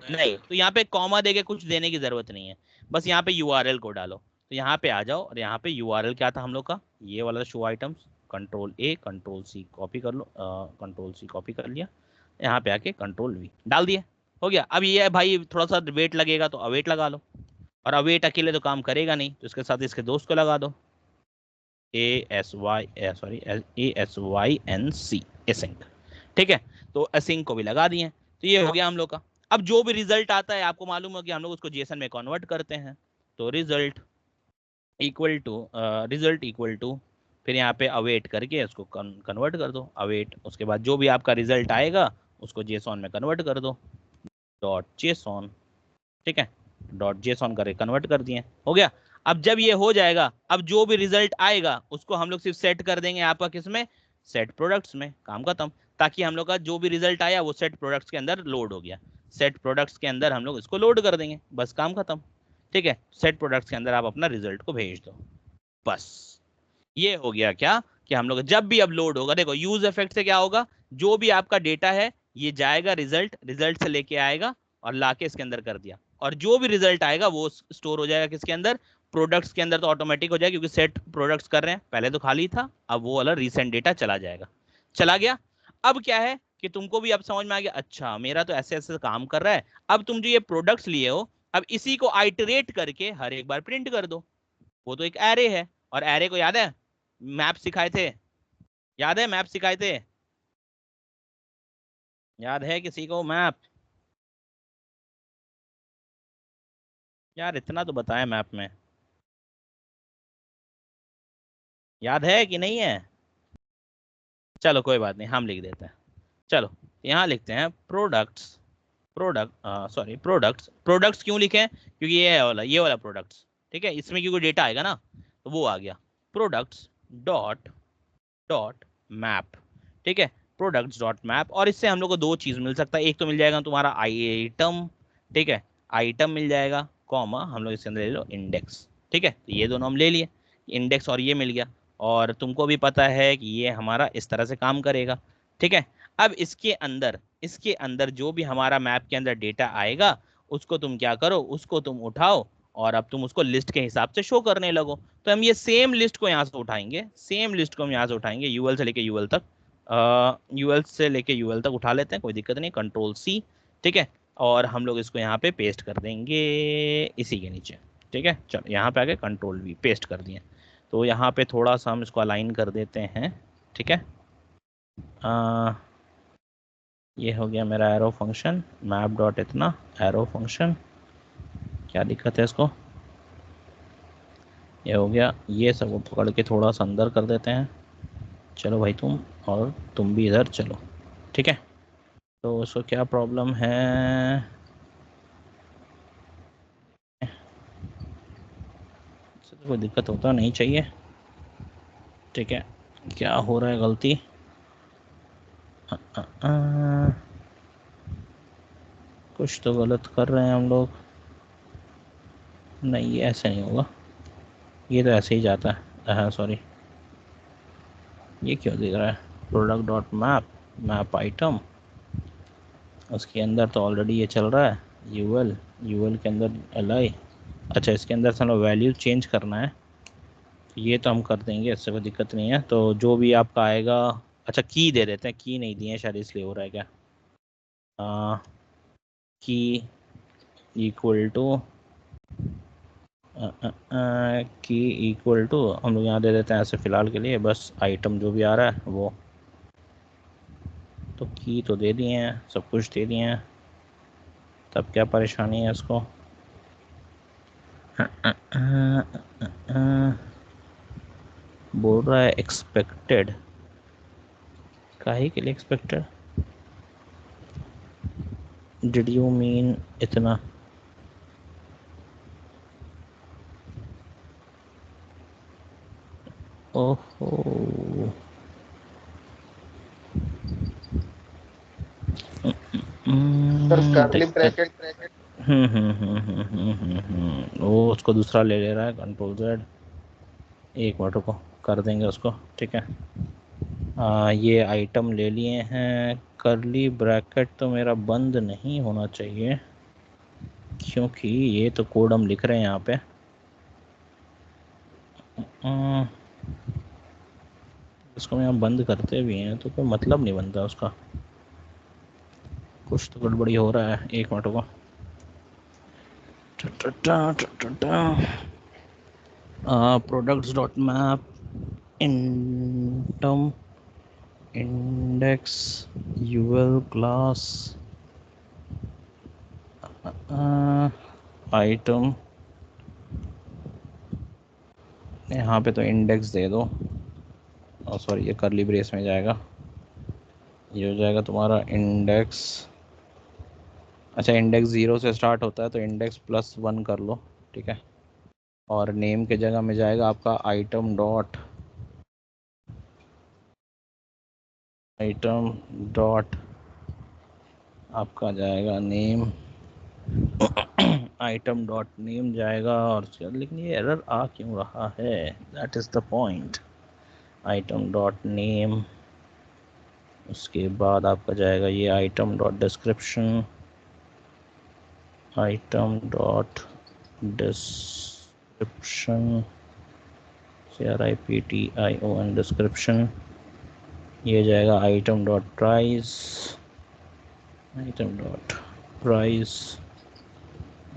नहीं। तो यहाँ पे कॉमा देके कुछ देने की जरूरत नहीं है, बस यहाँ पे यूआरएल को डालो। तो यहाँ पे आ जाओ, और यहाँ पे यूआरएल क्या था हम लोग का, ये वाला show items, control A control C copy कर लो, कंट्रोल सी कॉपी कर लिया, यहाँ पे आके कंट्रोल वी डाल दिया, हो गया। अब ये है भाई थोड़ा सा वेट लगेगा तो अवेट लगा लो, और अवेट अकेले तो काम करेगा नहीं, तो इसके साथ इसके दोस्त को लगा दो, ASYNC, एसिंक, ठीक है। तो एसिंक को भी लगा दिए, तो ये हो गया हम लोग का। अब जो भी रिजल्ट आता है आपको मालूम है कि हम लोग उसको जेसन में कन्वर्ट करते हैं, तो रिजल्ट इक्वल टू, फिर यहाँ पे अवेट करके उसको कन्वर्ट कर दो, अवेट, उसके बाद जो भी आपका रिजल्ट आएगा उसको जेसॉन में कन्वर्ट कर दो, डॉट जेसॉन, ठीक है, डॉट जेसॉन करके कन्वर्ट कर दिए, हो गया। अब जब ये हो जाएगा, अब जो भी रिजल्ट आएगा उसको हम लोग सिर्फ सेट कर देंगे आपका किसमें, सेट प्रोडक्ट्स में, काम खत्म। ताकि हम लोग का जो भी रिजल्ट आया वो सेट प्रोडक्ट्स के अंदर लोड हो गया, सेट प्रोडक्ट्स के अंदर हम लोग इसको लोड कर देंगे, बस काम खत्म, ठीक है। सेट प्रोडक्ट्स के अंदर आप अपना रिजल्ट को भेज दो, बस। ये हो गया क्या, कि हम लोग जब भी अब लोड होगा, देखो यूज इफेक्ट से क्या होगा, जो भी आपका डेटा है ये जाएगा रिजल्ट, रिजल्ट से लेके आएगा और लाके इसके अंदर कर दिया, और जो भी रिजल्ट आएगा वो स्टोर हो जाएगा किसके अंदर, प्रोडक्ट्स के अंदर, तो ऑटोमेटिक हो जाएगा क्योंकि सेट प्रोडक्ट्स कर रहे हैं, पहले तो खाली था, अब वो वाला रीसेंट डेटा चला जाएगा, चला गया। अब क्या है कि तुमको भी अब समझ में आ गया, अच्छा मेरा तो ऐसे ऐसे काम कर रहा है। अब तुम जो ये प्रोडक्ट्स लिए हो, अब इसी को आइटरेट करके हर एक बार प्रिंट कर दो, वो तो एक एरे है, और एरे को याद है मैप सिखाए थे, याद है मैप सिखाए थे, याद है किसी को मैप, यार इतना तो बताया मैप में, याद है कि नहीं है, चलो कोई बात नहीं हम लिख देते हैं, चलो यहाँ लिखते हैं प्रोडक्ट्स, सॉरी प्रोडक्ट्स, प्रोडक्ट्स क्यों लिखे, क्योंकि ये वाला प्रोडक्ट्स, ठीक है, इसमें क्योंकि डेटा आएगा ना, तो वो आ गया प्रोडक्ट्स डॉट डॉट मैप, ठीक है, प्रोडक्ट्स डॉट मैप। और इससे हम लोग को दो चीज मिल सकता है, एक तो मिल जाएगा तुम्हारा आइटम, ठीक है, आइटम मिल जाएगा, कॉमा हम लोग इसके अंदर ले लो इंडेक्स, ठीक है, तो ये दोनों हम ले लिए, इंडेक्स और ये मिल गया, और तुमको भी पता है कि ये हमारा इस तरह से काम करेगा, ठीक है। अब इसके अंदर जो भी हमारा मैप के अंदर डेटा आएगा उसको तुम क्या करो, उसको तुम उठाओ, और अब तुम उसको लिस्ट के हिसाब से शो करने लगो। तो हम ये सेम लिस्ट को यहाँ से उठाएंगे, सेम लिस्ट को हम यहाँ से उठाएंगे, यूएल से लेके यूएल तक, यूएल से लेके यूएल तक उठा लेते हैं, कोई दिक्कत नहीं, कंट्रोल सी, ठीक है, और हम लोग इसको यहाँ पे पेस्ट कर देंगे इसी के नीचे, ठीक है। चलो यहाँ पे आके कंट्रोल वी पेस्ट कर दिए, तो यहाँ पे थोड़ा सा हम इसको अलाइन कर देते हैं, ठीक है। ये हो गया मेरा एरो फंक्शन, मैप डॉट इतना एरो फंक्शन, क्या दिक्कत है इसको, ये हो गया। ये सब पकड़ के थोड़ा सा अंदर कर देते हैं, चलो भाई तुम, और तुम भी इधर चलो, ठीक है। तो उसको क्या प्रॉब्लम है, तो कोई दिक्कत होता नहीं चाहिए, ठीक है। क्या हो रहा है गलती, कुछ तो गलत कर रहे हैं हम लोग, नहीं ये ऐसे नहीं होगा, ये तो ऐसे ही जाता है, हाँ सॉरी, ये क्यों दिख रहा है, product dot map, map item, उसके अंदर तो ऑलरेडी ये चल रहा है, यूएल, यूएल के अंदर एलआई, अच्छा इसके अंदर से हमें वैल्यू चेंज करना है, ये तो हम कर देंगे, इससे कोई दिक्कत नहीं है। तो जो भी आपका आएगा, अच्छा की दे देते हैं, की नहीं दिए शायद इसलिए हो रहा है क्या, की इक्वल टू, की इक्वल टू हम लोग यहाँ दे देते हैं ऐसे फ़िलहाल के लिए, बस आइटम जो भी आ रहा है वो, तो की तो दे दिए हैं, सब कुछ दे दिए हैं, तब क्या परेशानी है इसको, बोल रहा है एक्सपेक्टेड, काहे के लिए एक्सपेक्टेड? डिड यू मीन इतना? ओहो, सर कर्ली देखते हैं। ब्रैकेट वो उसको दूसरा ले ले रहा है, कंट्रोल जेड। एक मिनट को कर देंगे उसको, ठीक है। ये आइटम ले लिए हैं। कर्ली ब्रैकेट तो मेरा बंद नहीं होना चाहिए, क्योंकि ये तो कोड हम लिख रहे हैं यहाँ पे। इसको यहाँ बंद करते भी हैं तो कोई मतलब नहीं बनता उसका, कुछ तो गड़बड़ी हो रहा है। एक मिनट को। Products dot map item index UL class item, यहाँ पे तो इंडेक्स दे दो। सॉरी, ये कर्ली ब्रेस में जाएगा, ये हो जाएगा तुम्हारा इंडेक्स। अच्छा, इंडेक्स 0 से स्टार्ट होता है तो इंडेक्स +1 कर लो, ठीक है। और नेम के जगह में जाएगा आपका आइटम डॉट आपका जाएगा नेम आइटम डॉट नेम जाएगा। और लेकिन ये एरर आ क्यों रहा है, that is the point. Item dot name, उसके बाद आपका जाएगा ये item dot description, item dot description, CRIPTION description. ये जाएगा आइटम डॉट प्राइस,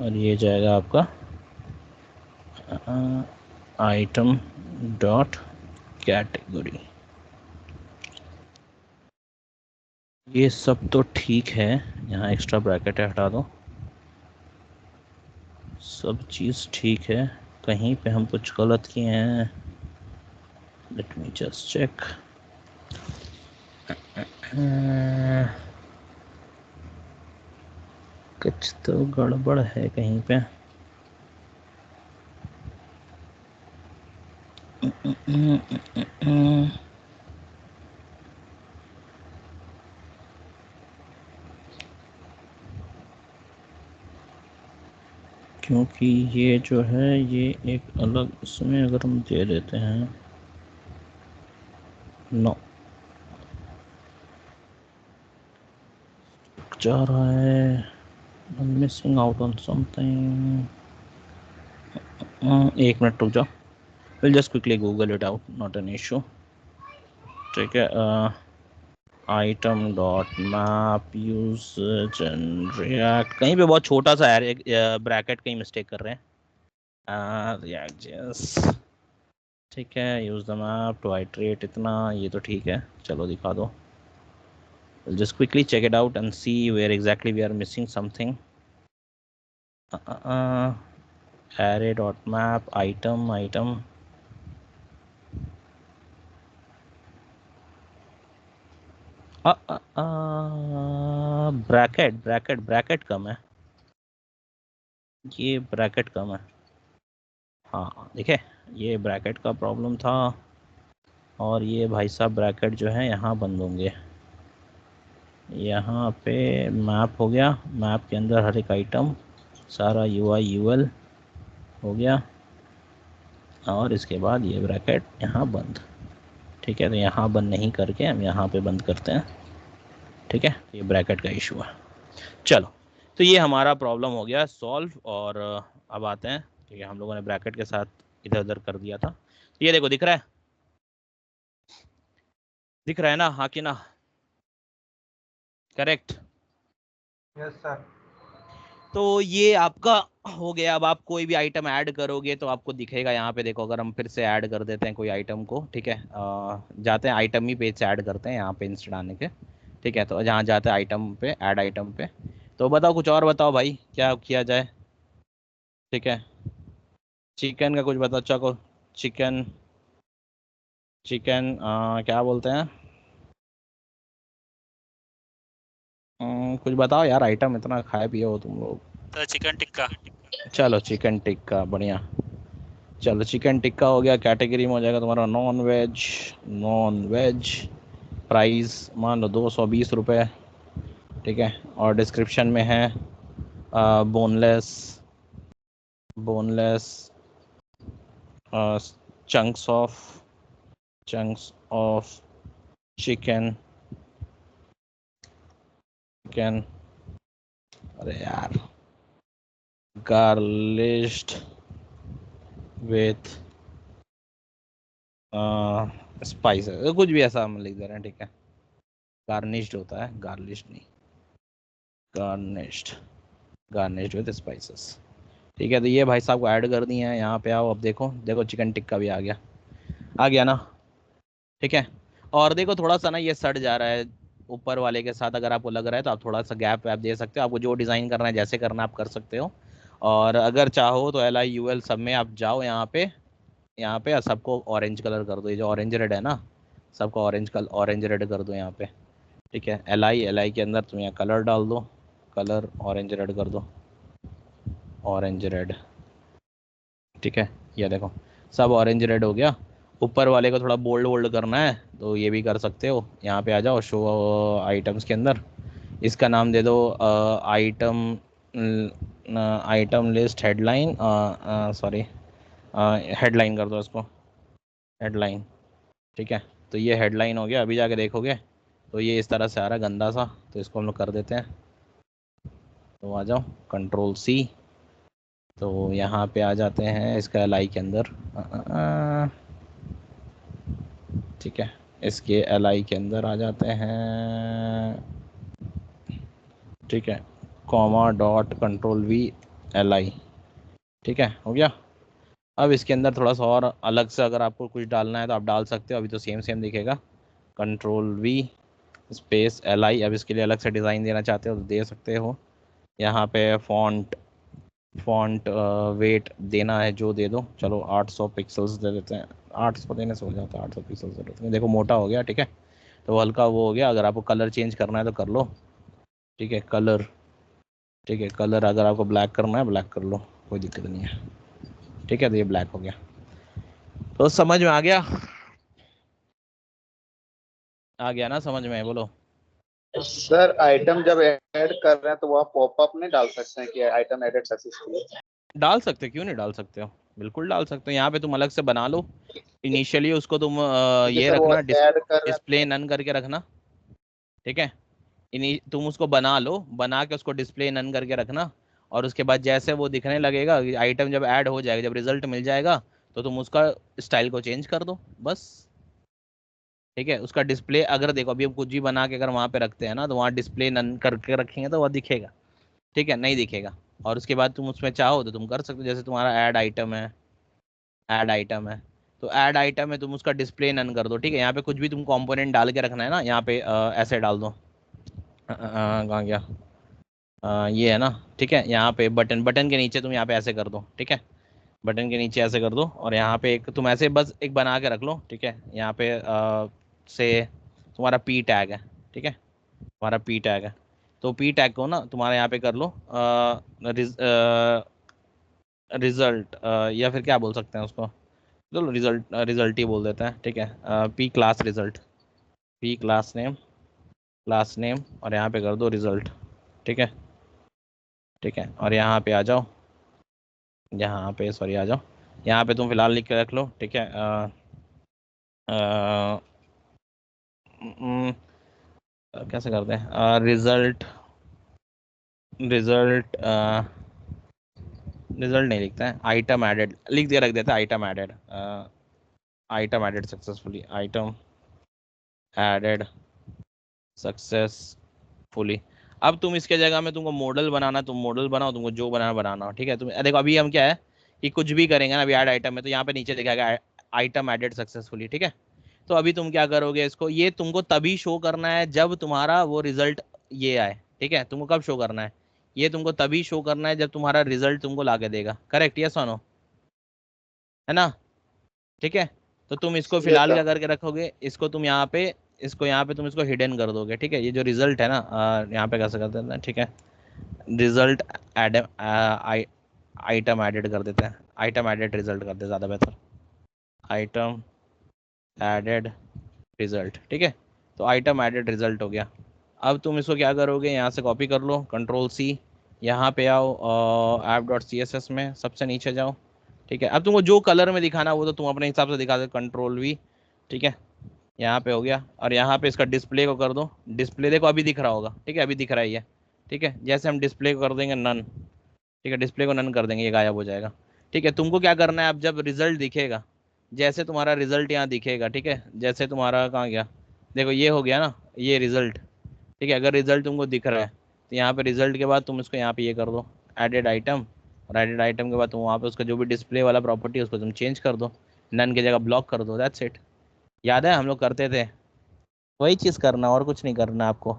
और ये जाएगा आपका आइटम डॉट कैटेगरी। ये सब तो ठीक है, यहाँ एक्स्ट्रा ब्रैकेट है हटा दो, सब चीज़ ठीक है। कहीं पे हम कुछ गलत किए हैं, लेट मी जस्ट चेक। कुछ तो गड़बड़ है कहीं पे। क्योंकि ये जो है ये एक अलग इसमें अगर हम दे देते हैं, नो जा रहा है, I'm missing out on something। एक मिनट रुक जाओ, will just quickly Google it out, not an issue, ठीक है। Item dot map uses and React, कहीं पे बहुत छोटा सा है ब्रैकेट, कहीं मिस्टेक कर रहे हैं। रिएक्ट जेएस, ठीक है। Use the map to iterate, इतना ये तो ठीक है, चलो दिखा दो। We'll just quickly check it out and see where exactly we are missing something। array dot map item bracket कम है, ये ब्रैकेट कम है। हाँ देखिए, ये ब्रैकेट का प्रॉब्लम था, और ये भाई साहब ब्रैकेट जो है यहाँ बंद होंगे। यहाँ पे मैप हो गया, मैप के अंदर हर एक आइटम सारा UI UL हो गया, और इसके बाद ये ब्रैकेट यहाँ बंद, ठीक है। तो यहाँ बंद नहीं करके हम यहाँ पे बंद करते हैं, ठीक है। ये ब्रैकेट का इशू है। चलो, तो ये हमारा प्रॉब्लम हो गया सॉल्व। और अब आते हैं, ठीक है, हम लोगों ने ब्रैकेट के साथ इधर उधर कर दिया था। ये देखो, दिख रहा है ना, हाँ कि ना? करेक्ट। Yes sir. तो ये आपका हो गया। अब आप कोई भी आइटम ऐड करोगे तो आपको दिखेगा यहाँ पे, देखो अगर हम फिर से ऐड कर देते हैं कोई आइटम को, ठीक है। जाते हैं आइटम ही पेज से ऐड करते हैं यहाँ पे इंस्टेंट आने के, ठीक है। तो जहाँ जाते हैं आइटम पे, ऐड आइटम पे, तो बताओ कुछ और बताओ भाई, क्या किया जाए, ठीक है। चिकन का कुछ बता अच्छा को। चिकन चिकन क्या बोलते हैं? कुछ बताओ यार, आइटम इतना खाए पिए हो तुम लोग। तो चिकन टिक्का। चलो चिकन टिक्का, बढ़िया। चलो चिकन टिक्का हो गया, कैटेगरी में हो जाएगा तुम्हारा non veg. Non veg price मान लो 220 रुपये, ठीक है। और डिस्क्रिप्शन में है boneless, boneless chunks of chicken, chicken, अरे यार, गार्लिश्ड विथ स्पाइस, कुछ भी ऐसा हम लिख दे रहे हैं, ठीक है। गार्निश्ड होता है, गार्लिश्ड नहीं, गार्निश्ड, गार्निश्ड विथ स्पाइसेस, ठीक है। तो ये भाई साहब को ऐड कर दिए हैं, यहाँ पे आओ अब देखो, देखो चिकन टिक्का भी आ गया, आ गया ना, ठीक है। और देखो थोड़ा सा ना ये सड़ जा रहा है ऊपर वाले के साथ, अगर आपको लग रहा है तो आप थोड़ा सा गैप वैप दे सकते हो, आपको जो डिज़ाइन करना है जैसे करना है आप कर सकते हो। और अगर चाहो तो LIUL सब में आप जाओ, यहाँ पे सबको ऑरेंज कलर कर दो, ये जो ऑरेंज रेड है ना, सबको ऑरेंज रेड कर दो यहाँ पे, ठीक है। LI के अंदर तुम यहाँ कलर डाल दो, कलर ऑरेंज रेड कर दो, ऑरेंज रेड, ठीक है। ये देखो सब ऑरेंज रेड हो गया। ऊपर वाले को थोड़ा बोल्ड वोल्ड करना है तो ये भी कर सकते हो, यहाँ पे आ जाओ शो आइटम्स के अंदर, इसका नाम दे दो item, item list headline, sorry headline कर दो इसको, हेडलाइन, ठीक है। तो ये हेडलाइन हो गया, अभी जाके देखोगे तो ये इस तरह से आ रहा है गंदा सा, तो इसको हम लोग कर देते हैं। तो आ जाओ Ctrl+C, तो यहाँ पे आ जाते हैं इसका LI के अंदर, ठीक है। इसके LI के अंदर आ जाते हैं, ठीक है, कॉमा डॉट Ctrl+V LI, ठीक है, हो गया। अब इसके अंदर थोड़ा सा और अलग से अगर आपको कुछ डालना है तो आप डाल सकते हो, अभी तो सेम सेम दिखेगा, Ctrl+V स्पेस LI। अब इसके लिए अलग से डिज़ाइन देना चाहते हो तो दे सकते हो, यहाँ पे फॉन्ट वेट देना है जो दे दो, चलो 800 पिक्सल्स दे देते हैं, 800 देने से हो जाता है, 800 पिक्सल्स दे देते हैं, देखो मोटा हो गया, ठीक है। तो हल्का वो हो गया, अगर आपको कलर चेंज करना है तो कर लो, ठीक है, कलर, ठीक है, कलर अगर आपको ब्लैक करना है ब्लैक कर लो, कोई दिक्कत नहीं है, ठीक है। तो ये ब्लैक हो गया, तो समझ में आ गया ना, समझ में, बोलो। सर आइटम जब ऐड कर रहे हैं तो वो आप पॉपअप नहीं डाल सकते हैं कि आइटम एडेड सक्सेसफुली? डाल सकते हो, क्यों नहीं डाल सकते हो, बिल्कुल डाल सकते हो, यहाँ पे तुम अलग से बना लो इनिशियली उसको, तुम क्योंकि ये सर वो रखना, ऐड कर रहे डिस्प्ले हैं नन करके रखना, ठीक है। तुम उसको बना लो, बना के उसको डिस्प्ले नन करके रखना, और उसके बाद जैसे वो दिखने लगेगा, आइटम जब ऐड हो जाएगा, जब रिजल्ट मिल जाएगा, तो तुम उसका स्टाइल को चेंज कर दो बस, ठीक है। उसका डिस्प्ले अगर देखो अभी हम कुछ भी बना के अगर वहाँ पे रखते हैं ना, तो वहाँ डिस्प्ले नन करके रखेंगे तो वह दिखेगा, ठीक है, नहीं दिखेगा। और उसके बाद तुम उसमें चाहो तो तुम कर सकते हो, जैसे तुम्हारा ऐड आइटम है, ऐड आइटम है, तो ऐड आइटम है, तुम उसका डिस्प्ले नन कर दो, ठीक है। यहाँ पे कुछ भी तुम कंपोनेंट डाल के रखना है ना, यहाँ पे ऐसे डाल दो, कहाँ गया, ये है ना, ठीक है। यहाँ पे बटन के नीचे तुम यहाँ पे ऐसे कर दो, ठीक है, बटन के नीचे ऐसे कर दो, और यहाँ पे एक तुम ऐसे बस एक बना के रख लो, ठीक है। यहाँ पे से तुम्हारा P टैग है, ठीक है, तुम्हारा P टैग है, तो P टैग को ना तुम्हारा यहाँ पे कर लो रिजल्ट, या फिर क्या बोल सकते हैं उसको, चलो रिजल्ट, रिजल्ट ही बोल देते हैं, ठीक है। P class result, P class name, और यहाँ पे कर दो रिजल्ट, ठीक है, ठीक है। और यहाँ पे आ जाओ, यहाँ पे सॉरी आ जाओ, यहाँ पे तुम फिलहाल लिख के रख लो, ठीक है। अ, उम, कैसे करते हैं, रिजल्ट, रिजल्ट रिजल्ट नहीं लिखते हैं, आइटम एडेड लिख दिया, रख देते हैं item added, item added successfully, item added successfully. अब तुम इसके जगह में तुमको मॉडल बनाना, तुम मॉडल बनाओ, तुमको जो बनाना, ठीक है। तुम देखो अभी हम क्या है कि कुछ भी करेंगे ना, अभी ऐड आइटम में तो यहाँ पे नीचे दिखाएगा आइटम एडेड सक्सेसफुली, ठीक है। तो अभी तुम क्या करोगे, इसको ये तुमको तभी शो करना है जब तुम्हारा वो रिजल्ट ये आए, ठीक है। तुमको कब शो करना है, ये तुमको तभी शो करना है जब तुम्हारा रिजल्ट तुमको ला के देगा, करेक्ट, यस और नो। है ना, ठीक है। तो तुम इसको Yes, फिलहाल sir. क्या करके रखोगे, इसको तुम यहाँ पे तुम इसको हिडन कर दोगे, ठीक है। ये जो रिजल्ट है ना, यहाँ पे कैसे करते हैं, ठीक है, रिजल्ट आइटम एडेड कर देते हैं, आइटम एडेड रिजल्ट कर दे, ज़्यादा बेहतर, आइटम एडेड रिजल्ट, ठीक है। तो आइटम एडेड रिजल्ट हो गया। अब तुम इसको क्या करोगे, यहाँ से कॉपी कर लो, कंट्रोल सी, यहाँ पे आओ app.css में सबसे नीचे जाओ, ठीक है। अब तुमको जो कलर में दिखाना वो तो तुम अपने हिसाब से दिखा दो, कंट्रोल वी, ठीक है, यहाँ पे हो गया। और यहाँ पे इसका डिस्प्ले को कर दो, डिस्प्ले देखो अभी दिख रहा होगा, ठीक है, अभी दिख रहा है ये, ठीक है। जैसे हम डिस्प्ले को कर देंगे नन, ठीक है, डिस्प्ले को नन कर देंगे, ये गायब हो जाएगा, ठीक है। तुमको क्या करना है, अब जब रिजल्ट दिखेगा, जैसे तुम्हारा रिजल्ट यहाँ दिखेगा, ठीक है, जैसे तुम्हारा कहाँ गया, देखो ये हो गया ना, ये रिजल्ट, ठीक है। अगर रिजल्ट तुमको दिख रहा है तो यहाँ पे रिजल्ट के बाद तुम इसको यहाँ पे ये कर दो एडेड आइटम, और एडेड आइटम के बाद तुम वहाँ पे उसका जो भी डिस्प्ले वाला प्रॉपर्टी है उसको तुम चेंज कर दो, नन की जगह ब्लॉक कर दो, दैट्स इट। याद है हम लोग करते थे, वही चीज़ करना, और कुछ नहीं करना आपको।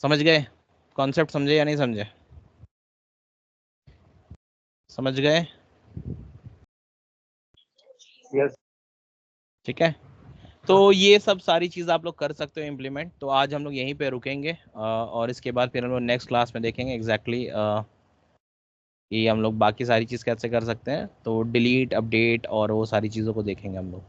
समझ गए, कॉन्सेप्ट समझे या नहीं समझे, समझ गए, Yes. ठीक है। तो ये सब सारी चीज़ आप लोग कर सकते हो इम्प्लीमेंट। तो आज हम लोग यहीं पे रुकेंगे, और इसके बाद फिर हम लोग नेक्स्ट क्लास में देखेंगे एग्जैक्टली कि हम लोग बाकी सारी चीज़ कैसे कर सकते हैं। तो डिलीट, अपडेट और वो सारी चीज़ों को देखेंगे हम लोग।